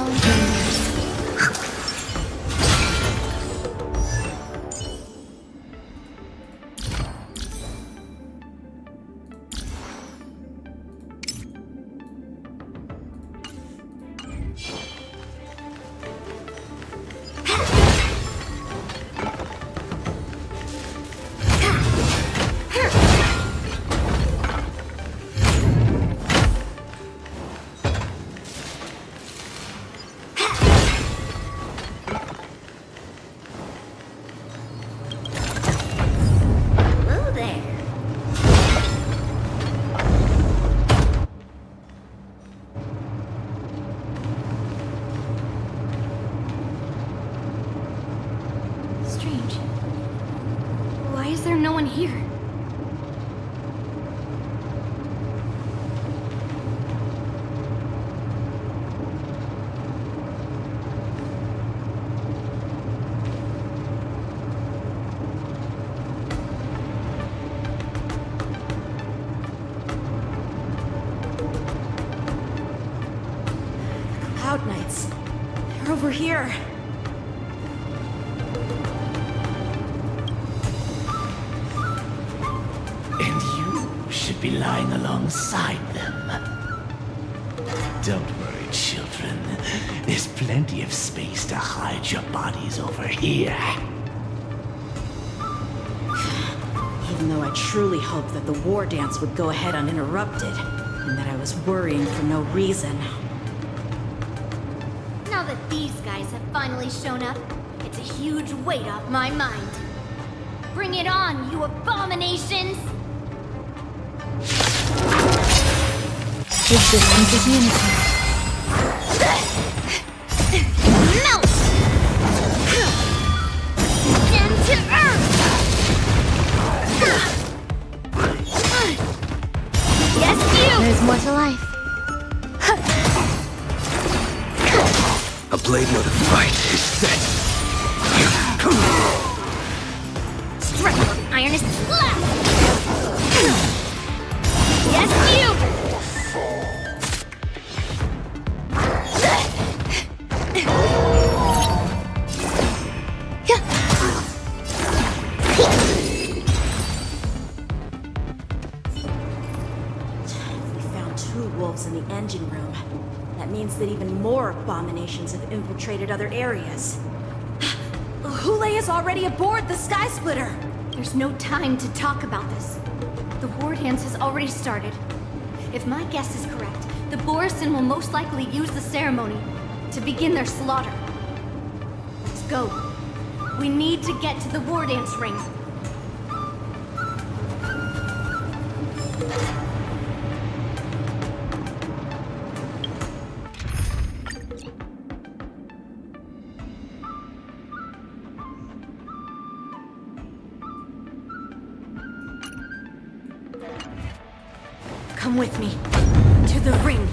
Strange. Why is there no one here? Cloud Knights. They're over here. And you should be lying alongside them. Don't worry, children. There's plenty of space to hide your bodies over here. Even though I truly hoped that the war dance would go ahead uninterrupted, and that I was worrying for no reason. Now that these guys have finally shown up, it's a huge weight off my mind. Bring it on, you abominations! Resistance is unity. Melt! Down to earth! Yes, you! There's more to life. A blade mode of fight is set. Strength of iron is slap! Yes, you! We found two wolves in the engine room. That means that even more abominations have infiltrated other areas. Hule is already aboard the Sky Splitter! There's no time to talk about this. The war dance has already started. If my guess is correct, the Borisin will most likely use the ceremony to begin their slaughter. Let's go. We need to get to the war dance ring. Come with me. To the ring.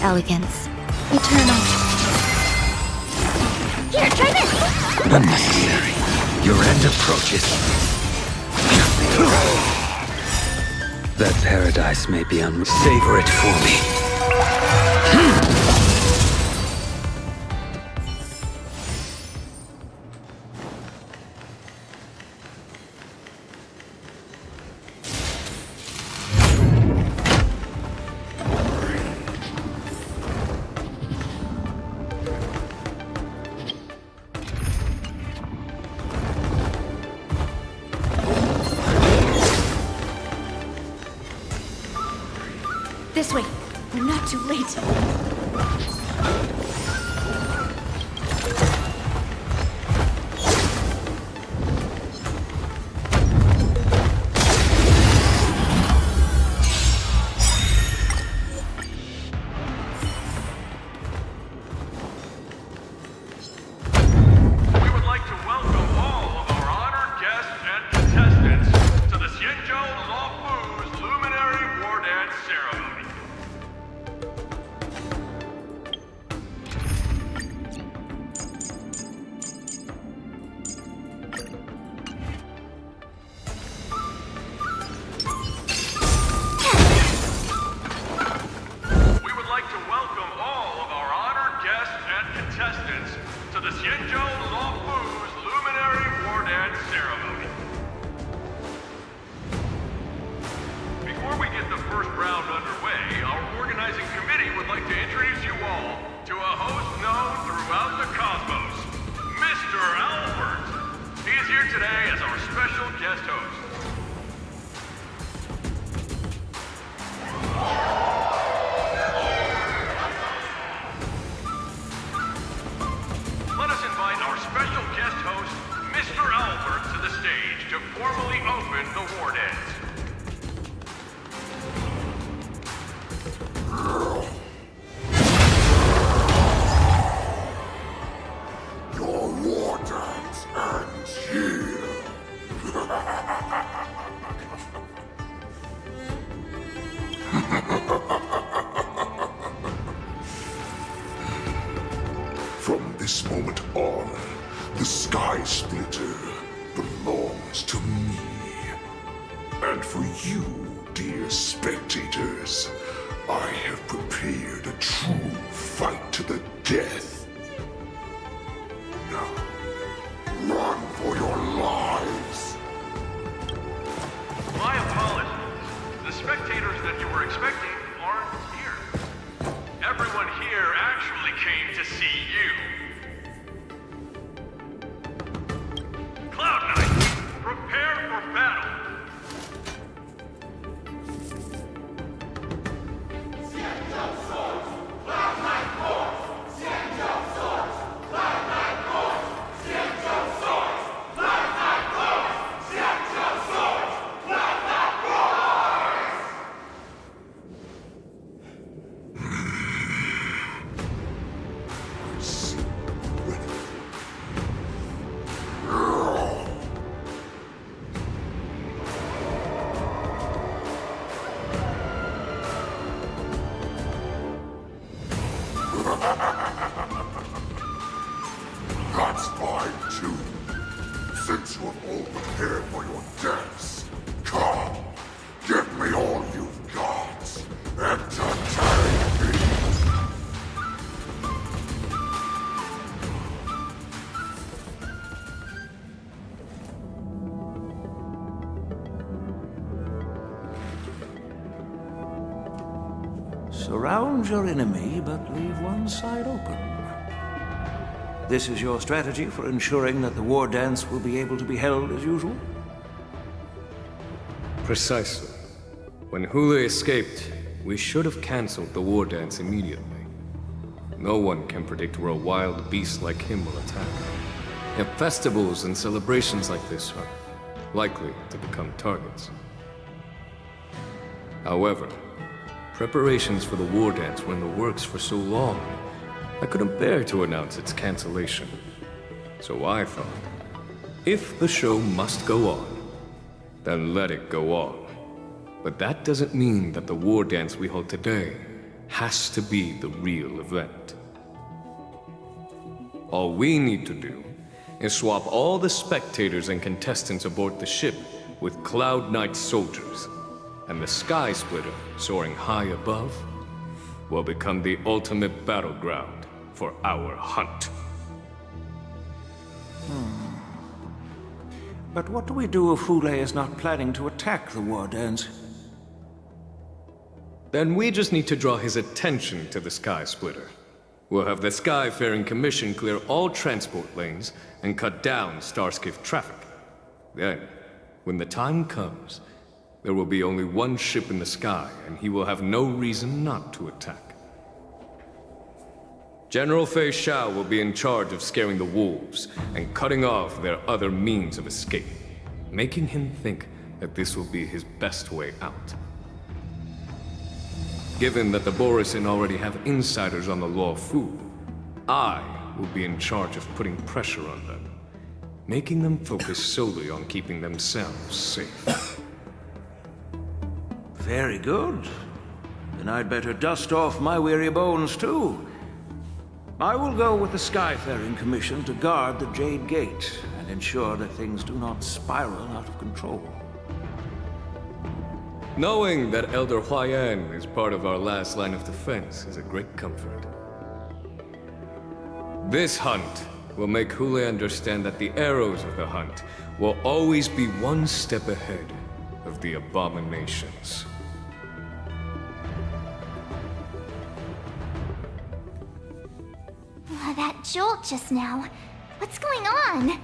elegance. Eternal. Here, try this! Unnecessary. Your end approaches. That paradise may be Savor it for me. This way. We're not too late. From this moment on, the Sky Splitter belongs to me. And for you, dear spectators, I have prepared a true fight to the death. Now, run for your lives! My apologies. The spectators that you were expecting aren't here. Everyone here actually came to see you. Cloud Knight, prepare for battle. That's fine too. Since you have all prepared for your deaths, come, give me all you've got. Entertain me. Surround your enemy, but leave one side open. This is your strategy for ensuring that the war dance will be able to be held as usual? Precisely. When GOOOO escaped, we should have cancelled the war dance immediately. No one can predict where a wild beast like him will attack. Yet festivals and celebrations like this are likely to become targets. However, preparations for the war dance were in the works for so long, I couldn't bear to announce its cancellation. So I thought, if the show must go on, then let it go on. But that doesn't mean that the war dance we hold today has to be the real event. All we need to do is swap all the spectators and contestants aboard the ship with Cloud Knight soldiers, and the Sky Splitter, soaring high above, will become the ultimate battleground for our hunt. But what do we do if Hule is not planning to attack the War Dance? Then we just need to draw his attention to the Sky Splitter. We'll have the Skyfaring Commission clear all transport lanes and cut down Starskiff traffic. Then, when the time comes, there will be only one ship in the sky, and he will have no reason not to attack. General Fei Shao will be in charge of scaring the wolves and cutting off their other means of escape, making him think that this will be his best way out. Given that the Borisin already have insiders on the Law Fu, I will be in charge of putting pressure on them, making them focus solely on keeping themselves safe. Very good. Then I'd better dust off my weary bones too. I will go with the Skyfaring Commission to guard the Jade Gate and ensure that things do not spiral out of control. Knowing that Elder Huayan is part of our last line of defense is a great comfort. This hunt will make Hule understand that the arrows of the hunt will always be one step ahead of the abominations. That jolt just now. What's going on?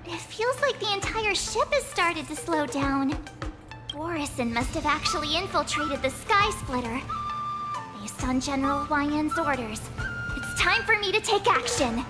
It feels like the entire ship has started to slow down. Borisin must have actually infiltrated the Sky Splitter. Based on General Huayan's orders, it's time for me to take action.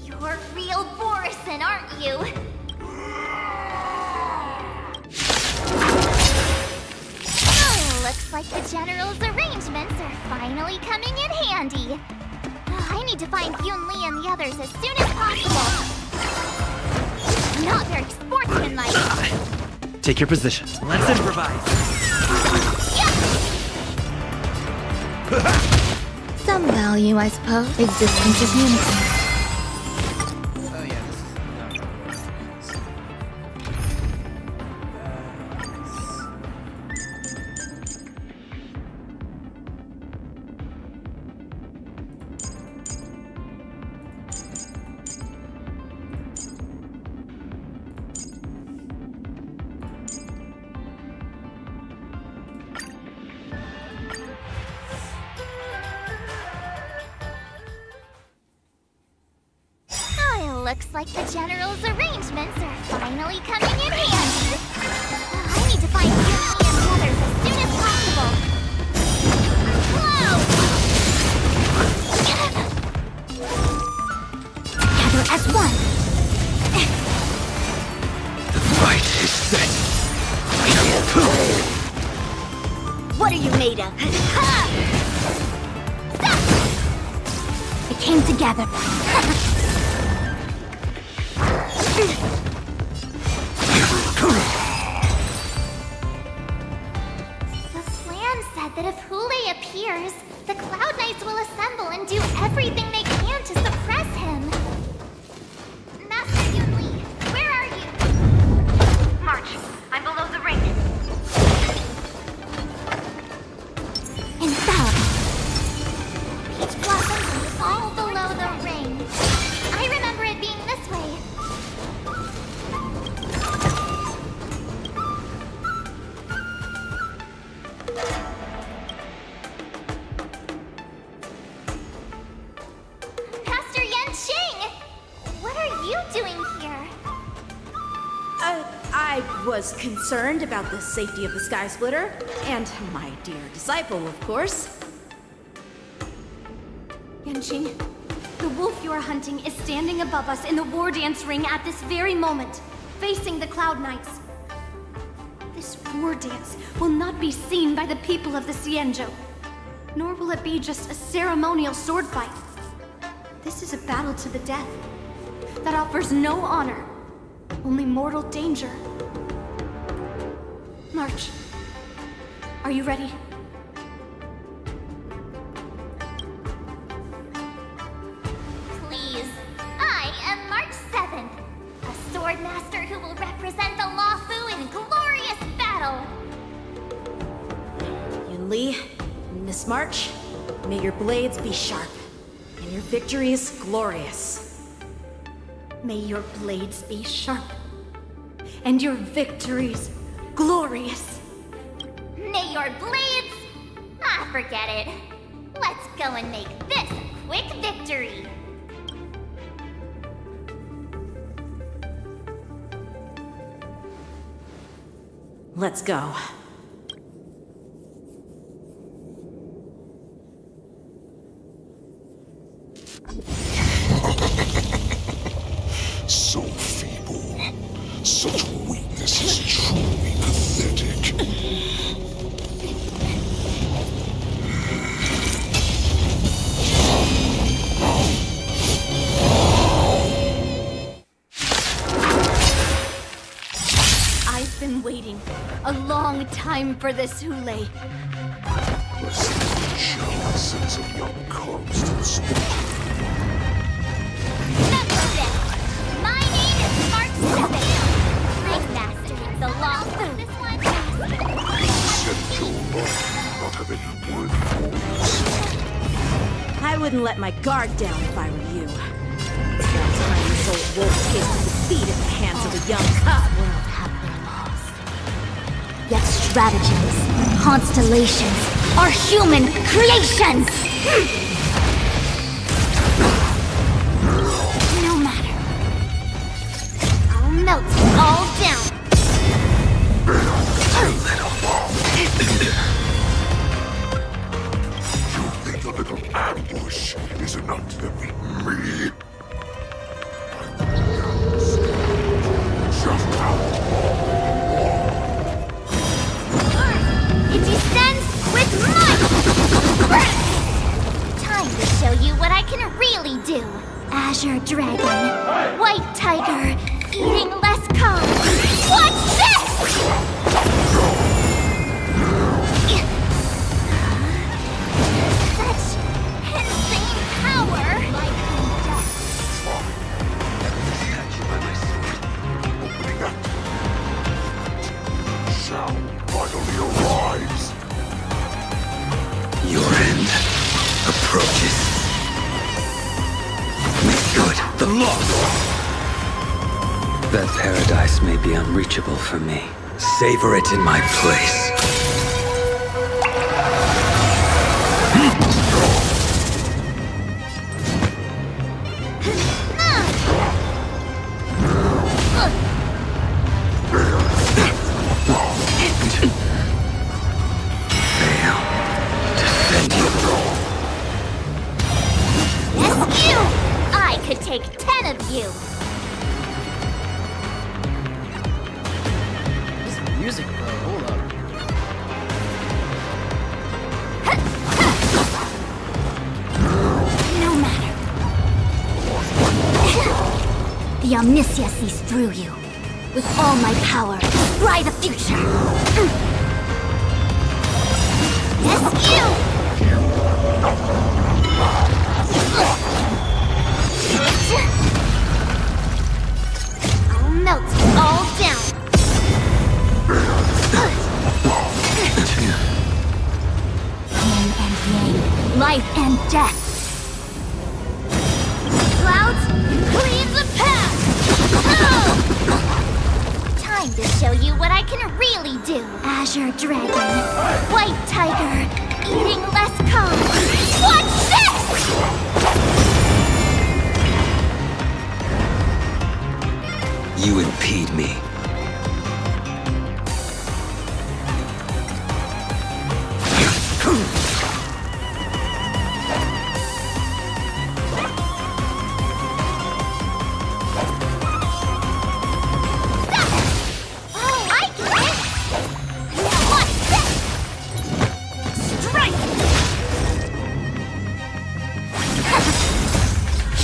You're real Borisin, aren't you? Oh, looks like the General's arrangements are finally coming in handy. I need to find Yunli and the others as soon as possible. Not very sportsmanlike. Take your position. Let's improvise. Some value, I suppose, exists in community. Looks like the General's arrangements are finally coming in handy. I need to find Yumi and the others as soon as possible. Whoa! Together as one. The fight is set. What are you made of? Stop! It came together. The plan said that if Hule appears, the Cloud Knights will assemble and do everything they can to suppress him. Master Yunli, where are you? March, I'm below the ring. Infallible. Peach blossoms are all below the ring. I remember it being this way. was concerned about the safety of the Sky Splitter, and my dear disciple, of course. Genshin, the wolf you are hunting is standing above us in the war dance ring at this very moment, facing the Cloud Knights. This war dance will not be seen by the people of the Xianzhou, nor will it be just a ceremonial sword fight. This is a battle to the death that offers no honor, only mortal danger. March, are you ready? Please. I am March 7th, a sword master who will represent the Lawfu in glorious battle. Yunli, Miss March, may your blades be sharp, and your victories glorious. May your blades be sharp, and your victories glorious. May your blades... Ah, forget it. Let's go and make this a quick victory. Let's go. So feeble. Such weakness is truly pathetic. I've been waiting a long time for this, Hule. Chances of young cubs to the sport. Remember this. My name is March 7th. Ringmaster, the Lawfu. This one. Xianzhou not have any word for I wouldn't let my guard down if I were you. That time this old wolf tasted defeat at the hands of a young cub. World have their laws. Yet stratagems, constellations, are human creations! No matter. I'll melt it all down. You think a little ambush is enough to defeat me? It descends with might! Time to show you what I can really do. Azure Dragon, White Tiger, eating less calm. Watch this! Such insane power! Shall finally arrives. Your end approaches. Make good the loss. That paradise may be unreachable for me. Savor it in my place. Yes, you! I could take 10 of you! This music, though, hold up. No matter. The Omniscia sees through you. With all my power, fly the future! Yes, you! I'll melt it all down! Yin and yang, life and death! Clouds, clean the path! Time to show you what I can really do! Azure Dragon, White Tiger, eating less calm! Watch this! You impede me.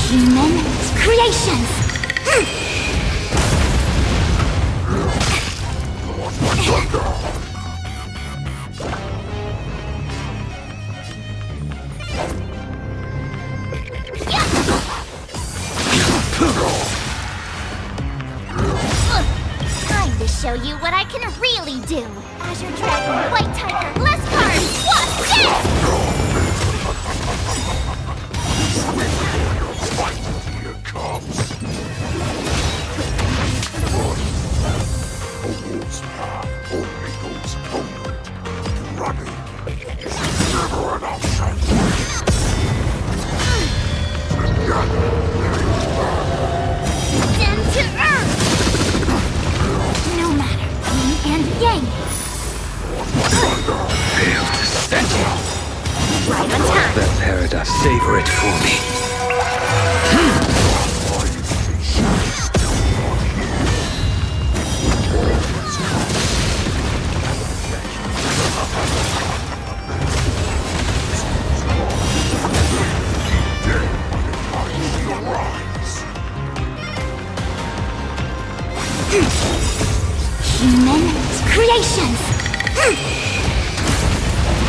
Human creations! Time to show you what I can really do. Azure Dragon, White Tiger, Bless Card, Wasp, Death! Here comes. A wolf's path only goes onward. Running is never an option. Down to earth! No matter, yin and yang. Failed to settle. Right on time. That paradise, savor it for me. Human creations!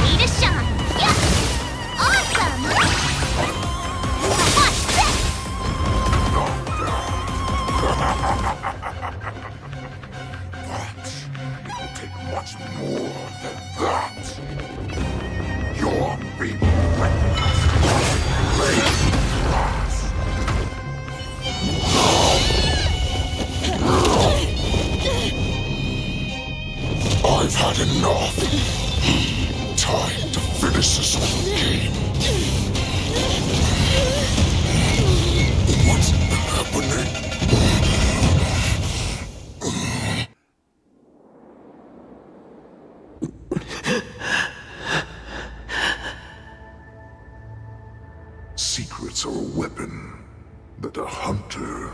Need to shine. Yeah! Awesome! Watch this! It will take much more than that. Your people I've had enough. Time to finish this whole game. What's happening? Secrets are a weapon that a hunter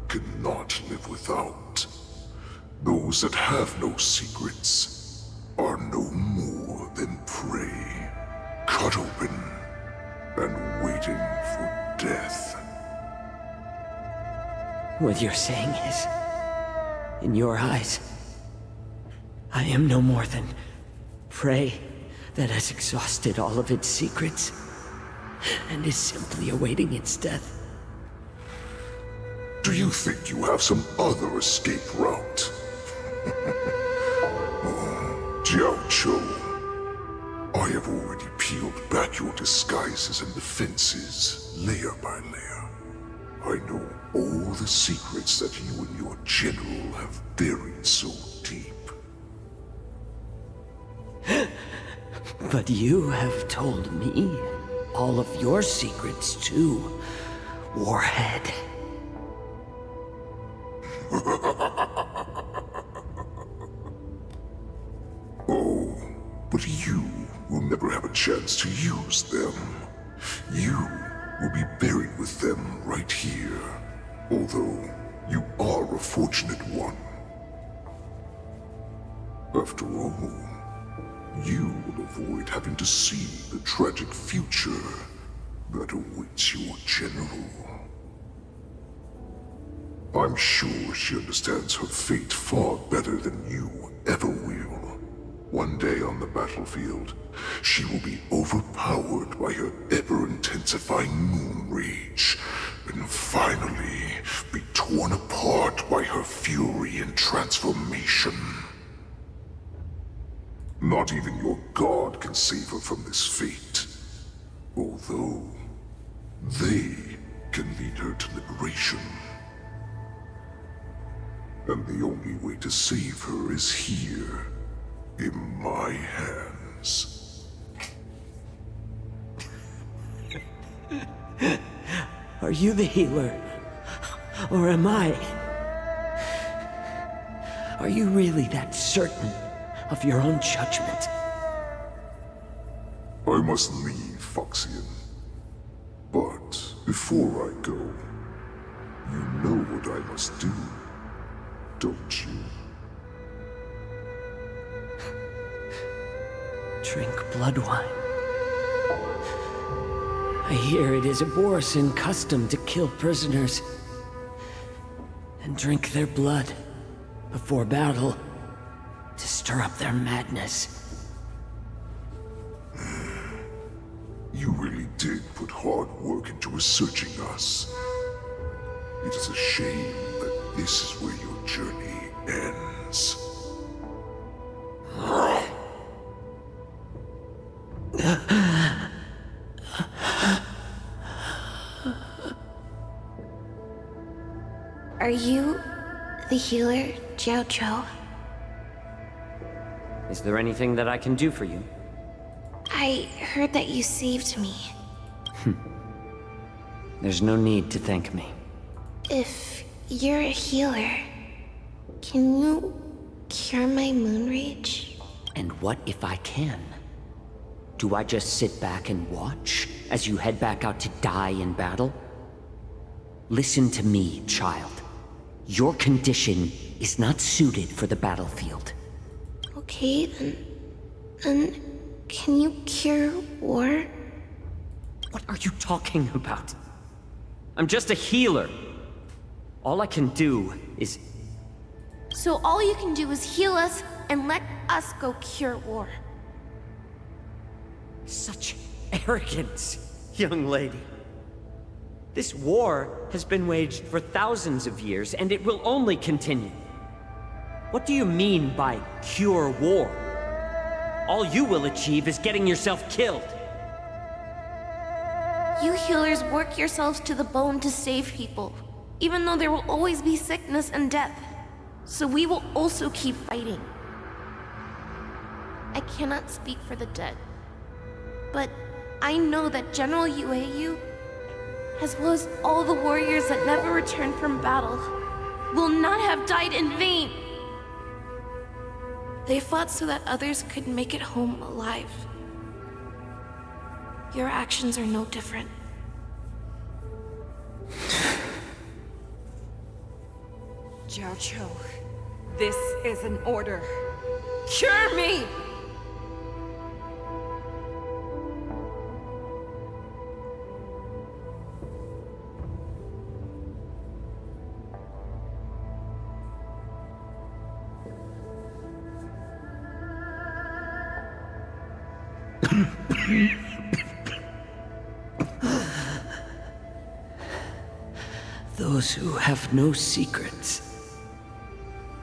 cannot live without. Those that have no secrets are no more than prey, cut open and waiting for death. What you're saying is, in your eyes, I am no more than prey that has exhausted all of its secrets and is simply awaiting its death. Do you think you have some other escape route? Jiao Cho, I have already peeled back your disguises and defenses, layer by layer. I know all the secrets that you and your general have buried so deep. But you have told me all of your secrets too, Warhead. Oh, but you will never have a chance to use them. You will be buried with them right here. Although, you are a fortunate one. After all, you will avoid having to see the tragic future that awaits your general. I'm sure she understands her fate far better than you ever will. One day on the battlefield, she will be overpowered by her ever-intensifying moon rage, and finally be torn apart by her fury and transformation. Not even your god can save her from this fate, although they can lead her to liberation. And the only way to save her is here, in my hands. Are you the healer? Or am I? Are you really that certain of your own judgment? I must leave, Foxian. But before I go, you know what I must do, don't you? Drink blood wine. I hear it is a Borisin custom to kill prisoners and drink their blood before battle to stir up their madness. You really did put hard work into researching us. It is a shame that this is where your journey ends. Are you the healer, Jiao Cho? Is there anything that I can do for you? I heard that you saved me. There's no need to thank me. If you're a healer, can you cure my moon rage? And what if I can? Do I just sit back and watch as you head back out to die in battle? Listen to me, child. Your condition is not suited for the battlefield. Okay, then can you cure war? What are you talking about? I'm just a healer. All I can do is... So all you can do is heal us and let us go cure war. Such arrogance, young lady. This war has been waged for thousands of years, and it will only continue. What do you mean by cure war? All you will achieve is getting yourself killed. You healers work yourselves to the bone to save people, even though there will always be sickness and death. So we will also keep fighting. I cannot speak for the dead, but I know that General Yueyu, as well as all the warriors that never returned from battle, will not have died in vain. They fought so that others could make it home alive. Your actions are no different. Jiao Cho, this is an order. Cure me! Those who have no secrets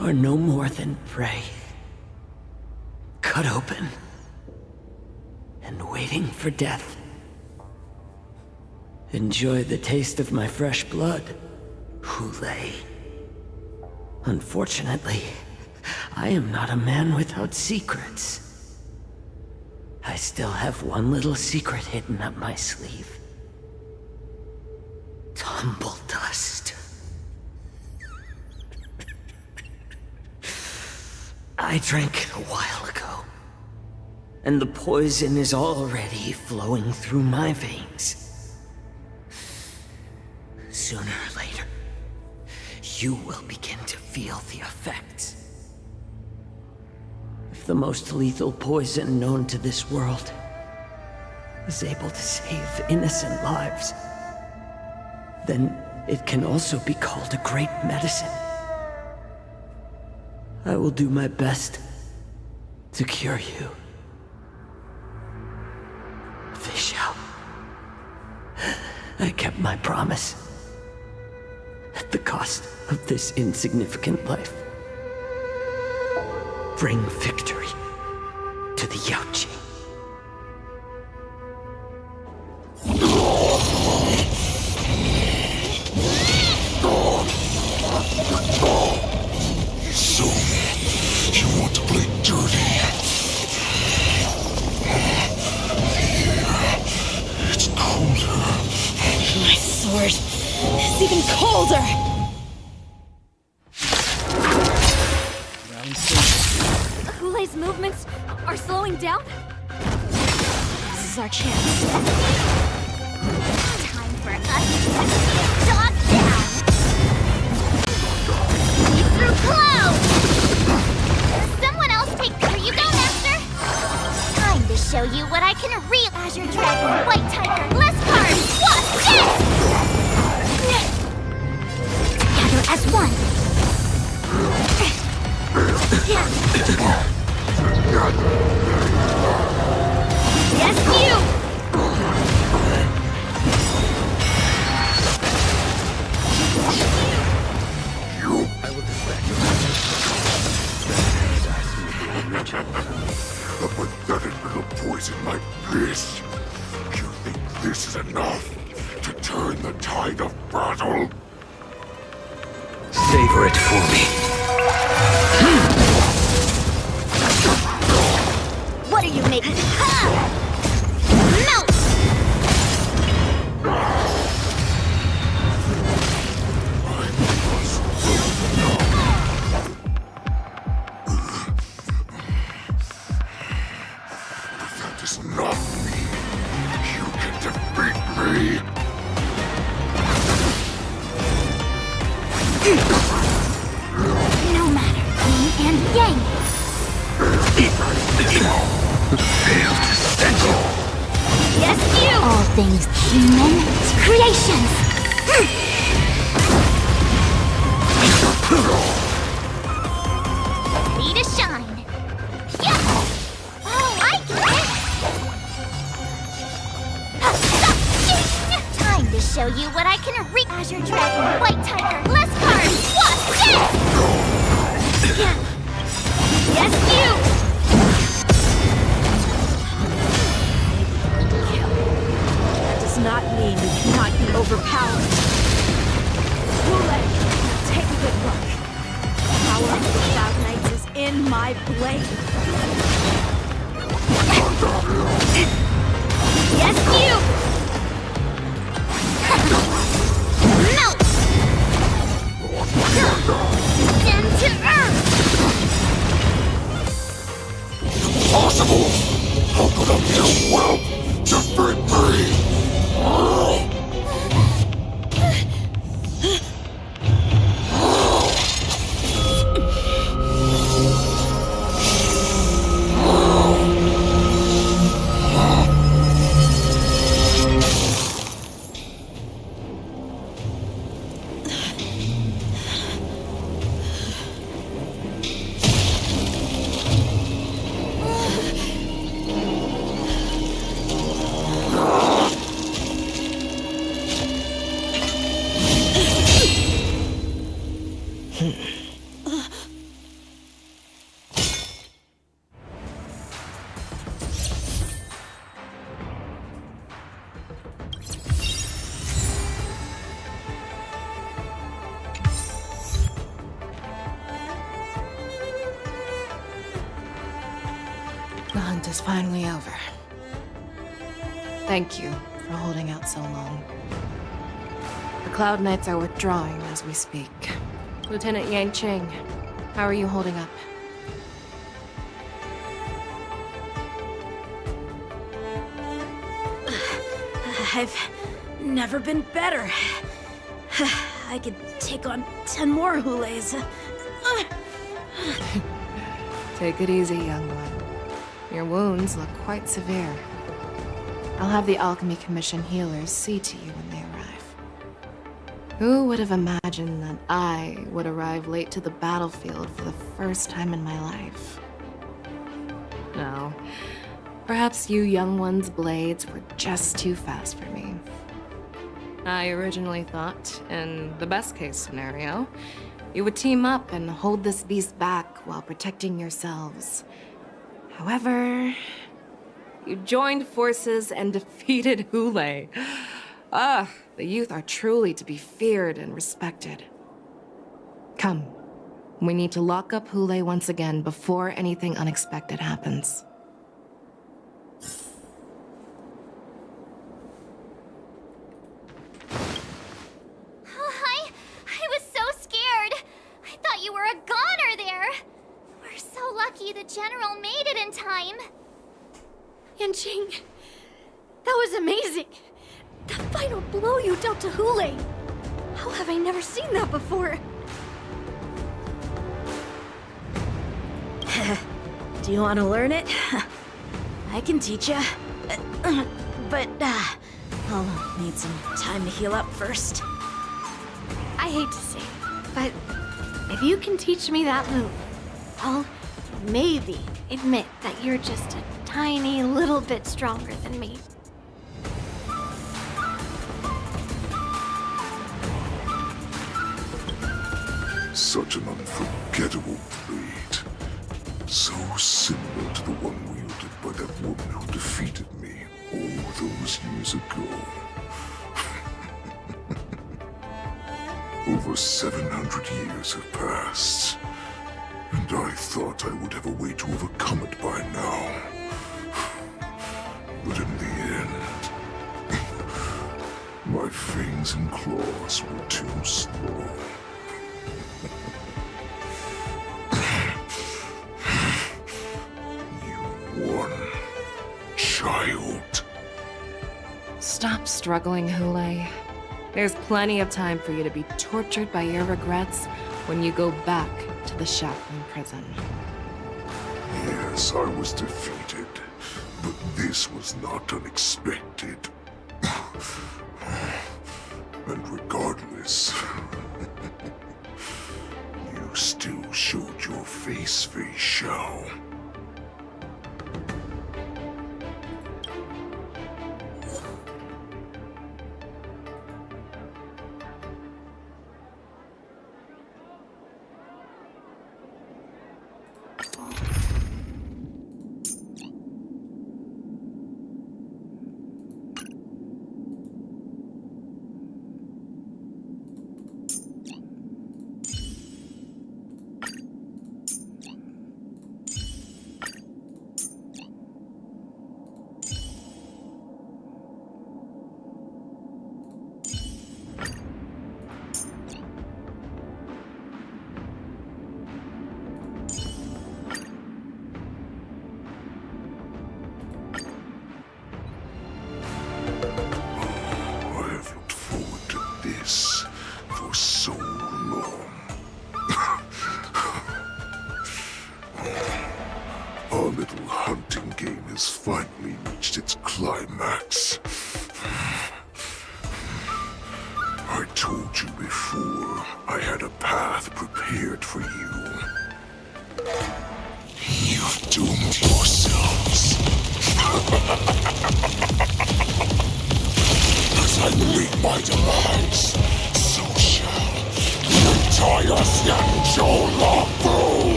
are no more than prey, cut open and waiting for death. Enjoy the taste of my fresh blood, Hulei. Unfortunately, I am not a man without secrets. I still have one little secret hidden up my sleeve. Tumble dust. I drank it a while ago, and the poison is already flowing through my veins. Sooner or later, you will begin to feel the effects. If the most lethal poison known to this world is able to save innocent lives, then it can also be called a great medicine. I will do my best to cure you. Fish out. I kept my promise. At the cost of this insignificant life. Bring victory to the Yaoqing. So, you want to play dirty? Here, it's colder. My sword is even colder! Hulei's movements are slowing down? This is our chance. Time for us to dog down! See through glow! Someone else take... Here you go, Master! Time to show you what I can real... Azure Dragon, White Tiger, list card! This is enough to turn the tide of battle. Savor it for me. What are you making? Melt! That does not mean you can defeat me. No matter, yin and yang. Failed essential. Yes, you! All things human creations! Ready to shine. Yeah! Oh, I get it! Time to show you what I can reach. Azure Dragon, White Tiger, less cards! What? Yes! Yes, you! That does not mean you cannot be overpowered. GOOOO, take a good look. The power of the Cloud Knights is in my blade. Yes, you! Melt! Descend to earth! Impossible! How could a mere whelp defeat me? The hunt is finally over. Thank you for holding out so long. The Cloud Knights are withdrawing as we speak. Lieutenant Yanqing, how are you holding up? I've never been better. I could take on 10 more Hulays. Take it easy, young one. Your wounds look quite severe. I'll have the Alchemy Commission healers see to you when they arrive. Who would have imagined that I would arrive late to the battlefield for the first time in my life? No. Perhaps you young ones' blades were just too fast for me. I originally thought, in the best-case scenario, you would team up and hold this beast back while protecting yourselves. However, you joined forces and defeated Hule. Ah, the youth are truly to be feared and respected. Come, we need to lock up Hule once again before anything unexpected happens. I was so scared. I thought you were a goner there. We're so lucky the General made it in time. Yanqing, that was amazing. The final blow you dealt to Hule. How have I never seen that before? Do you want to learn it? I can teach ya. But, I'll need some time to heal up first. I hate to say it, but if you can teach me that move, I'll maybe admit that you're just a tiny little bit stronger than me. Such an unforgettable blade. So similar to the one wielded by that woman who defeated me All those years ago. Over 700 years have passed, and I thought I would have a way to overcome it by now. But in the end, my fangs and claws were too slow. You won, child. Stop struggling, Hule. There's plenty of time for you to be tortured by your regrets when you go back to the Shackling prison. Yes, I was defeated, but this was not unexpected. And regardless, you still showed your face, Fei Xiao. For so long. Our little hunting game has finally reached its climax. I told you before, I had a path prepared for you. You've doomed yourselves. As I meet my demise, so shall the entire Xianzhou Longbow.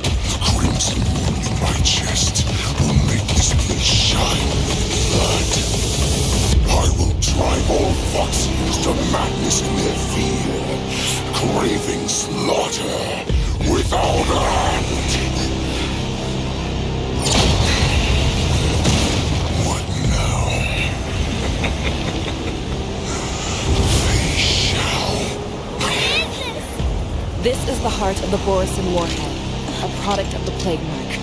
The crimson moon in my chest will make this place shine with blood. I will drive all Foxians to madness in their fear, craving slaughter without end. What now? This is the heart of the Borisin Warhead, a product of the Plague Mark.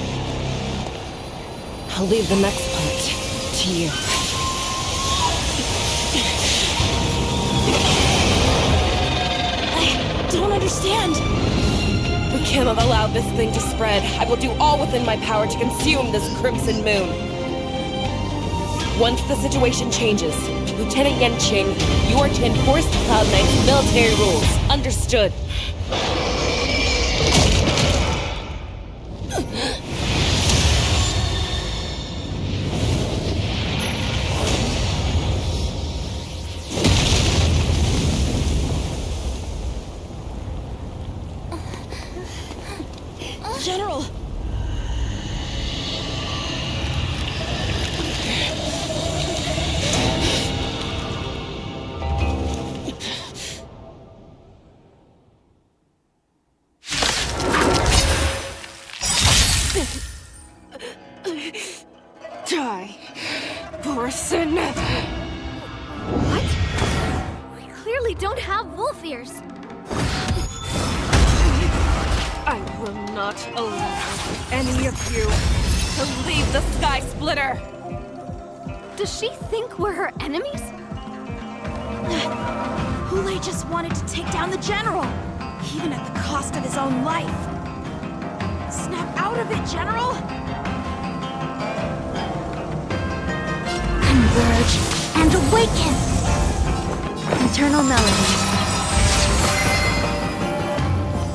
I'll leave the next part to you. I don't understand. We cannot allow this thing to spread. I will do all within my power to consume this Crimson Moon. Once the situation changes, Lieutenant Yanqing, you are to enforce the Cloud Knight's military rules. Understood. General! Die, Borisin! What? We clearly don't have wolf ears. I will not allow any of you to leave the Sky Splitter! Does she think we're her enemies? Hule just wanted to take down the General, even at the cost of his own life. Snap out of it, General! Converge and awaken! Eternal melody.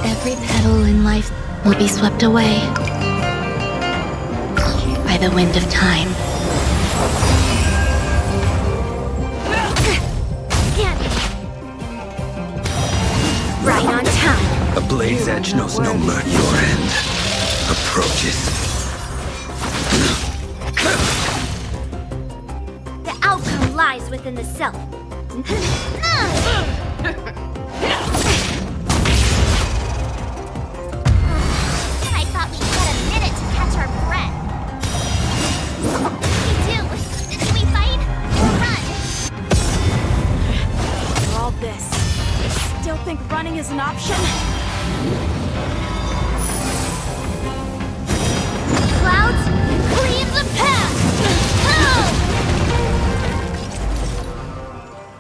Every petal in life will be swept away by the wind of time. Right on time. A blaze edge knows no mirth. Your end approaches. lies within the self. I thought we had a minute to catch our breath. We do. Do we fight or run? For all this, you still think running is an option? Clouds, cleave the path!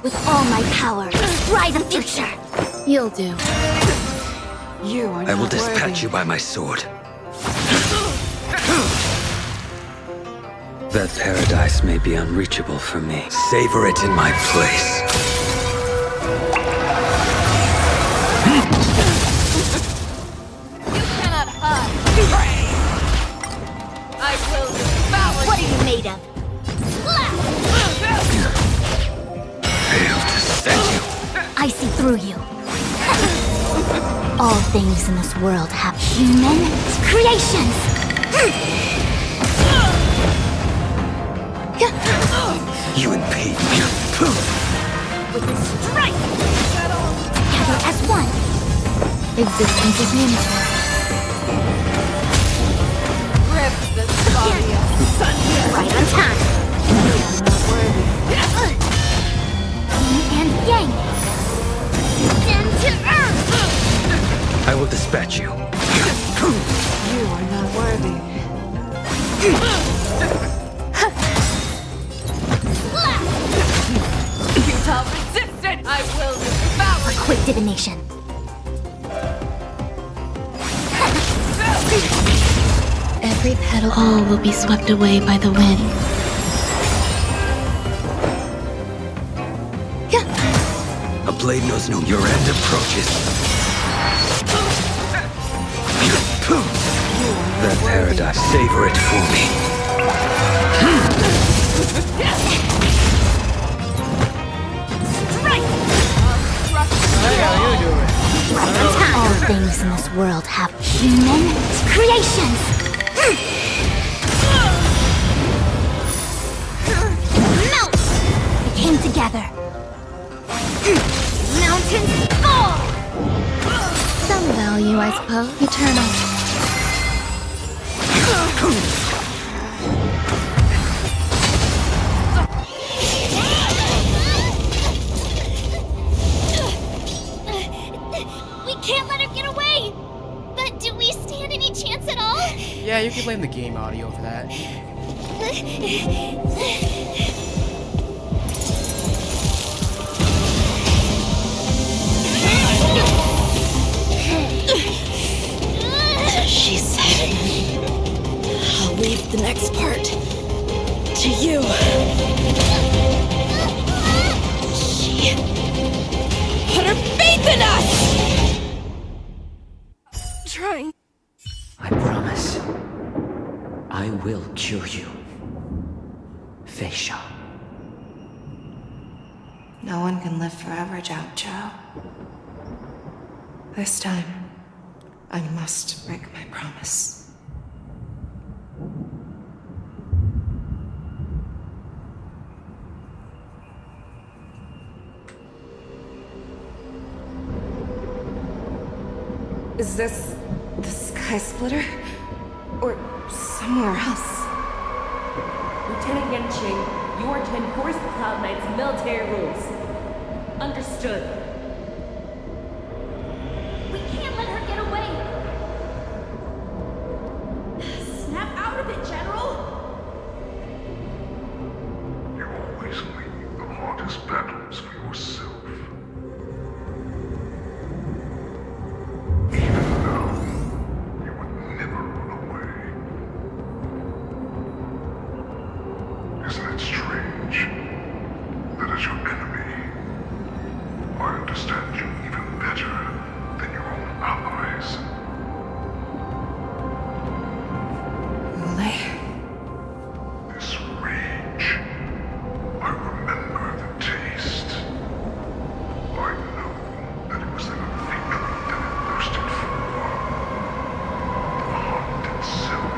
With all my power, ride the future! You'll do. You are I will not dispatch worthy. you by my sword. That paradise may be unreachable for me. Savor it in my place. You cannot hide! I will devour What are you made of? Failed to set you. I see through you. All things in this world have human creations. You impede me. With a strike! Together as one. Existence is meaningful. Rip this body of sun. Right on time. Yin and yang. Stand to earth. I will dispatch you. You are not worthy. Futile resistance! I will devour A quick divination. Every petal all will be swept away by the wind. A blade knows no your end approaches. That paradise, savor it for me. All things in this world have human creations. Melt! We came together. Mountains fall! Some value, I suppose. Eternal. We can't let her get away! But do we stand any chance at all? Yeah, you can blame the game audio for that. She said, I'll leave the next part to you. She put her faith in us! Trying. I promise. I will cure you. Feisha. No one can live forever, Jiao Zhao. This time, I must break my promise. Is this the Sky Splitter? Or somewhere else? Lieutenant Yanqing, you are to enforce the Cloud Knight's military rules. Understood. We can't let her get away! Snap out of it, General! You always leave the hardest battles for yourself. Even now, you would never run away. Isn't it strange that as your enemy, I understand you even better than your own allies? This rage, I remember the taste. I know that it was the victory that it thirsted for. The hunt itself.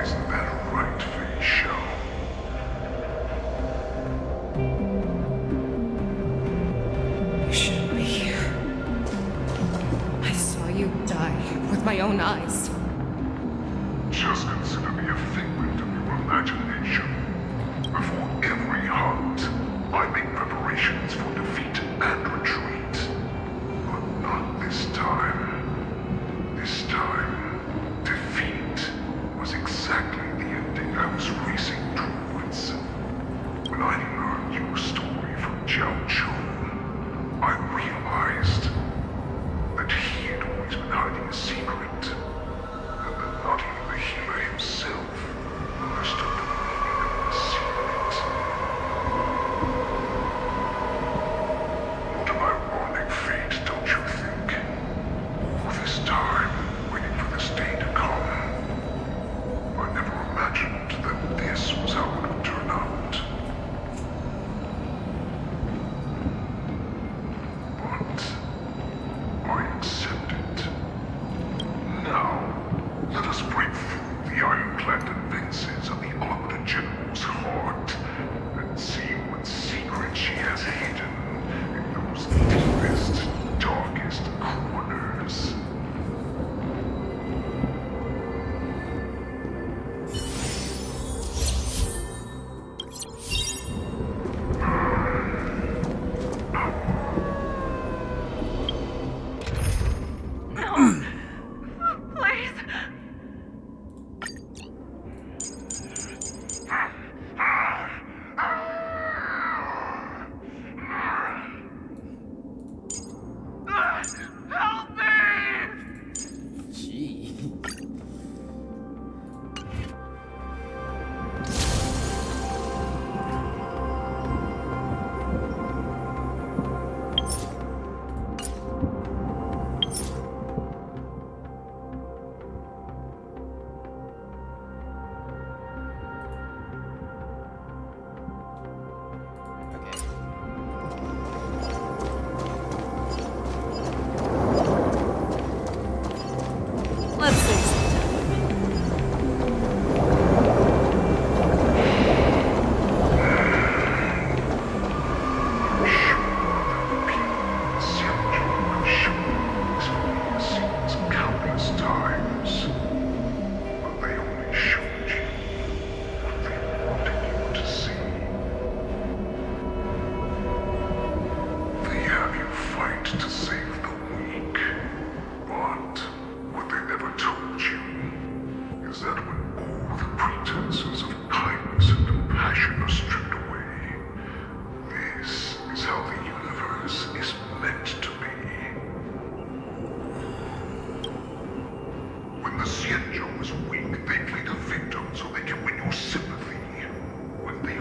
Isn't that right, Feisha?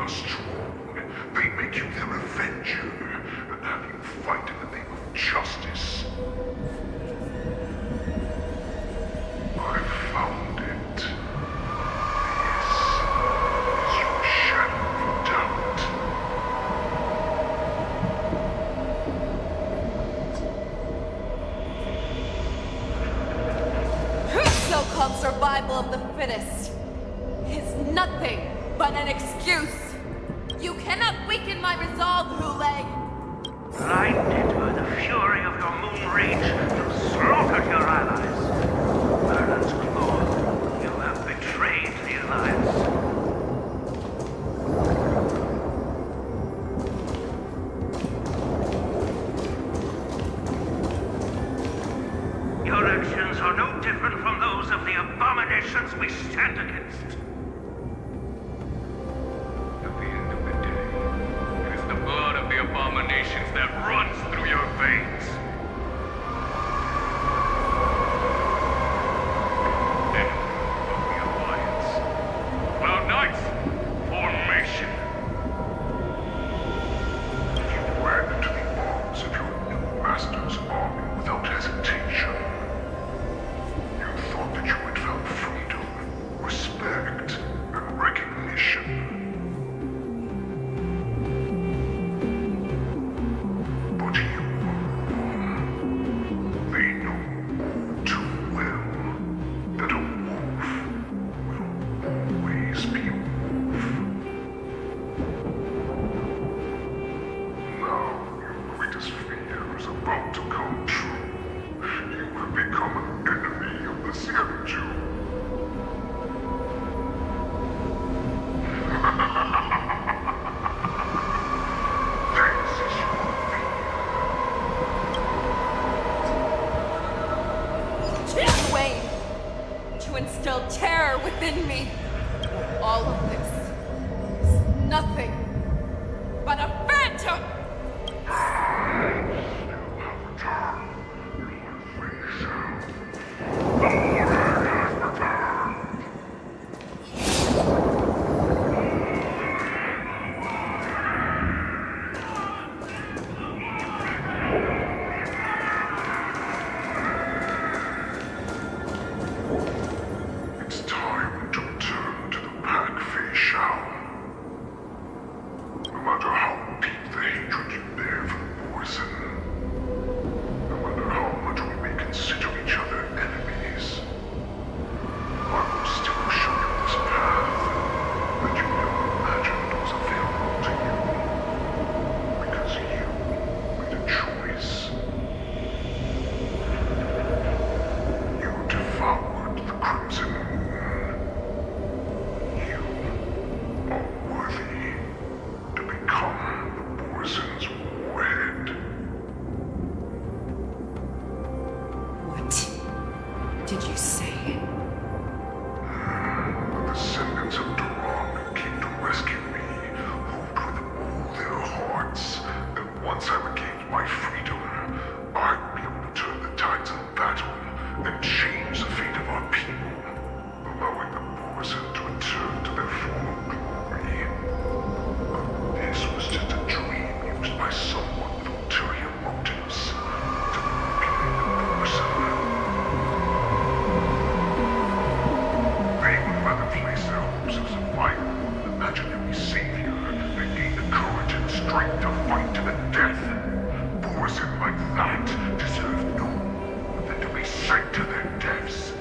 are strong. They make you their avenger, and have you fight in the name of justice. I found it. This is your shadow of doubt. So-called survival of the fittest is nothing but an excuse. You cannot weaken my resolve, Hule. Blinded by the fury of your moon rage, you slaughtered your allies. Merlin's claw, you have betrayed the Alliance. Your actions are no different from those of the abominations we stand against. At the end of the day, it is the blood of the abominations that runs through your veins. End of the Alliance. Cloud Knights, formation. You ran into the arms of your new master's army without hesitation. You thought that you had found freedom, respect, and recognition. But you were wrong. They know too well that a wolf will always be a wolf. Now your greatest fear is about to come true. You have become an enemy of the Xianzhu. This is your To Wayne, to instill terror within me. All of this is nothing but a phantom. It's time to return to the pack Fei Shao. No matter how deep the hatred you bear for the poison, no matter how much we may consider each other enemies, I will still show you this path that you never imagined was available to you. Because you made a choice. You devoured the Crimson Moon. You are worthy to become the Borison's warhead. What did you say? The descendants of Durang came to rescue me, hoped with all their hearts that once I regained my freedom, I'd be able to turn the tides of battle and change the fate of our people, allowing the Borison to return to their former glory. This was just a dream used by someone with ulterior motives to manipulate the Borison. They would rather place their hopes of survival on an imaginary savior than gain the courage and strength to fight to the death. Borison like that deserve no more than to be sent to their deaths.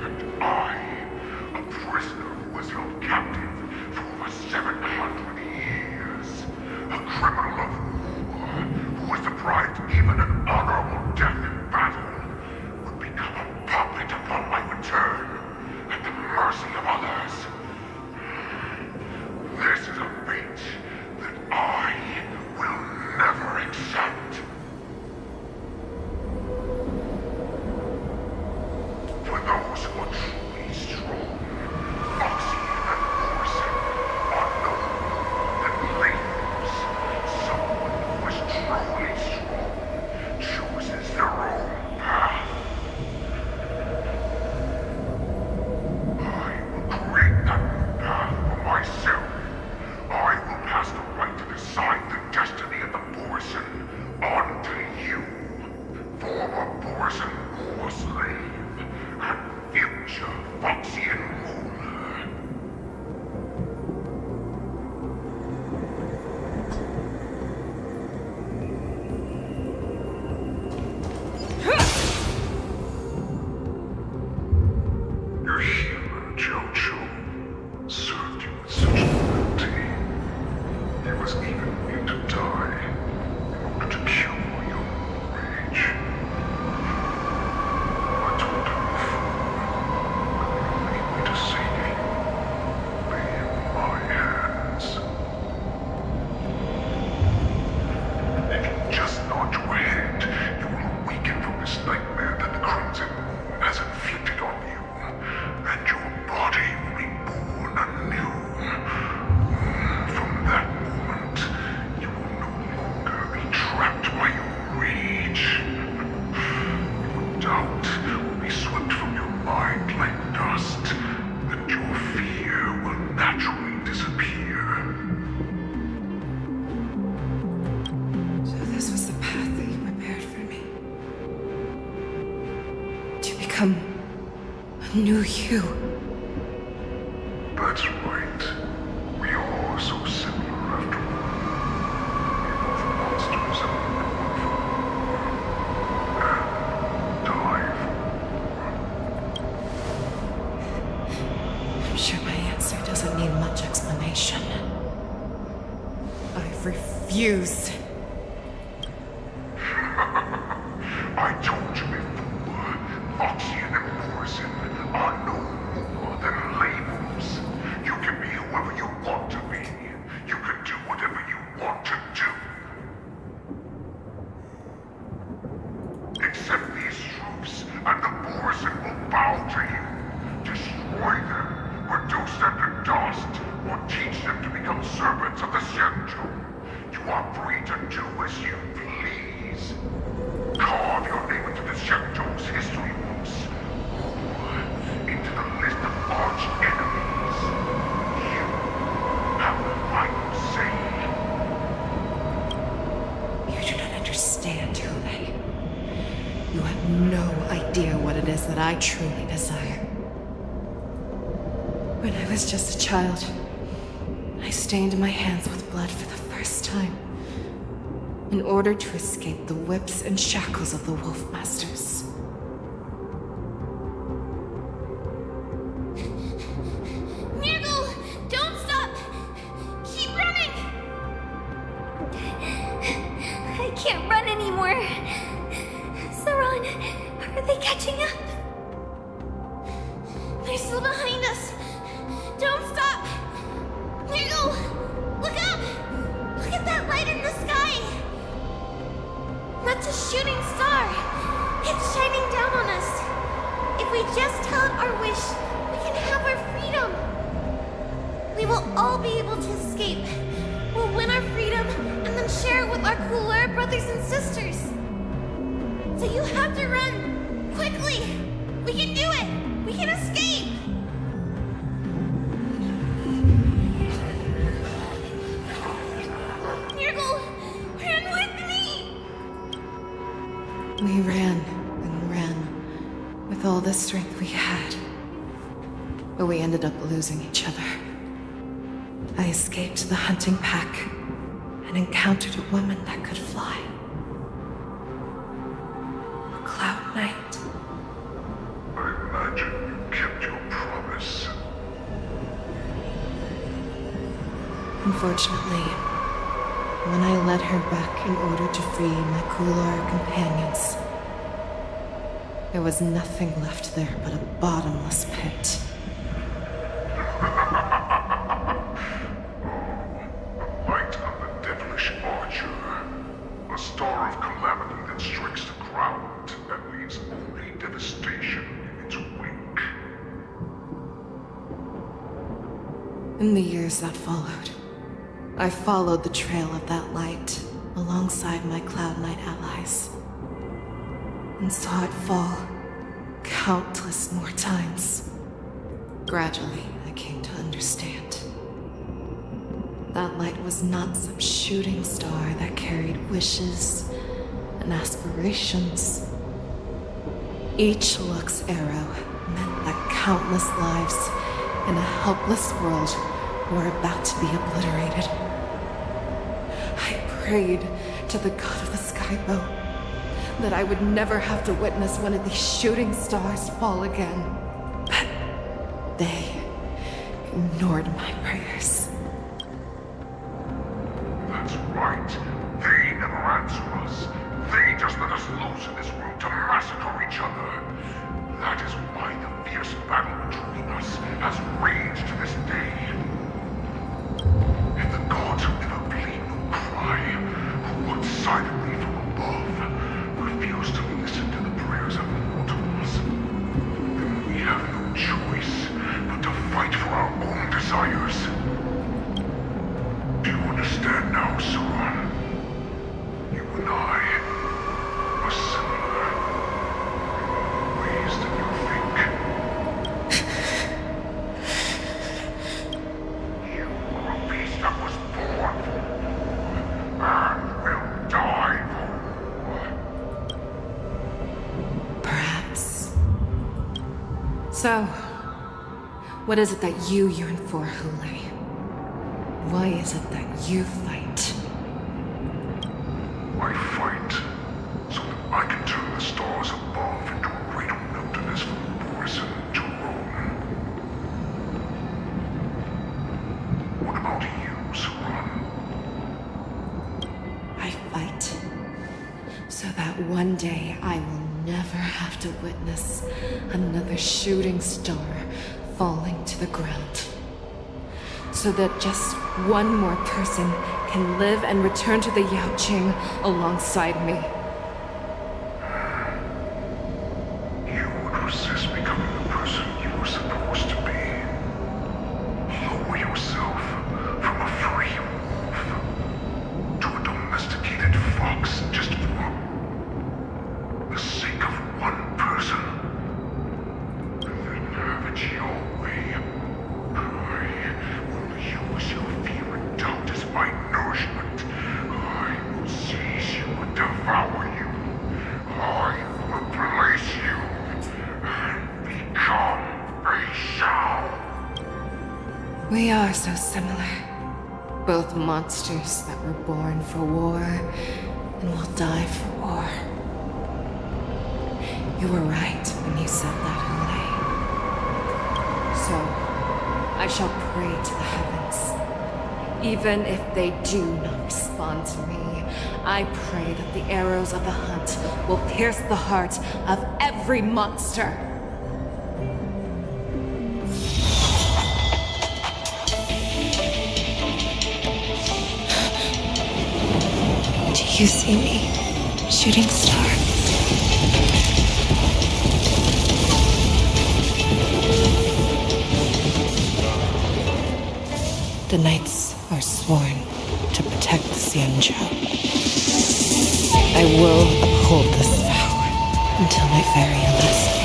And I, a prisoner who was held captive for over 700 years, a criminal of war who was deprived even an honorable death in battle, would become a puppet upon my return at the mercy of others. This is a fate that I will never accept. For those who are truly strong, Foxy and Borison are no naturally disappear. So this was the path that you prepared for me. To become a new you. That's right. We are so similar after all. We're both monsters and we're born for war. And die for war. I'm sure my answer doesn't need much explanation. I refuse. I told you before, Foxian and Morrison are no more than labels. You can be whoever you want to be. You can do whatever you want to do. Except these troops and the Morrison will bow to you. Destroy them, reduce them to dust, or teach them to become servants of the Shenzhou. You are free to do as you please. Carve your name into the Shenzhou's history books, or into the list of arch enemies. You have the final say. You do not understand, Gouoooo. You have no idea what it is that I truly desire. When I was just a child, I stained my hands with blood for the first time, in order to escape the whips and shackles of the Wolf Masters. Nirgal, don't stop! Keep running! I can't run anymore. Saran, are they catching up? They're still behind us. Don't stop! Nirgal, look up! Look at that light in the sky! That's a shooting star. It's shining down on us. If we just tell it our wish, we can have our freedom. We will all be able to escape. We'll win our freedom and then share it with our cooler brothers and sisters. So you have to run. Quickly. We can do it. We can escape. Nirgal, run with me. We ran and ran with all the strength we had. But we ended up losing each other. I escaped the hunting pack and encountered a woman that could fly. A Cloud Knight. I imagine you kept your promise. Unfortunately, when I led her back in order to free my Coolar companions, there was nothing left there but a bottomless pit. Light of the devilish archer. A star of calamity that strikes the ground and leaves only devastation in its wake. In the years that followed, I followed the trail of that light alongside my Cloud Knight allies, and saw it fall countless more times. Gradually, I came to understand. That light was not some shooting star that carried wishes and aspirations. Each Lux arrow meant that countless lives in a helpless world were about to be obliterated. I prayed to the god of the skybow that I would never have to witness one of these shooting stars fall again. But they ignored my prayers. That's right. They never answer us. They just let us loose in this world to massacre each other. That is why the fierce battle between us has raged to this day. And the gods who never plead nor cry, who watch silently from above, refuse to listen to the prayers of mortals. Then we have no choice but to fight for our own desires. Do you understand now, Saran? You and I are similar in more ways than you think. So, what is it that you yearn for, Hule? Why is it that you fight? I fight so that I can turn the stars above into a greater wilderness for Borison to roam. What about you, Saran? I fight so that one day I will never have to witness another shooting star falling to the ground. So that just one more person can live and return to the Yaoqing alongside me. You would resist becoming the person you were supposed to be. Lower yourself from a free wolf to a domesticated fox just for the sake of one person. And then have it your way. I will use your fear and doubt as my nourishment. I will seize you and devour you. I will replace you and become a Shao. We are so similar. Both monsters that were born for war and will die for war. You were right when you said that, Hule. So, I shall pray to the heavens. Even if they do not respond to me, I pray that the arrows of the hunt will pierce the heart of every monster. Do you see me, shooting star? The knights are sworn to protect the Xianzhou. I will uphold this vow until my very last day.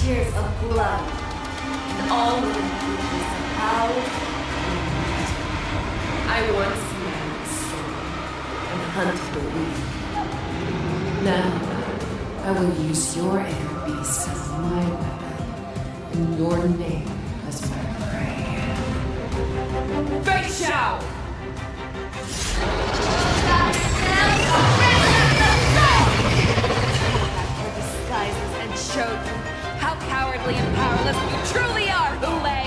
Tears of blood, and all living creatures of how I once ran the sword and hunted the weak. Now, I will use your air beast as my weapon, and your name as my prey. Fei Xiao! Disguises and showed them how cowardly and powerless you truly are, Hule!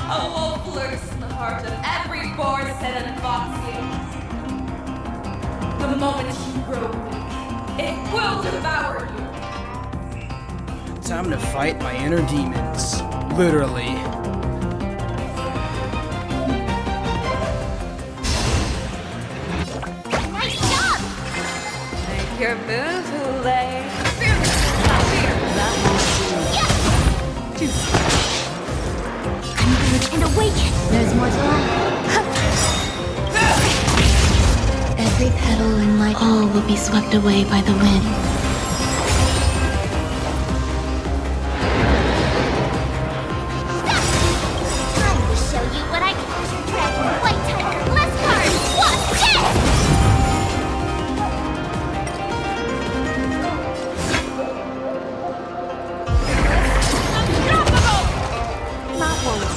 A wolf lurks in the heart of every Borison and Foxian. The moment you grow weak, it will devour you! Time to fight my inner demons. Literally. Your move, Hule. Converge and awaken! There's more to life. Every petal in life, all will be swept away by the wind. Time to show you what I can use your dragon white tiger bless card! What's this? Not one of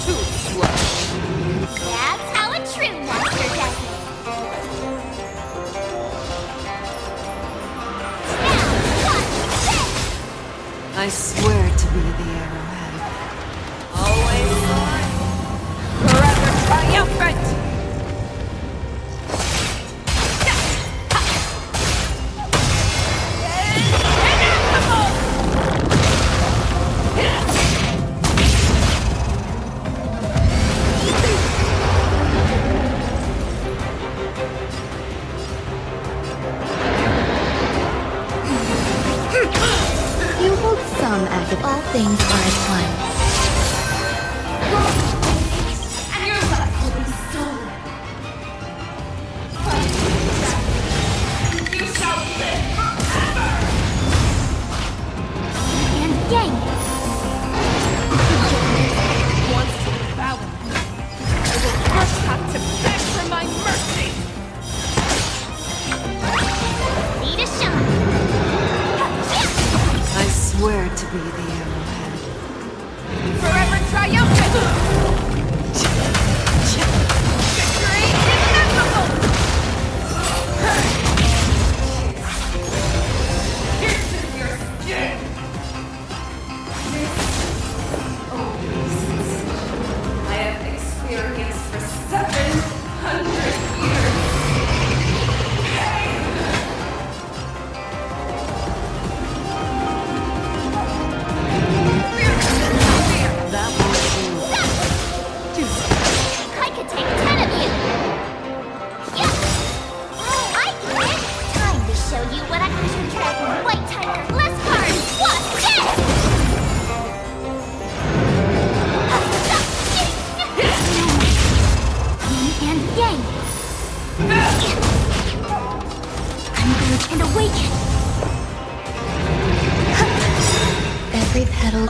Too slow. That's how a true master does it.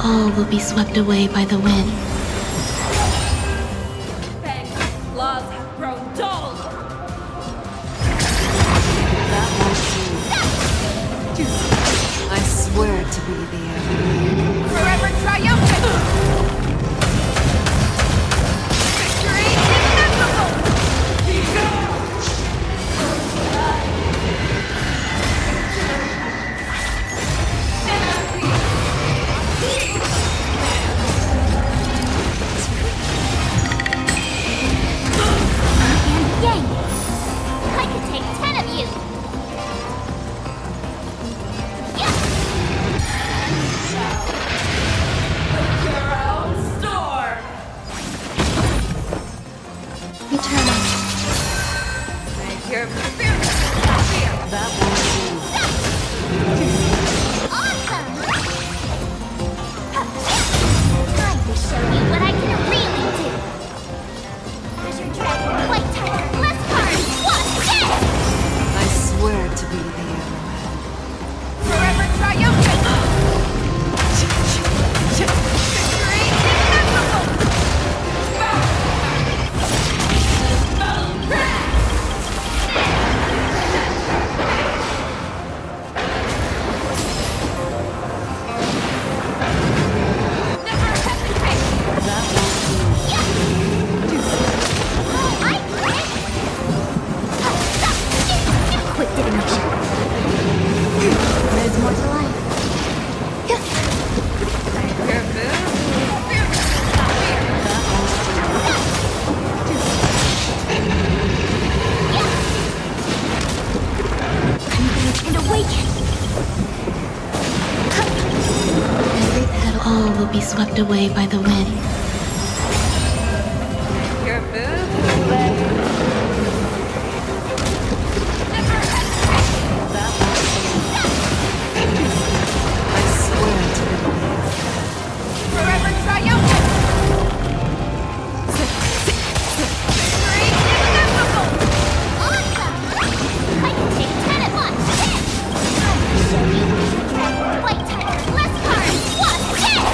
all will be swept away by the wind. Laws have grown dull. I swear to be the end. Forever triumphant! Victory inevitable! Yay! I could take 10 of you! Eternal. That won't Time to show you what I can really do! Treasure Dragon, White Tiger, less cards! Watch this! I swear to be the arrowhead. Forever triumphant! Victory inevitable! Quick divination. There's more to life. And awaken. Every petal, all will be swept away by the wind. Forever triumphant! Victory inevitable! Awesome! I can take 10 at once. This! Time to show you Treasure Dragon, White Tiger, less cards! Watch this!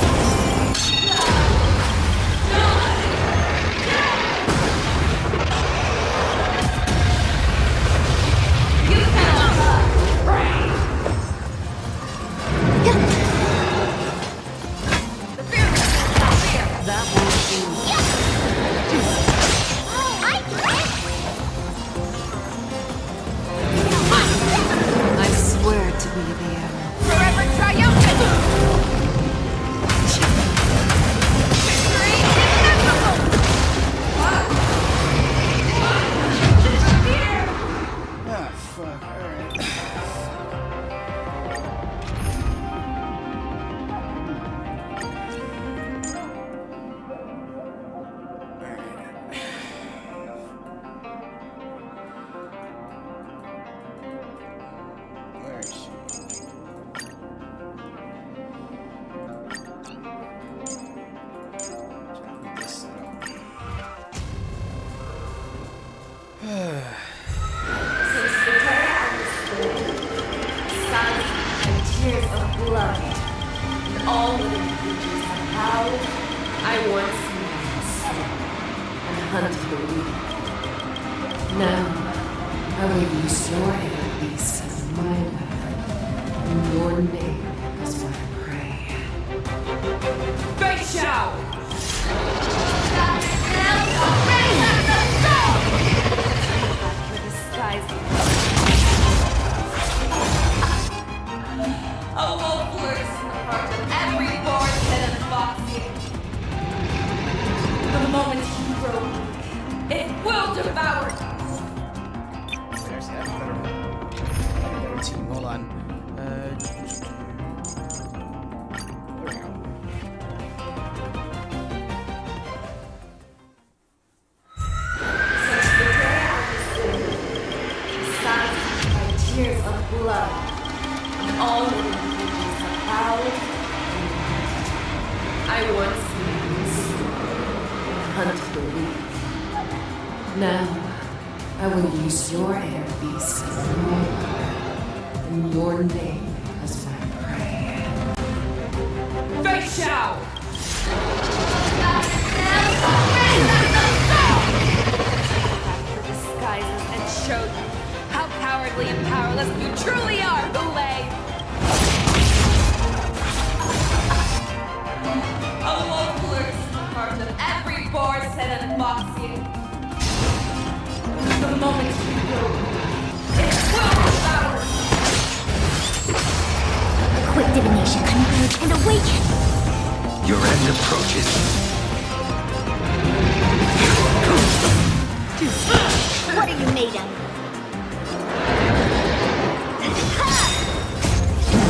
I swear to be the arrow. Forever triumphant! Victory inevitable! Ah, fuck. Alright. Where is she? This set up. And tears of blood, and all living creatures have howled. I once knew the sun, and hunted the weak. Now, I will use your air beast as my weapon, and your name as my prey. Face shout! A wolf lurks in the heart of every Boriston and Foxian. The moment he grows, it will devour. Seriously, I have a better team. Hold on. There we go. Tears of blood, and all living creatures have howled. I once knew the sun, and hunted the weak. Now, I will use your air beast as my weapon, and your name as my prey. Face Chow! Disguises and show you how cowardly and powerless you truly are, Goulet! A wolf lurks in the heart of every Boris and Moxie. The moment you go, it will devour! Quick divination, converge and awaken! Your end approaches. What are you made of?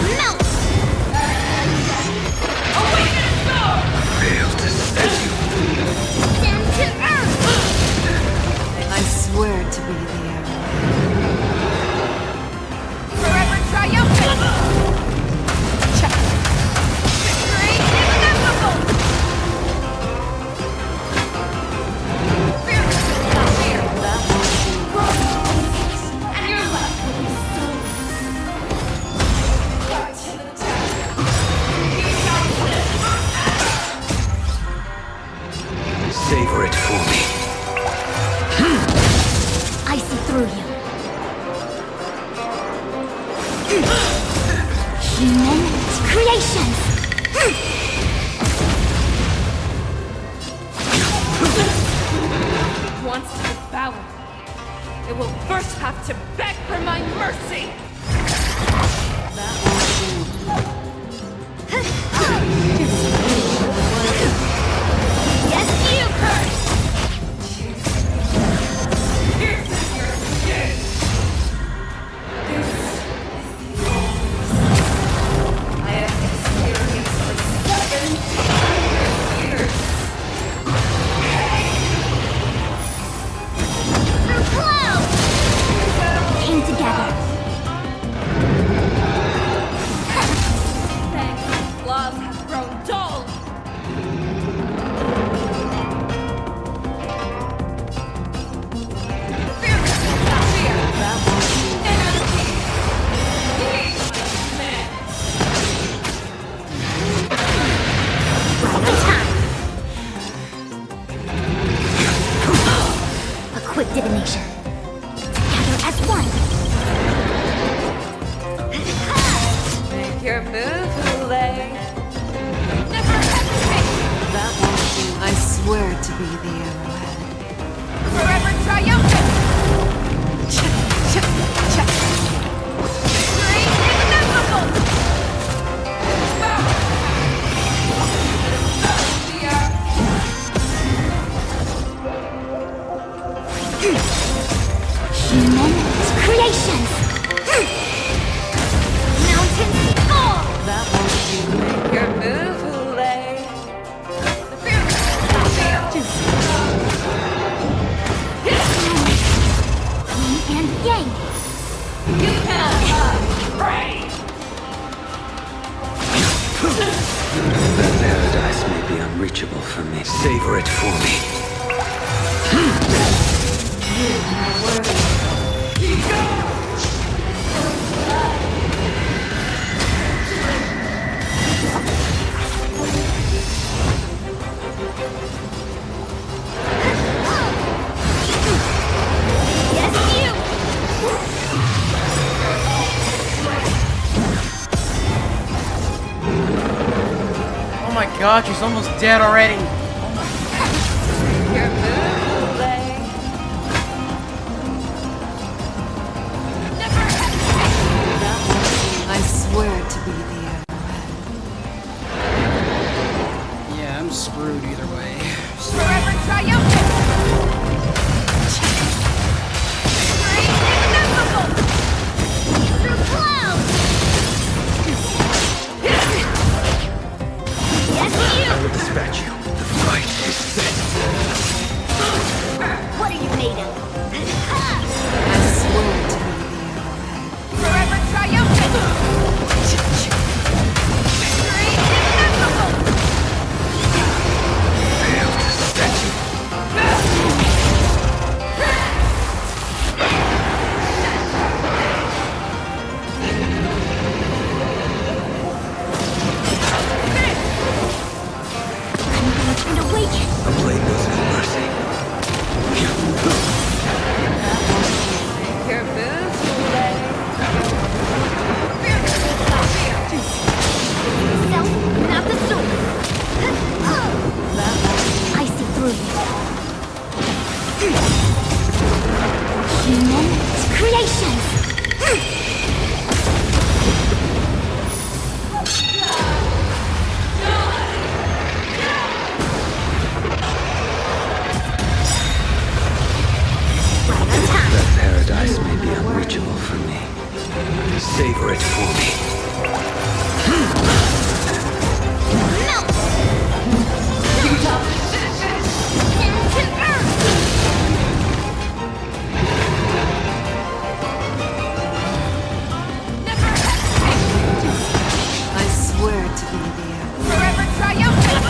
Melt! Awaken and go! Fail to set you. Down to earth! I swear to be the Forever triumphant! Check! Victory is inevitable! And you're left with your soul. Right to the top. You shall live! Savor it for me. I see through you. Human creations! Wants to devour. It will first have to beg for my mercy! Yes, you curse! Pierces your skin! I have experienced for 17 years. Through clouds! Came together. Thanks, claws have grown dull! A quick divination. Together as one. Make your move, Goulet. Never hesitate! I swear to be the arrowhead. Forever triumphant! Victory is inevitable! Human creations! Mountains fall! That won't do. Make your move, Goulet. Yin and yang! You cannot hide! Pray! The paradise may be unreachable for me. Savor it for me. Yes, you! Oh my god, she's almost dead already. Your move, Goulet. Never hesitate! I swear to be the arrowhead. Yeah, I'm screwed either way. Forever triumphant! Victory is inevitable! Through clouds! Yes, I you! will dispatch you. The paradise may be unreachable for me. Savor it for me. I swear to be there. Forever triumphant!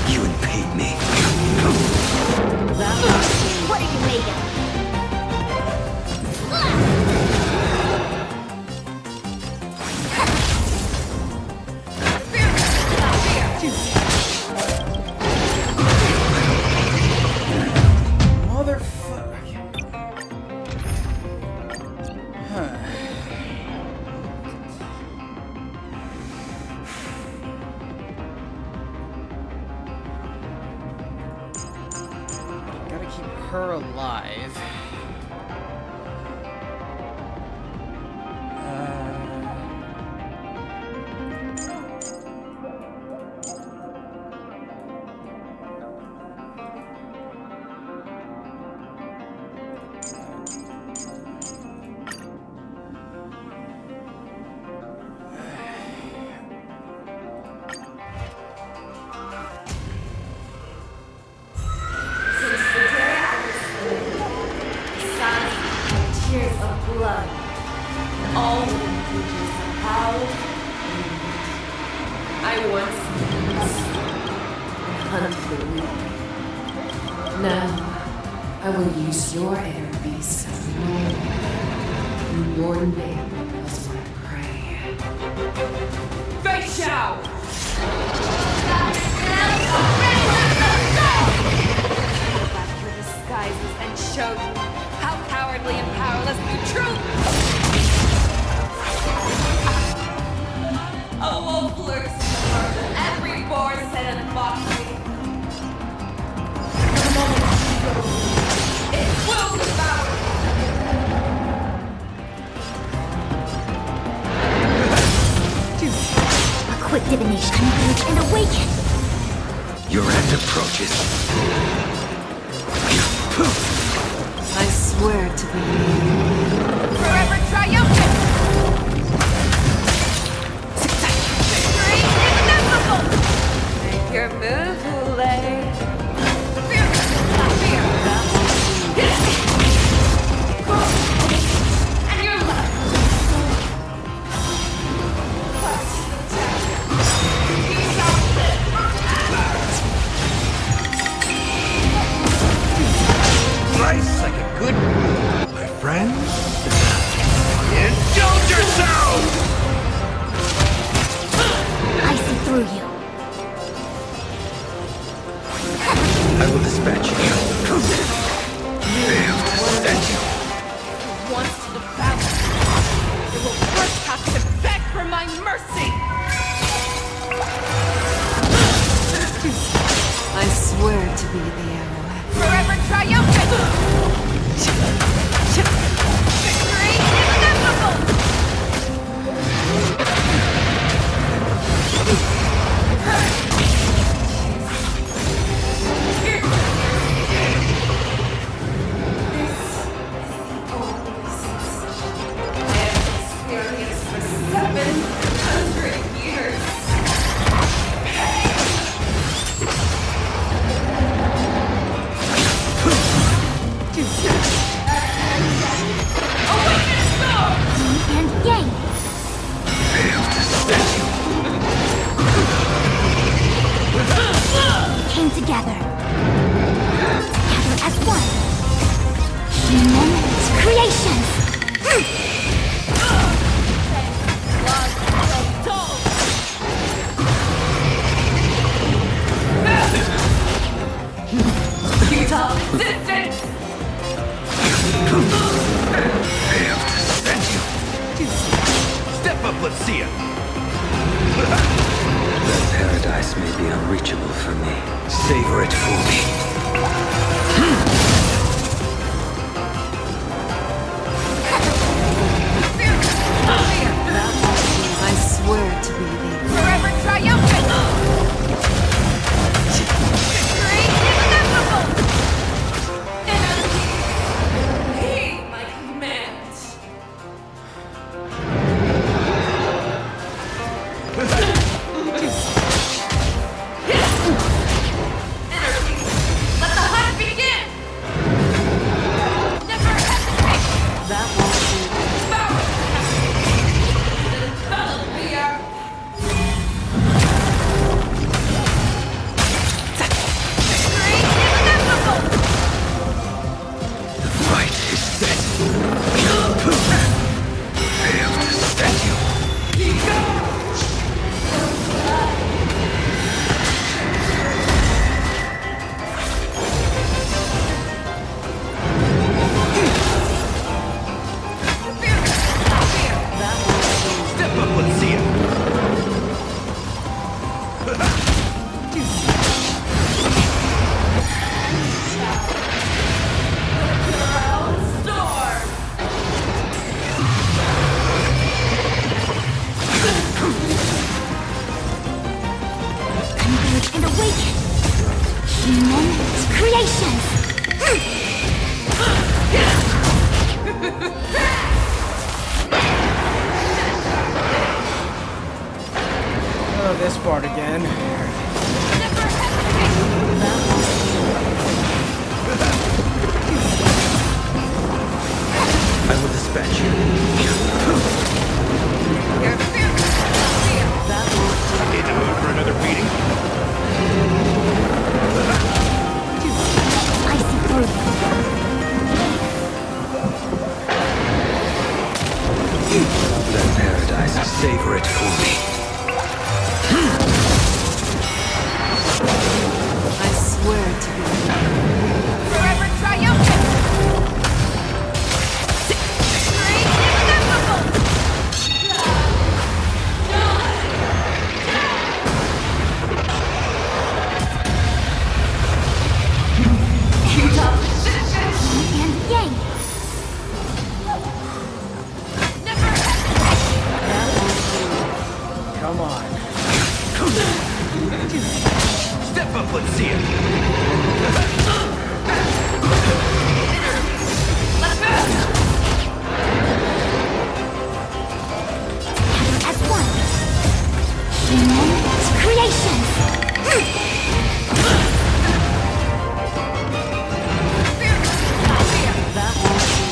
You impede me. What are you made of? Gotta keep her alive. Tears of blood. All living creatures have howled and wept. I once hunted the weak. Now, I will use your air beast as my weapon, and your name as my prey. Face out! Back your disguises and showed you how cowardly and powerless you truly. A wolf lurks in the heart of every boar set and foxy. The moment she goes, it will devour. A quick divination emerge and awaken. Your end approaches. I swear to be there. Forever triumphant! Victory inevitable! Make your move, Hule. Fear! And your love! You shall live forever! Slice like a good... My friends? Indulge yourselves! I see through you. I will dispatch you. Fail to send you. Wants to devour. It will first have to beg for my mercy! I swear to be the arrowhead. Forever triumphant! Victory inevitable! Experienced for 700 years. And yang. Fail to send you. Came together. Together as one. Human creation. Futile resistance! Fail to send you. Step up, let's see it! The paradise may be unreachable for me. Savor it for me. I swear to be there. Forever triumphant! Victory creations! Oh, this part again. I will dispatch you. In the mood for another beating? I see through That paradise, savor it for me. I swear to be Forever triumphant! and yang! Come on. Step up, let's see it. As one! Immense creations!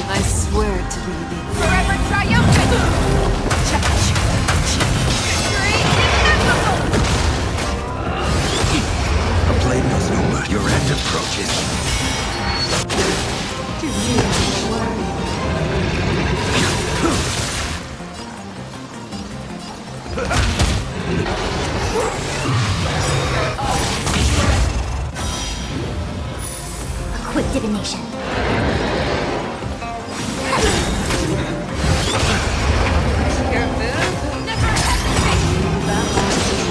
I swear to be the Forever triumphant! A blade knows no mercy. Your end approaches. A quick divination.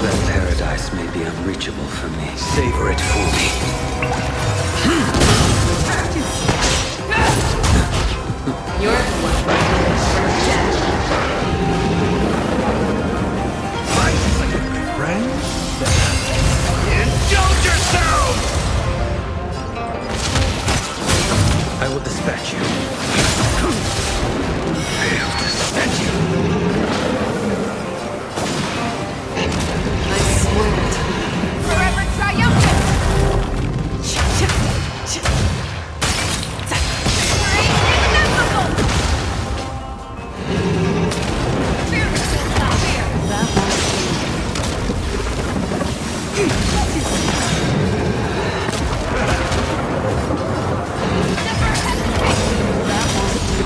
That paradise may be unreachable for me. Savor it for me. You're the one dead. Friend? Indulge yourself! I will dispatch you. Fail to set you. I swear to be Forever triumphant!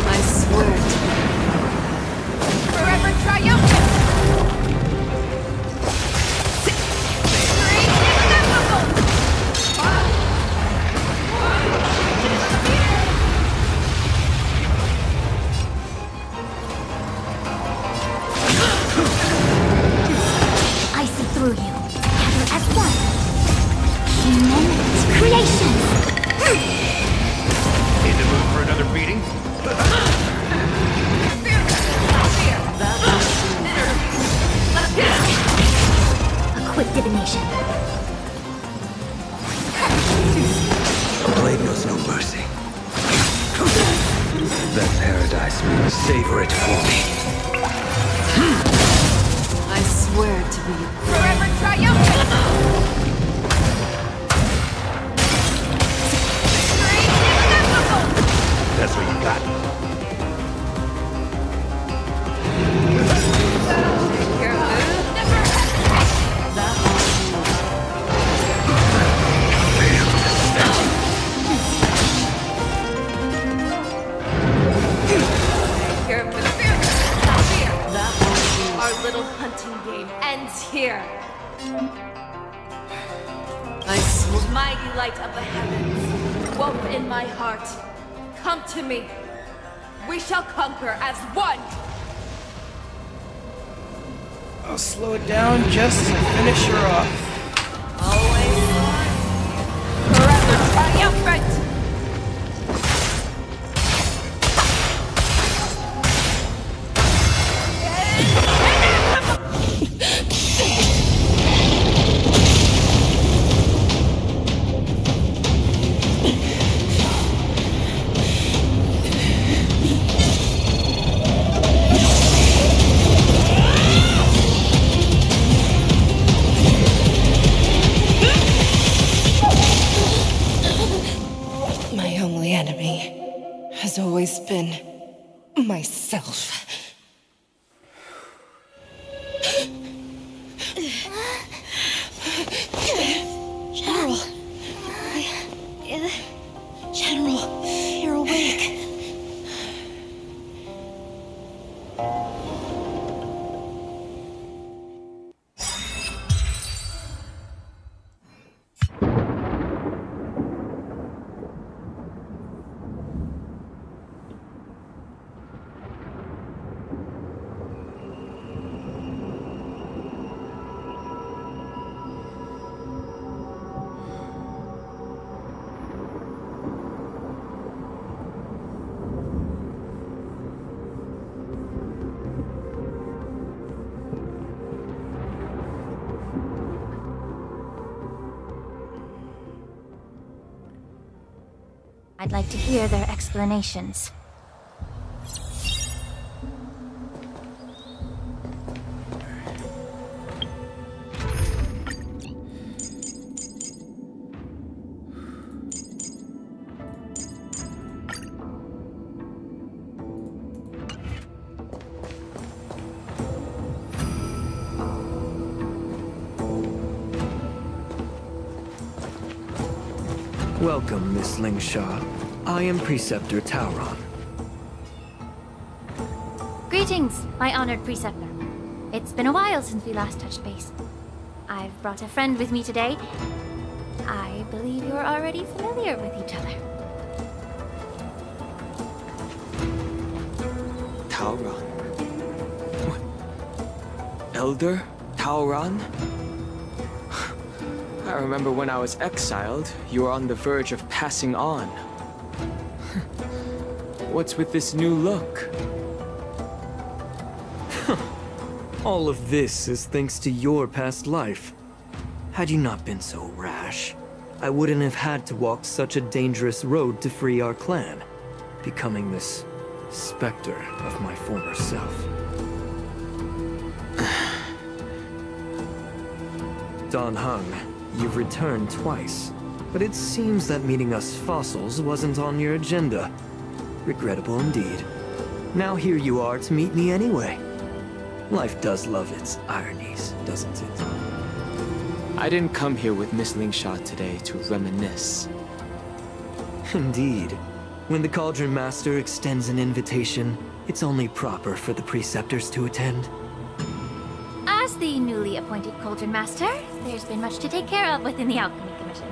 I swear to be Forever triumphant! I see through you. As one! Immense creations! In the mood for another beating? A quick divination. A blade knows no mercy. That paradise may savor it for me. I swear to be Forever triumphant! That's what you got. Our little hunting game ends here. I swear. Mighty light of the heavens, woven in my heart, come to me. We shall conquer as one. I'll slow it down just to finish her off. Always one. Forever triumphant. been myself. General. General, you're awake. I'd like to hear their explanations. Welcome, Miss Lingshaw. I am Preceptor Tauron. Greetings, my honored preceptor. It's been a while since we last touched base. I've brought a friend with me today. I believe you're already familiar with each other. Tauron? Elder Tauron? I remember when I was exiled, you were on the verge of passing on. What's with this new look? All of this is thanks to your past life. Had you not been so rash, I wouldn't have had to walk such a dangerous road to free our clan, becoming this specter of my former self. Don Hung, you've returned twice, but it seems that meeting us fossils wasn't on your agenda. Regrettable indeed. Now here you are to meet me anyway. Life does love its ironies, doesn't it? I didn't come here with Miss Lingshaw today to reminisce. Indeed. When the Cauldron Master extends an invitation, it's only proper for the Preceptors to attend. As the newly appointed Cauldron Master, there's been much to take care of within the Alchemy Commission.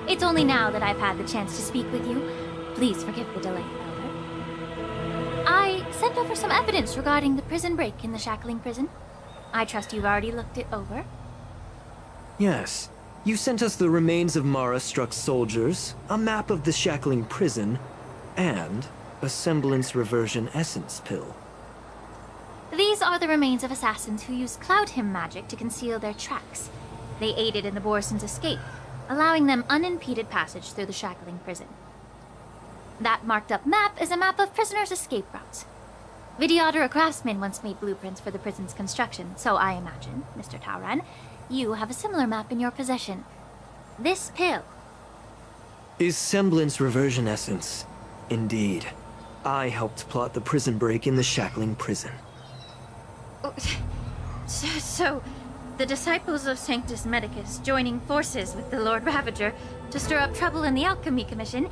It's only now that I've had the chance to speak with you. Please forgive the delay, Elder. I sent over some evidence regarding the prison break in the Shackling Prison. I trust you've already looked it over. Yes. You sent us the remains of Mara-struck soldiers, a map of the Shackling Prison, and a semblance reversion essence pill. These are the remains of assassins who used Cloud Hymn magic to conceal their tracks. They aided in the Borison's escape, allowing them unimpeded passage through the Shackling Prison. That marked-up map is a map of prisoners' escape routes. Vidyadhara craftsmen once made blueprints for the prison's construction, so I imagine, Mr. Tauron, you have a similar map in your possession. This pill. Is semblance reversion essence. Indeed. I helped plot the prison break in the Shackling Prison. So, the disciples of Sanctus Medicus joining forces with the Lord Ravager to stir up trouble in the Alchemy Commission,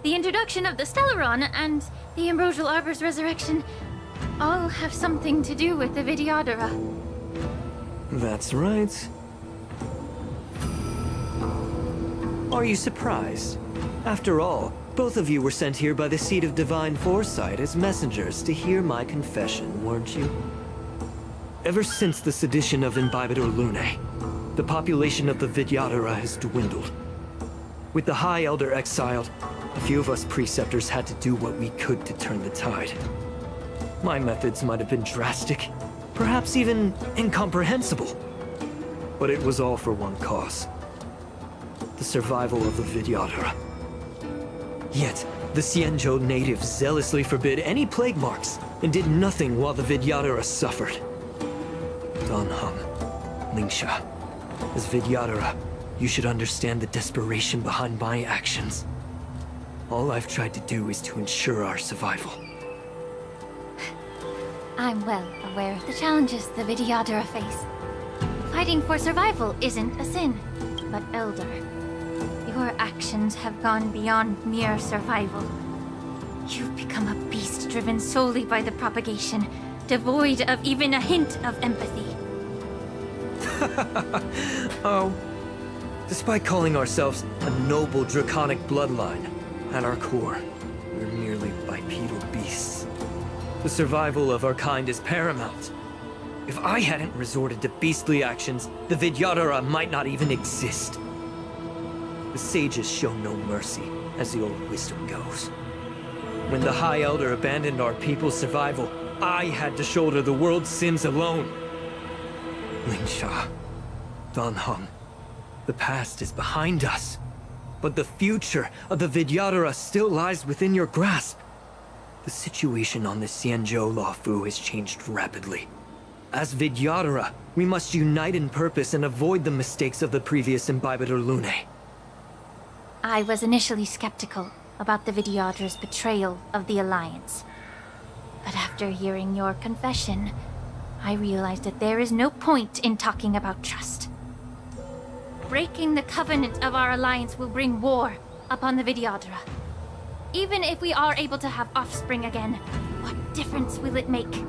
the introduction of the Stellaron, and the Ambrosial Arbor's resurrection all have something to do with the Vidyadhara. That's right. Are you surprised? After all, both of you were sent here by the Seat of Divine Foresight as messengers to hear my confession, weren't you? Ever since the sedition of Imbibidor Lunae, the population of the Vidyadhara has dwindled. With the High Elder exiled, a few of us Preceptors had to do what we could to turn the tide. My methods might have been drastic, perhaps even incomprehensible. But it was all for one cause. The survival of the Vidyadhara. Yet, the Xianzhou natives zealously forbid any plague marks and did nothing while the Vidyadhara suffered. Don Hung, Lingsha, as Vidyadhara, you should understand the desperation behind my actions. All I've tried to do is to ensure our survival. I'm well aware of the challenges the Vidyadhara face. Fighting for survival isn't a sin, but Elder, your actions have gone beyond mere survival. You've become a beast driven solely by the propagation, devoid of even a hint of empathy. Oh. Despite calling ourselves a noble draconic bloodline, at our core, we're merely bipedal beasts. The survival of our kind is paramount. If I hadn't resorted to beastly actions, the Vidyadhara might not even exist. The sages show no mercy, as the old wisdom goes. When the High Elder abandoned our people's survival, I had to shoulder the world's sins alone. Lingsha, Danheng, the past is behind us, but the future of the Vidyadhara still lies within your grasp. The situation on the Xianzhou Luofu has changed rapidly. As Vidyadhara, we must unite in purpose and avoid the mistakes of the previous Imbibitor Lunae. I was initially skeptical about the Vidyadhara's betrayal of the Alliance. But after hearing your confession, I realized that there is no point in talking about trust. Breaking the covenant of our alliance will bring war upon the Vidyadhara. Even if we are able to have offspring again, what difference will it make?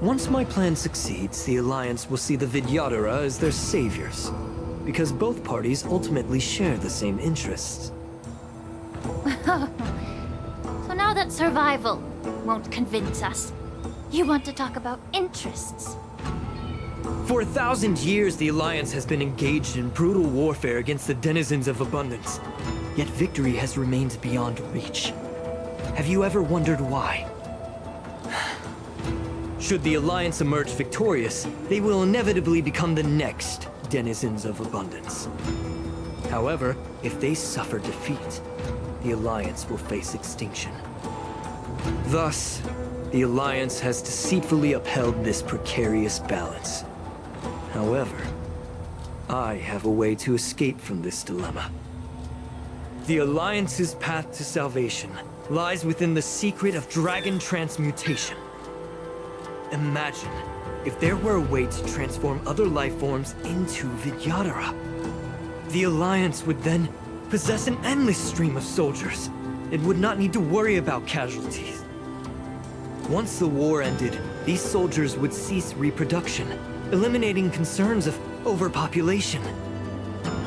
Once my plan succeeds, the Alliance will see the Vidyadhara as their saviors, because both parties ultimately share the same interests. So now that survival won't convince us, you want to talk about interests? For 1,000 years, the Alliance has been engaged in brutal warfare against the denizens of abundance. Yet victory has remained beyond reach. Have you ever wondered why? Should the Alliance emerge victorious, they will inevitably become the next denizens of abundance. However, if they suffer defeat, the Alliance will face extinction. Thus, the Alliance has deceitfully upheld this precarious balance. However, I have a way to escape from this dilemma. The Alliance's path to salvation lies within the secret of dragon transmutation. Imagine if there were a way to transform other life forms into Vidyadhara. The Alliance would then possess an endless stream of soldiers. It would not need to worry about casualties. Once the war ended, these soldiers would cease reproduction, eliminating concerns of overpopulation.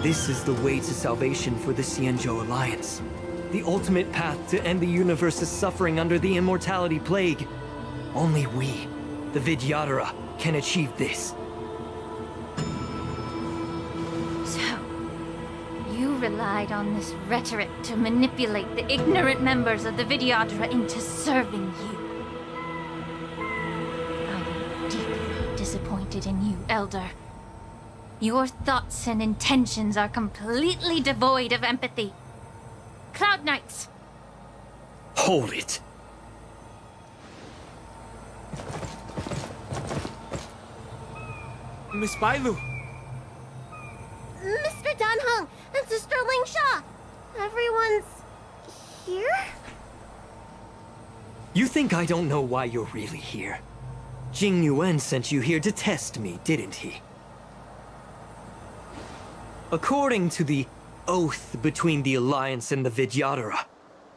This is the way to salvation for the Xianzhou Alliance. The ultimate path to end the universe's suffering under the Immortality Plague. Only we, the Vidyadhara, can achieve this. So, you relied on this rhetoric to manipulate the ignorant members of the Vidyadhara into serving you. I'm deeply disappointed in you, Elder. Your thoughts and intentions are completely devoid of empathy. Cloud Knights! Hold it! Miss Bailu! Mr. Danheng and Sister Lingsha! Everyone's here? You think I don't know why you're really here? Jing Yuan sent you here to test me, didn't he? According to the oath between the Alliance and the Vidyadhara,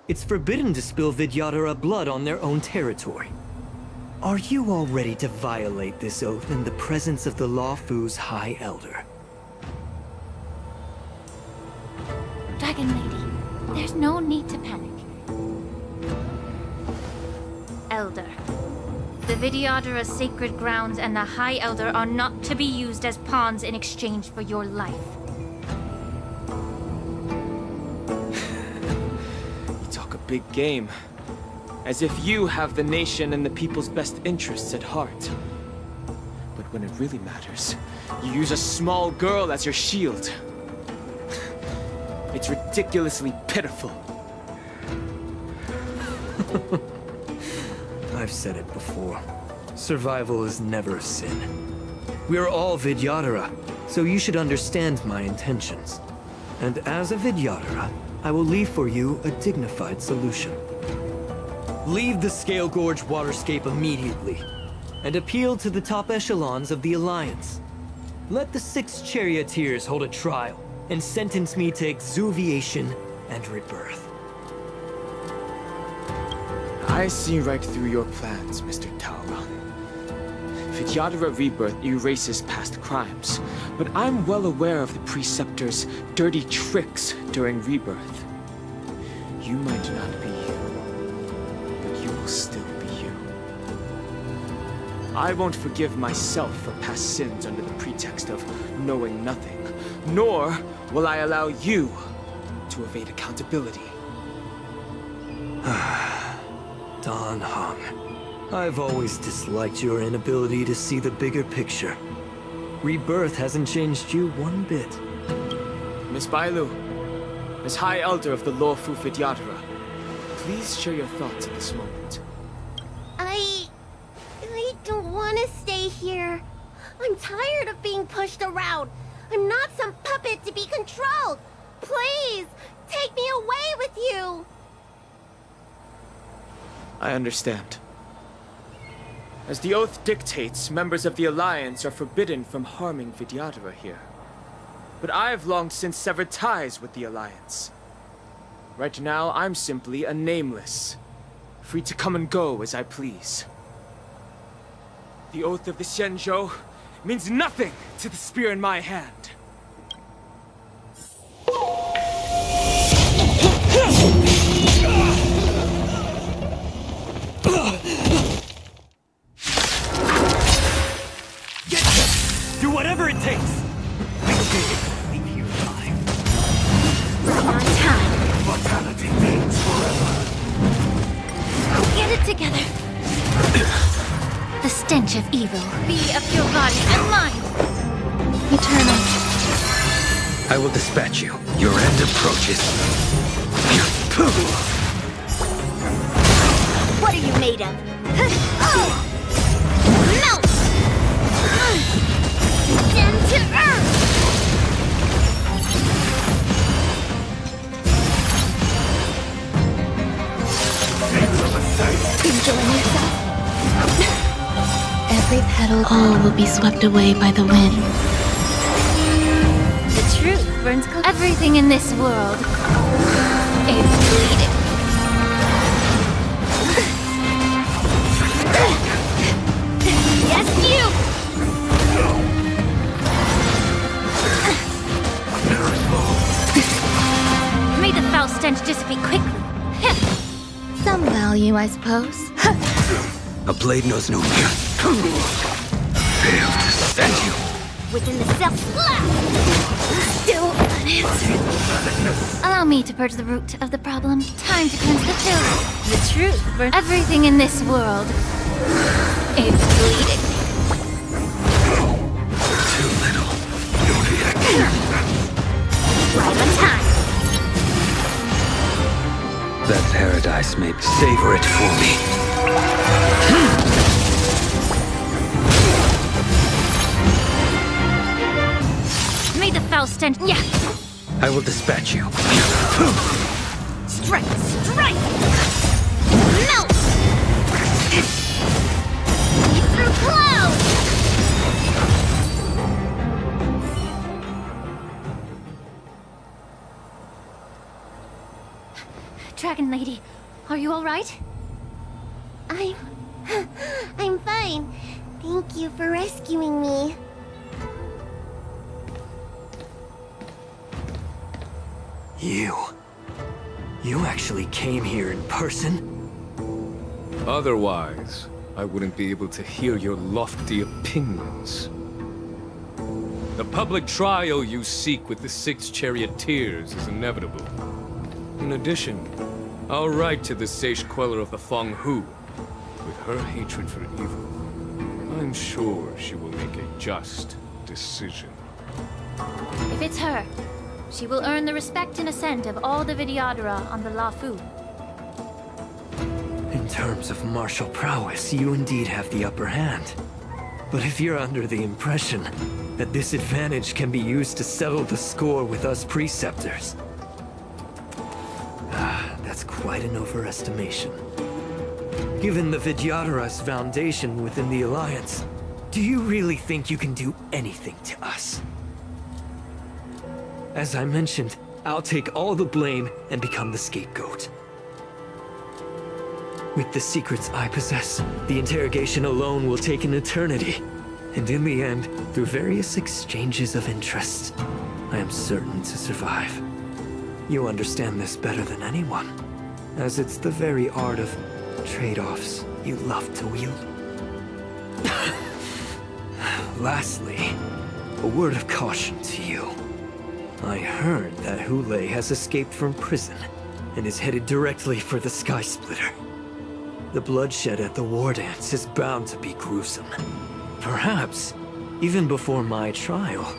it's forbidden to spill Vidyadhara blood on their own territory. Are you all ready to violate this oath in the presence of the Luofu's High Elder? Dragon Lady, there's no need to panic. Elder, the Vidyadhara's sacred grounds and the High Elder are not to be used as pawns in exchange for your life. Big game. As if you have the nation and the people's best interests at heart. But when it really matters, you use a small girl as your shield. It's ridiculously pitiful. I've said it before. Survival is never a sin. We're all Vidyadhara, so you should understand my intentions. And as a Vidyadhara, I will leave for you a dignified solution. Leave the Scale Gorge waterscape immediately, and appeal to the top echelons of the Alliance. Let the 6 charioteers hold a trial, and sentence me to exuviation and rebirth. I see right through your plans, Mr. Talron. Vidyadhara Rebirth erases past crimes, but I'm well aware of the Preceptor's dirty tricks during Rebirth. You might not be you, but you will still be you. I won't forgive myself for past sins under the pretext of knowing nothing, nor will I allow you to evade accountability. Dan Heng, I've always disliked your inability to see the bigger picture. Rebirth hasn't changed you one bit. Miss Bailu, as High Elder of the Lawfu Vidyadhara, please share your thoughts at this moment. I don't want to stay here. I'm tired of being pushed around. I'm not some puppet to be controlled. Please, take me away with you. I understand. As the oath dictates, members of the Alliance are forbidden from harming Vidyadhara here. But I've long since severed ties with the Alliance. Right now, I'm simply a nameless, free to come and go as I please. The oath of the Xianzhou means nothing to the spear in my hand. Do whatever it takes! Leave you alive. Right on time. Mortality means forever. Get it together. The stench of evil be of your body and mine. Eternal. I will dispatch you. Your end approaches. What are you made of? Melt! Down to earth! Enjoying yourself? Every petal, all will be swept away by the wind. The truth burns cold. Everything in this world is bleeding. Yes, you! May the foul stench dissipate quickly. Some value, I suppose. A blade knows no fear. Failed to send you. Within the self-slap! Still unanswered. Allow me to purge the root of the problem. Time to cleanse the filth. The truth burns. Everything in this world is bleeding. Too little. Right on time. That paradise may savor it for me. May the foul stench. Yeah. I will dispatch you. Strike! Strike! Melt! See through clouds! Dragon Lady, are you all right? I'm fine. Thank you for rescuing me. You actually came here in person? Otherwise, I wouldn't be able to hear your lofty opinions. The public trial you seek with the 6 charioteers is inevitable. In addition, I'll write to the Sage Queller of the Feng Hu. With her hatred for evil, I'm sure she will make a just decision. If it's her, she will earn the respect and assent of all the Vidyadhara on the Lawfu. In terms of martial prowess, you indeed have the upper hand. But if you're under the impression that this advantage can be used to settle the score with us Preceptors, that's quite an overestimation. Given the Vidyadhara's foundation within the Alliance, do you really think you can do anything to us? As I mentioned, I'll take all the blame and become the scapegoat. With the secrets I possess, the interrogation alone will take an eternity. And in the end, through various exchanges of interest, I am certain to survive. You understand this better than anyone, as it's the very art of trade-offs you love to wield. Lastly, a word of caution to you. I heard that Hule has escaped from prison and is headed directly for the Sky Splitter. The bloodshed at the war dance is bound to be gruesome. Perhaps, even before my trial,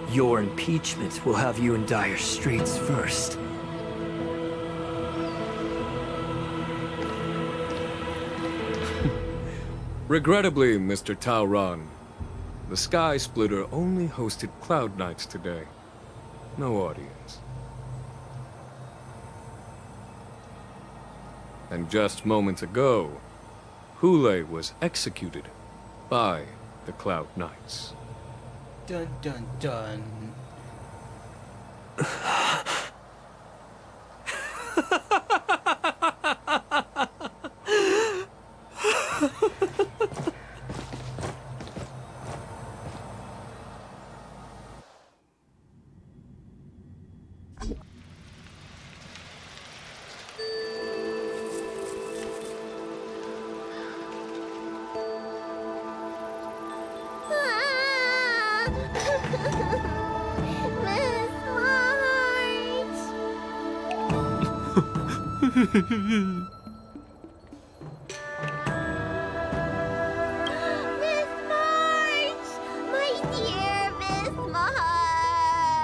your impeachment will have you in dire straits first. Regrettably, Mr. Taoran, the Sky Splitter only hosted Cloud Knights today. No audience. And just moments ago, Hule was executed by the Cloud Knights. Dun dun dun.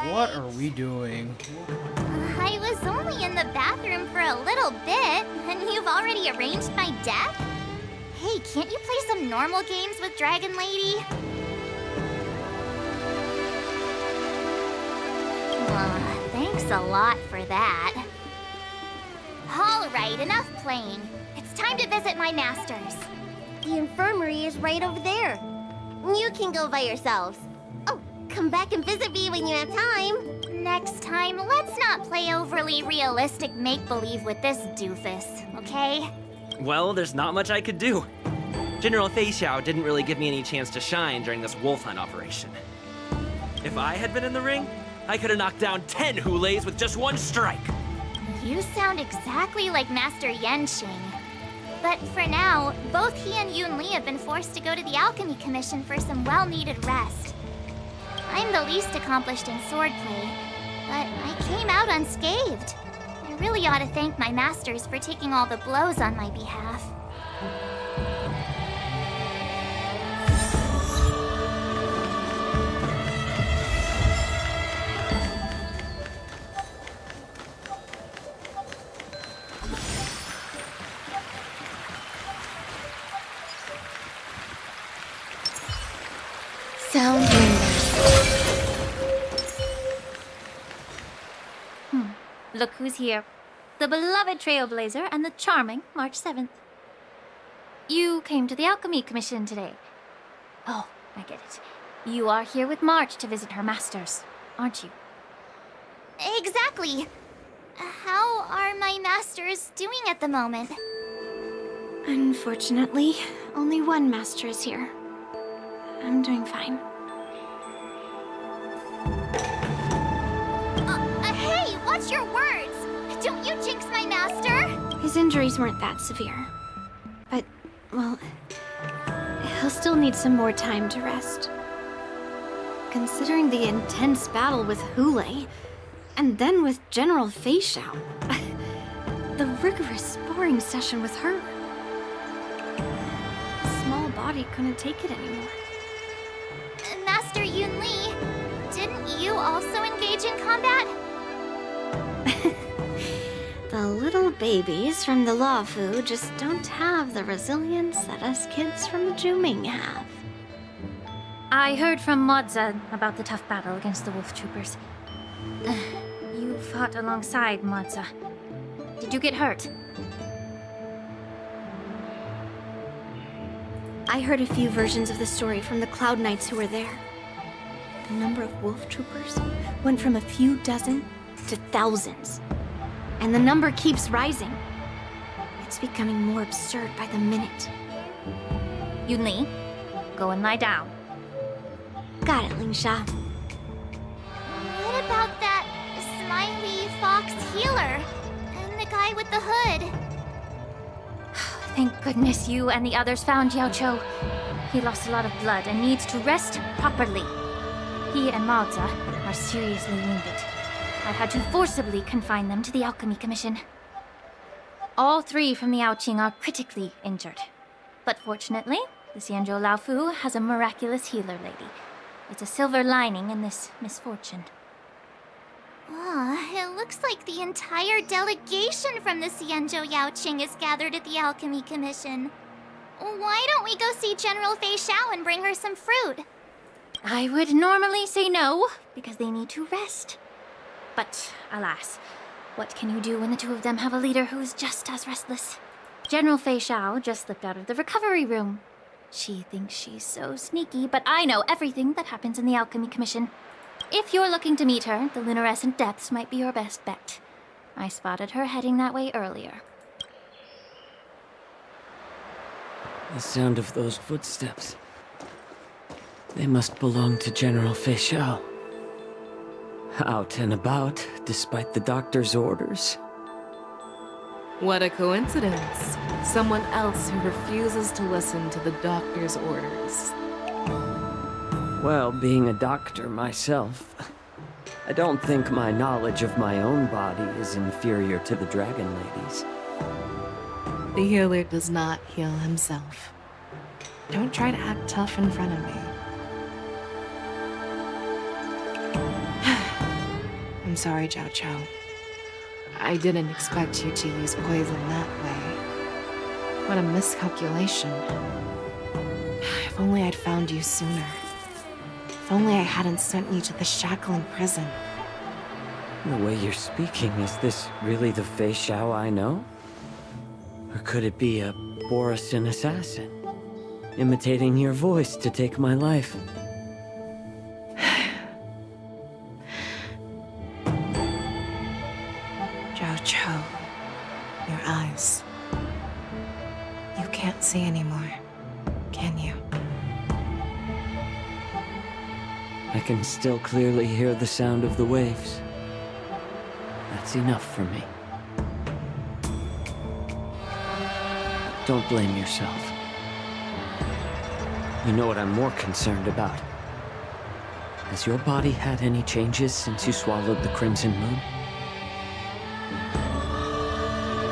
What are we doing? I was only in the bathroom for a little bit, and you've already arranged my death? Hey, can't you play some normal games with Dragon Lady? Thanks a lot for that. Alright, enough playing. It's time to visit my masters. The infirmary is right over there. You can go by yourselves. Oh, come back and visit me when you have time. Next time, let's not play overly realistic make-believe with this doofus, okay? Well, there's not much I could do. General Fei Xiao didn't really give me any chance to shine during this wolf hunt operation. If I had been in the ring, I could have knocked down 10 Huleis with just one strike. You sound exactly like Master Yenqing. But for now, both he and Yun Li have been forced to go to the Alchemy Commission for some well-needed rest. I'm the least accomplished in swordplay, but I came out unscathed. I really ought to thank my masters for taking all the blows on my behalf. Sound Look who's here. The beloved Trailblazer and the charming March 7th. You came to the Alchemy Commission today. Oh, I get it. You are here with March to visit her masters, aren't you? Exactly. How are my masters doing at the moment? Unfortunately, only one master is here. I'm doing fine. Hey, watch your words! Don't you jinx my master! His injuries weren't that severe. But, well, he'll still need some more time to rest. Considering the intense battle with Hule, and then with General Fei Xiao, the rigorous sparring session with her. His small body couldn't take it anymore. Master Yun Li, didn't you also engage in combat? The little babies from the Luofu just don't have the resilience that us kids from the Zhuming have. I heard from Modza about the tough battle against the wolf troopers. You fought alongside Modza. Did you get hurt? I heard a few versions of the story from the Cloud Knights who were there. The number of wolf troopers went from a few dozen to thousands. And the number keeps rising. It's becoming more absurd by the minute. Yunli, go and lie down. Got it, Lingsha. What about that smiley fox healer? And the guy with the hood? Thank goodness you and the others found Yaoqiu. He lost a lot of blood and needs to rest properly. He and Maoza are seriously wounded. I've had to forcibly confine them to the Alchemy Commission. All 3 from the Yaoqing are critically injured. But fortunately, the Xianzhou Laofu has a miraculous healer lady. It's a silver lining in this misfortune. It looks like the entire delegation from the Xianzhou Yaoqing is gathered at the Alchemy Commission. Why don't we go see General Fei Xiao and bring her some fruit? I would normally say no, because they need to rest. But alas, what can you do when the 2 of them have a leader who is just as restless? General Fei Xiao just slipped out of the recovery room. She thinks she's so sneaky, but I know everything that happens in the Alchemy Commission. If you're looking to meet her, the luminescent depths might be your best bet. I spotted her heading that way earlier. The sound of those footsteps. They must belong to General Fei Xiao. Out and about, despite the doctor's orders. What a coincidence. Someone else who refuses to listen to the doctor's orders. Well, being a doctor myself, I don't think my knowledge of my own body is inferior to the Dragon Lady's. The healer does not heal himself. Don't try to act tough in front of me. I'm sorry, Yaoqiu. I didn't expect you to use poison that way. What a miscalculation. If only I'd found you sooner. If only I hadn't sent you to the shackling prison. The way you're speaking, is this really the Fei Xiao I know? Or could it be a Borisin assassin, imitating your voice to take my life? Yaoqiu, your eyes. You can't see anymore, can you? I can still clearly hear the sound of the waves. That's enough for me. Don't blame yourself. You know what I'm more concerned about? Has your body had any changes since you swallowed the Crimson Moon?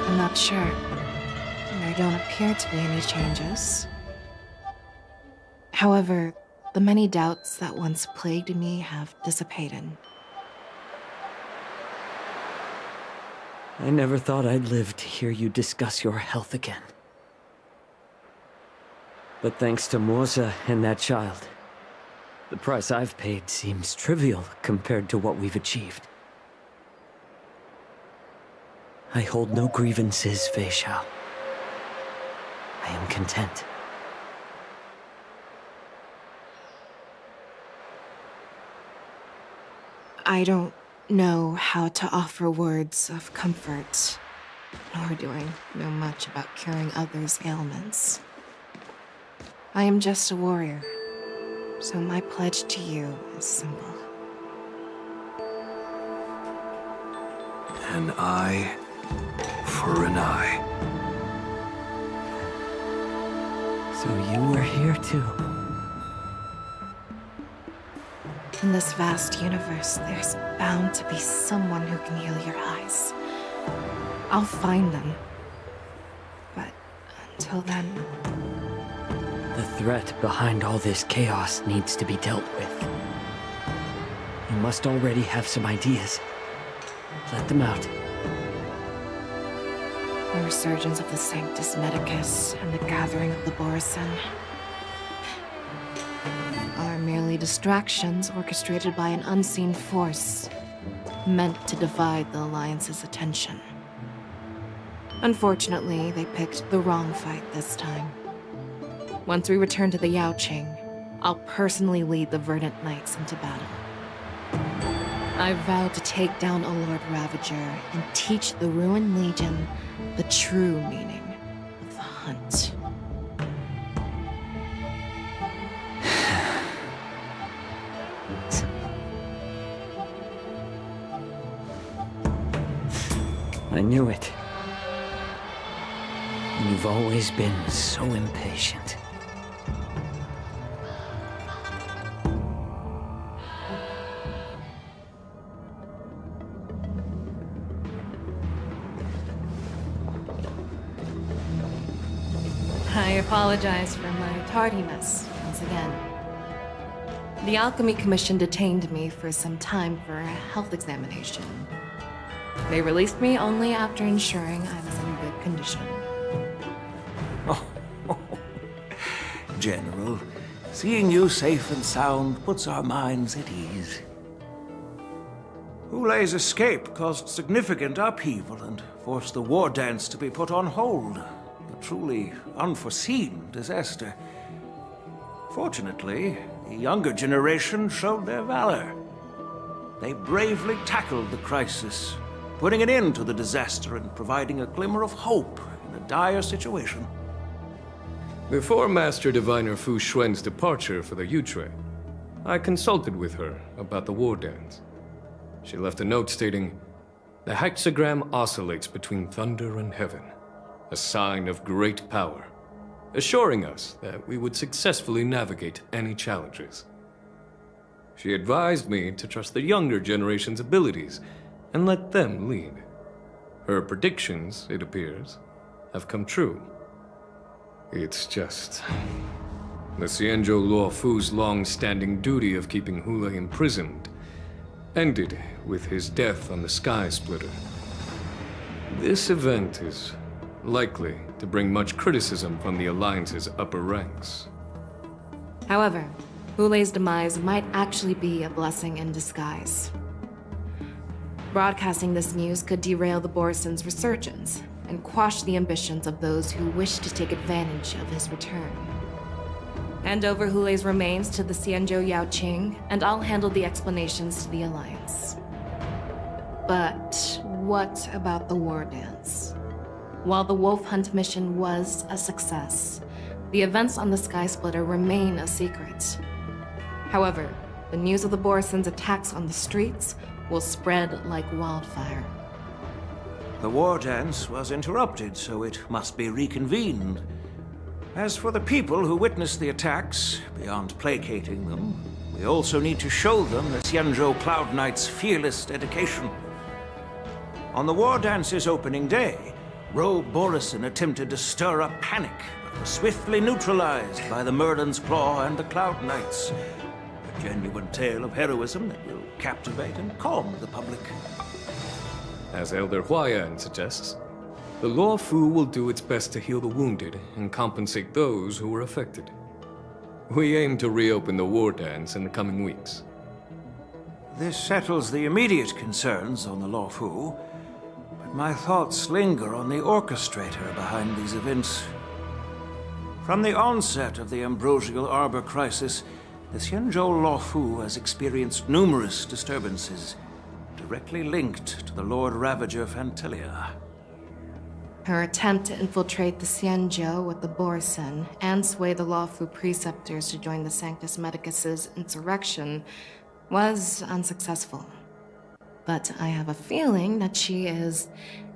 I'm not sure. There don't appear to be any changes. However, the many doubts that once plagued me have dissipated. I never thought I'd live to hear you discuss your health again. But thanks to Moza and that child, the price I've paid seems trivial compared to what we've achieved. I hold no grievances, Fei Xiao. I am content. I don't know how to offer words of comfort, nor do I know much about curing others' ailments. I am just a warrior, so my pledge to you is simple. An eye for an eye. So you were here too. In this vast universe, there's bound to be someone who can heal your eyes. I'll find them. But until then... The threat behind all this chaos needs to be dealt with. You must already have some ideas. Let them out. The resurgence of the Sanctus Medicus and the gathering of the Borisin are merely distractions orchestrated by an unseen force, meant to divide the Alliance's attention. Unfortunately, they picked the wrong fight this time. Once we return to the Yaoqing, I'll personally lead the Verdant Knights into battle. I vow to take down a Lord Ravager and teach the Ruined Legion the true meaning of the hunt. I knew it. You've always been so impatient. I apologize for my tardiness once again. The Alchemy Commission detained me for some time for a health examination. They released me only after ensuring I was in good condition. General, seeing you safe and sound puts our minds at ease. Hulei's escape caused significant upheaval and forced the war dance to be put on hold. A truly unforeseen disaster. Fortunately, the younger generation showed their valor. They bravely tackled the crisis, putting an end to the disaster and providing a glimmer of hope in a dire situation. Before Master Diviner Fu Xuan's departure for the Yutre, I consulted with her about the war dance. She left a note stating, "The hexagram oscillates between thunder and heaven, a sign of great power, assuring us that we would successfully navigate any challenges." She advised me to trust the younger generation's abilities and let them lead. Her predictions, it appears, have come true. It's just... the Xianzhou Luofu's long-standing duty of keeping Hulei imprisoned ended with his death on the Sky Splitter. This event is likely to bring much criticism from the Alliance's upper ranks. However, Hulei's demise might actually be a blessing in disguise. Broadcasting this news could derail the Borison's resurgence and quash the ambitions of those who wish to take advantage of his return. Hand over Hulei's remains to the Xianzhou Yaoqing, and I'll handle the explanations to the Alliance. But what about the war dance? While the Wolf Hunt mission was a success, the events on the Sky Splitter remain a secret. However, the news of the Borison's attacks on the streets will spread like wildfire. The war dance was interrupted, so it must be reconvened. As for the people who witnessed the attacks, beyond placating them, we also need to show them the Xianzhou Cloud Knight's fearless dedication. On the war dance's opening day, Rogue Borison attempted to stir up panic, but was swiftly neutralized by the Merlin's Claw and the Cloud Knights. A genuine tale of heroism that will captivate and calm the public. As Elder Huayan suggests, the Luofu will do its best to heal the wounded and compensate those who were affected. We aim to reopen the war dance in the coming weeks. This settles the immediate concerns on the Luofu, but my thoughts linger on the orchestrator behind these events. From the onset of the Ambrosial Arbor crisis, the Xianzhou Luofu has experienced numerous disturbances, directly linked to the Lord Ravager Fantelia. Her attempt to infiltrate the Xianzhou with the Borison and sway the Luofu preceptors to join the Sanctus Medicus's insurrection was unsuccessful. But I have a feeling that she is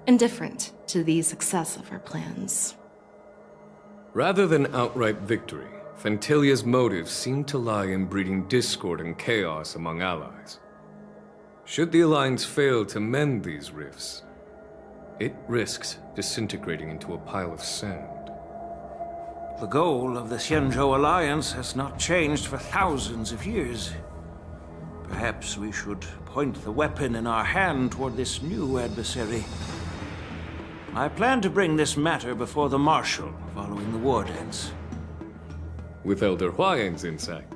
indifferent to the success of her plans. Rather than outright victory, Fantelia's motives seem to lie in breeding discord and chaos among allies. Should the Alliance fail to mend these rifts, it risks disintegrating into a pile of sand. The goal of the Xianzhou Alliance has not changed for thousands of years. Perhaps we should point the weapon in our hand toward this new adversary. I plan to bring this matter before the Marshal following the war dance. With Elder Huayan's insight,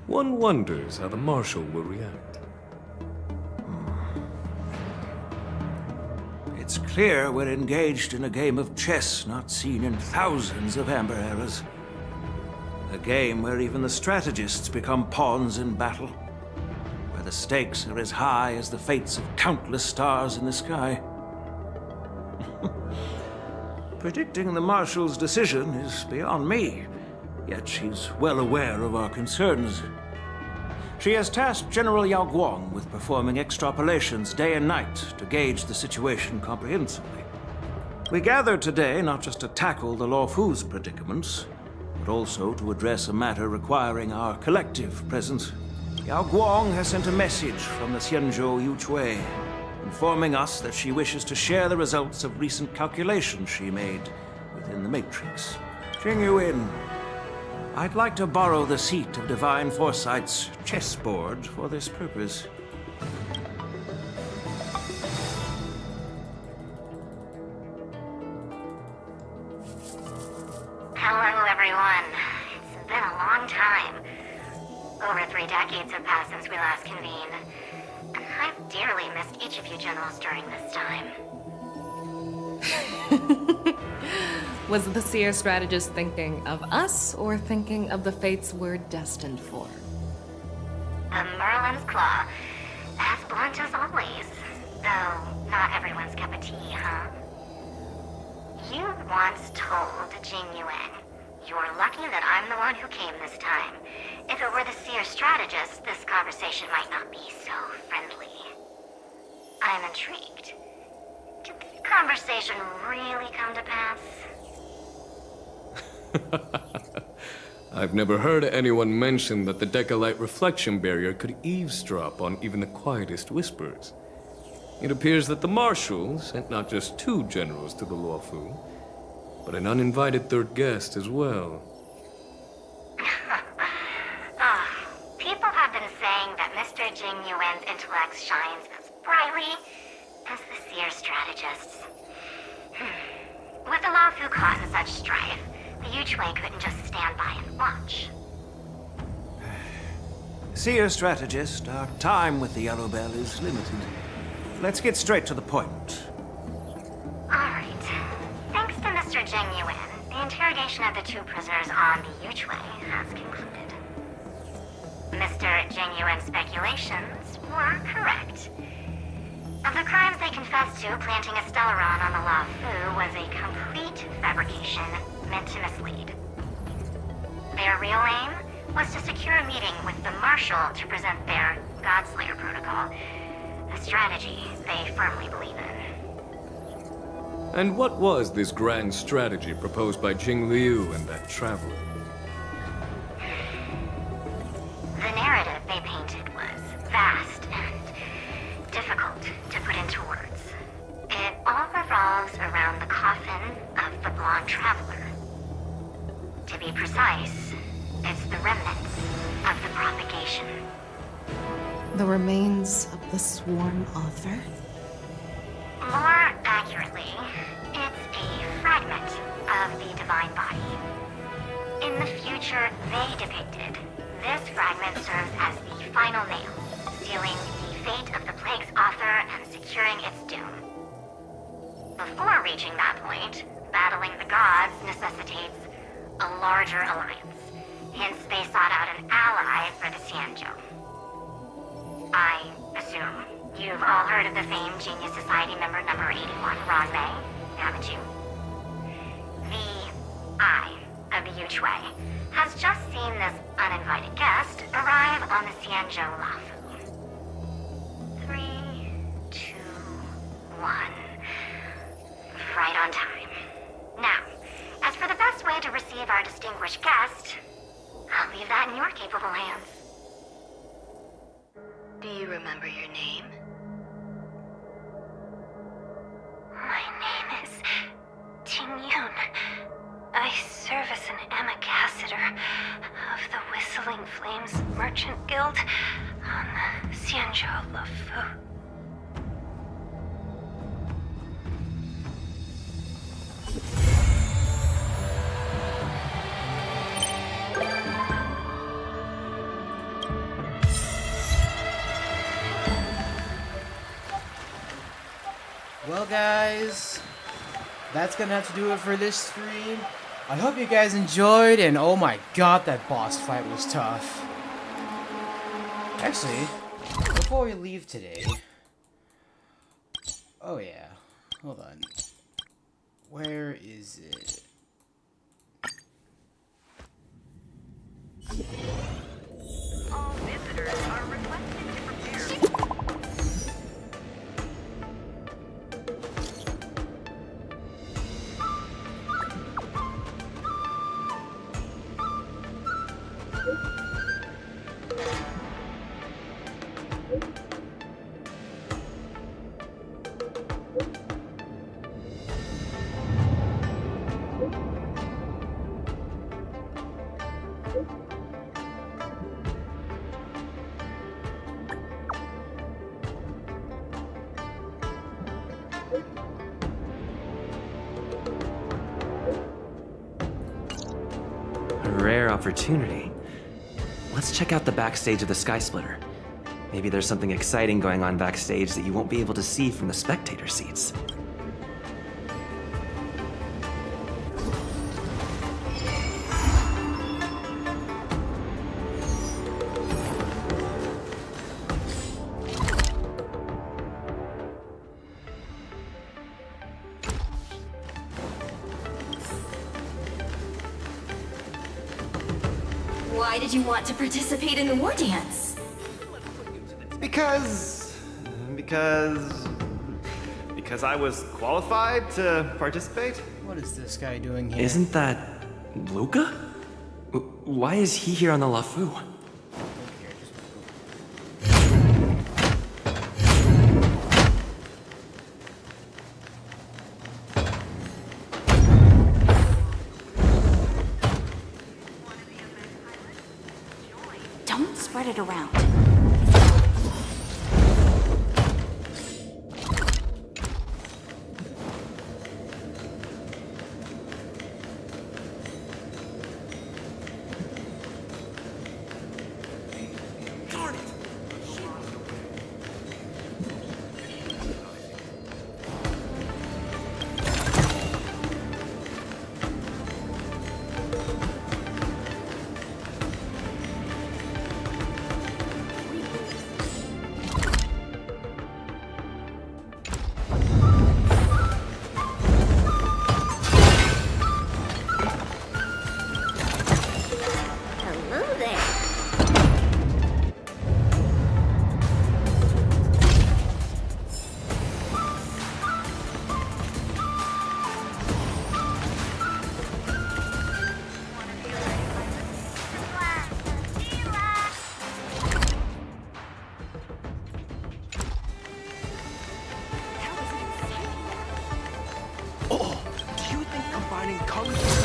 one wonders how the Marshal will react. It's clear we're engaged in a game of chess not seen in thousands of Amber eras. A game where even the strategists become pawns in battle. Where the stakes are as high as the fates of countless stars in the sky. Predicting the Marshal's decision is beyond me, yet she's well aware of our concerns. She has tasked General Yao Guang with performing extrapolations day and night to gauge the situation comprehensively. We gathered today not just to tackle the Luofu's predicaments, but also to address a matter requiring our collective presence. Yao Guang has sent a message from the Xianzhou Yuchui, informing us that she wishes to share the results of recent calculations she made within the Matrix. Jing Yuan, I'd like to borrow the seat of Divine Foresight's chessboard for this purpose. Hello, everyone. It's been a long time. Over 3 decades have passed since we last convened. And I've dearly missed each of you generals during this time. Was the seer strategist thinking of us, or thinking of the fates we're destined for? The Merlin's Claw. As blunt as always. Though, not everyone's cup of tea, huh? You once told Jing Yuan, "You're lucky that I'm the one who came this time. If it were the seer strategist, this conversation might not be so friendly." I'm intrigued. Did the conversation really come to pass? I've never heard anyone mention that the Decalite reflection barrier could eavesdrop on even the quietest whispers. It appears that the Marshal sent not just 2 generals to the Luofu, but an uninvited 3rd guest as well. People have been saying that Mr. Jing Yuan's intellect shines as brightly as the seer strategist's. With the Luofu causing such strife, the Yuchui couldn't just stand by and watch. Seer strategist, our time with the Yellow Bell is limited. Let's get straight to the point. Alright. Thanks to Mr. Jing Yuan, the interrogation of the 2 prisoners on the Yuchui has concluded. Mr. Jing Yuan's speculations were correct. Of the crimes they confessed to, planting a Stellaron on the Luofu was a complete fabrication meant to mislead. Their real aim was to secure a meeting with the Marshal to present their Godslayer protocol, a strategy they firmly believe in. And what was this grand strategy proposed by Jing Liu and that traveler? The narrative they painted was vast and difficult to put into words. It all revolves around the coffin of the blonde traveler. To be precise, it's the remnants of the propagation. The remains of the sworn author? More accurately, it's a fragment of the divine body. In the future they depicted, this fragment serves as the final nail, sealing the fate of the plague's author and securing its doom. Before reaching that point, battling the gods necessitates a larger alliance. Hence, they sought out an ally for the Xianzhou. I assume you've all heard of the famed Genius Society member number 81, Ron Mei, haven't you? The Eye of the Yuchui has just seen this uninvited guest arrive on the Xianzhou Luofu. 3, 2, 1. Right on time. Now, as for the best way to receive our distinguished guest, I'll leave that in your capable hands. Do you remember your name? My name is Ting Yun. I serve as an ambassador of the Whistling Flames Merchant Guild on the Xianzhou Luofu. Well, guys, that's gonna have to do it for this stream. I hope you guys enjoyed, and oh my god, that boss fight was tough. Actually, before we leave today... Oh yeah, hold on. Where is it? All visitors are requested to prepare. A rare opportunity. Let's check out the backstage of the Sky Splitter. Maybe there's something exciting going on backstage that you won't be able to see from the spectator seats. Why did you want to participate in the war dance? Because I was qualified to participate? What is this guy doing here? Isn't that Luca? Why is he here on the LaFu? Don't spread it around. Oh, do you think combining Kung Fu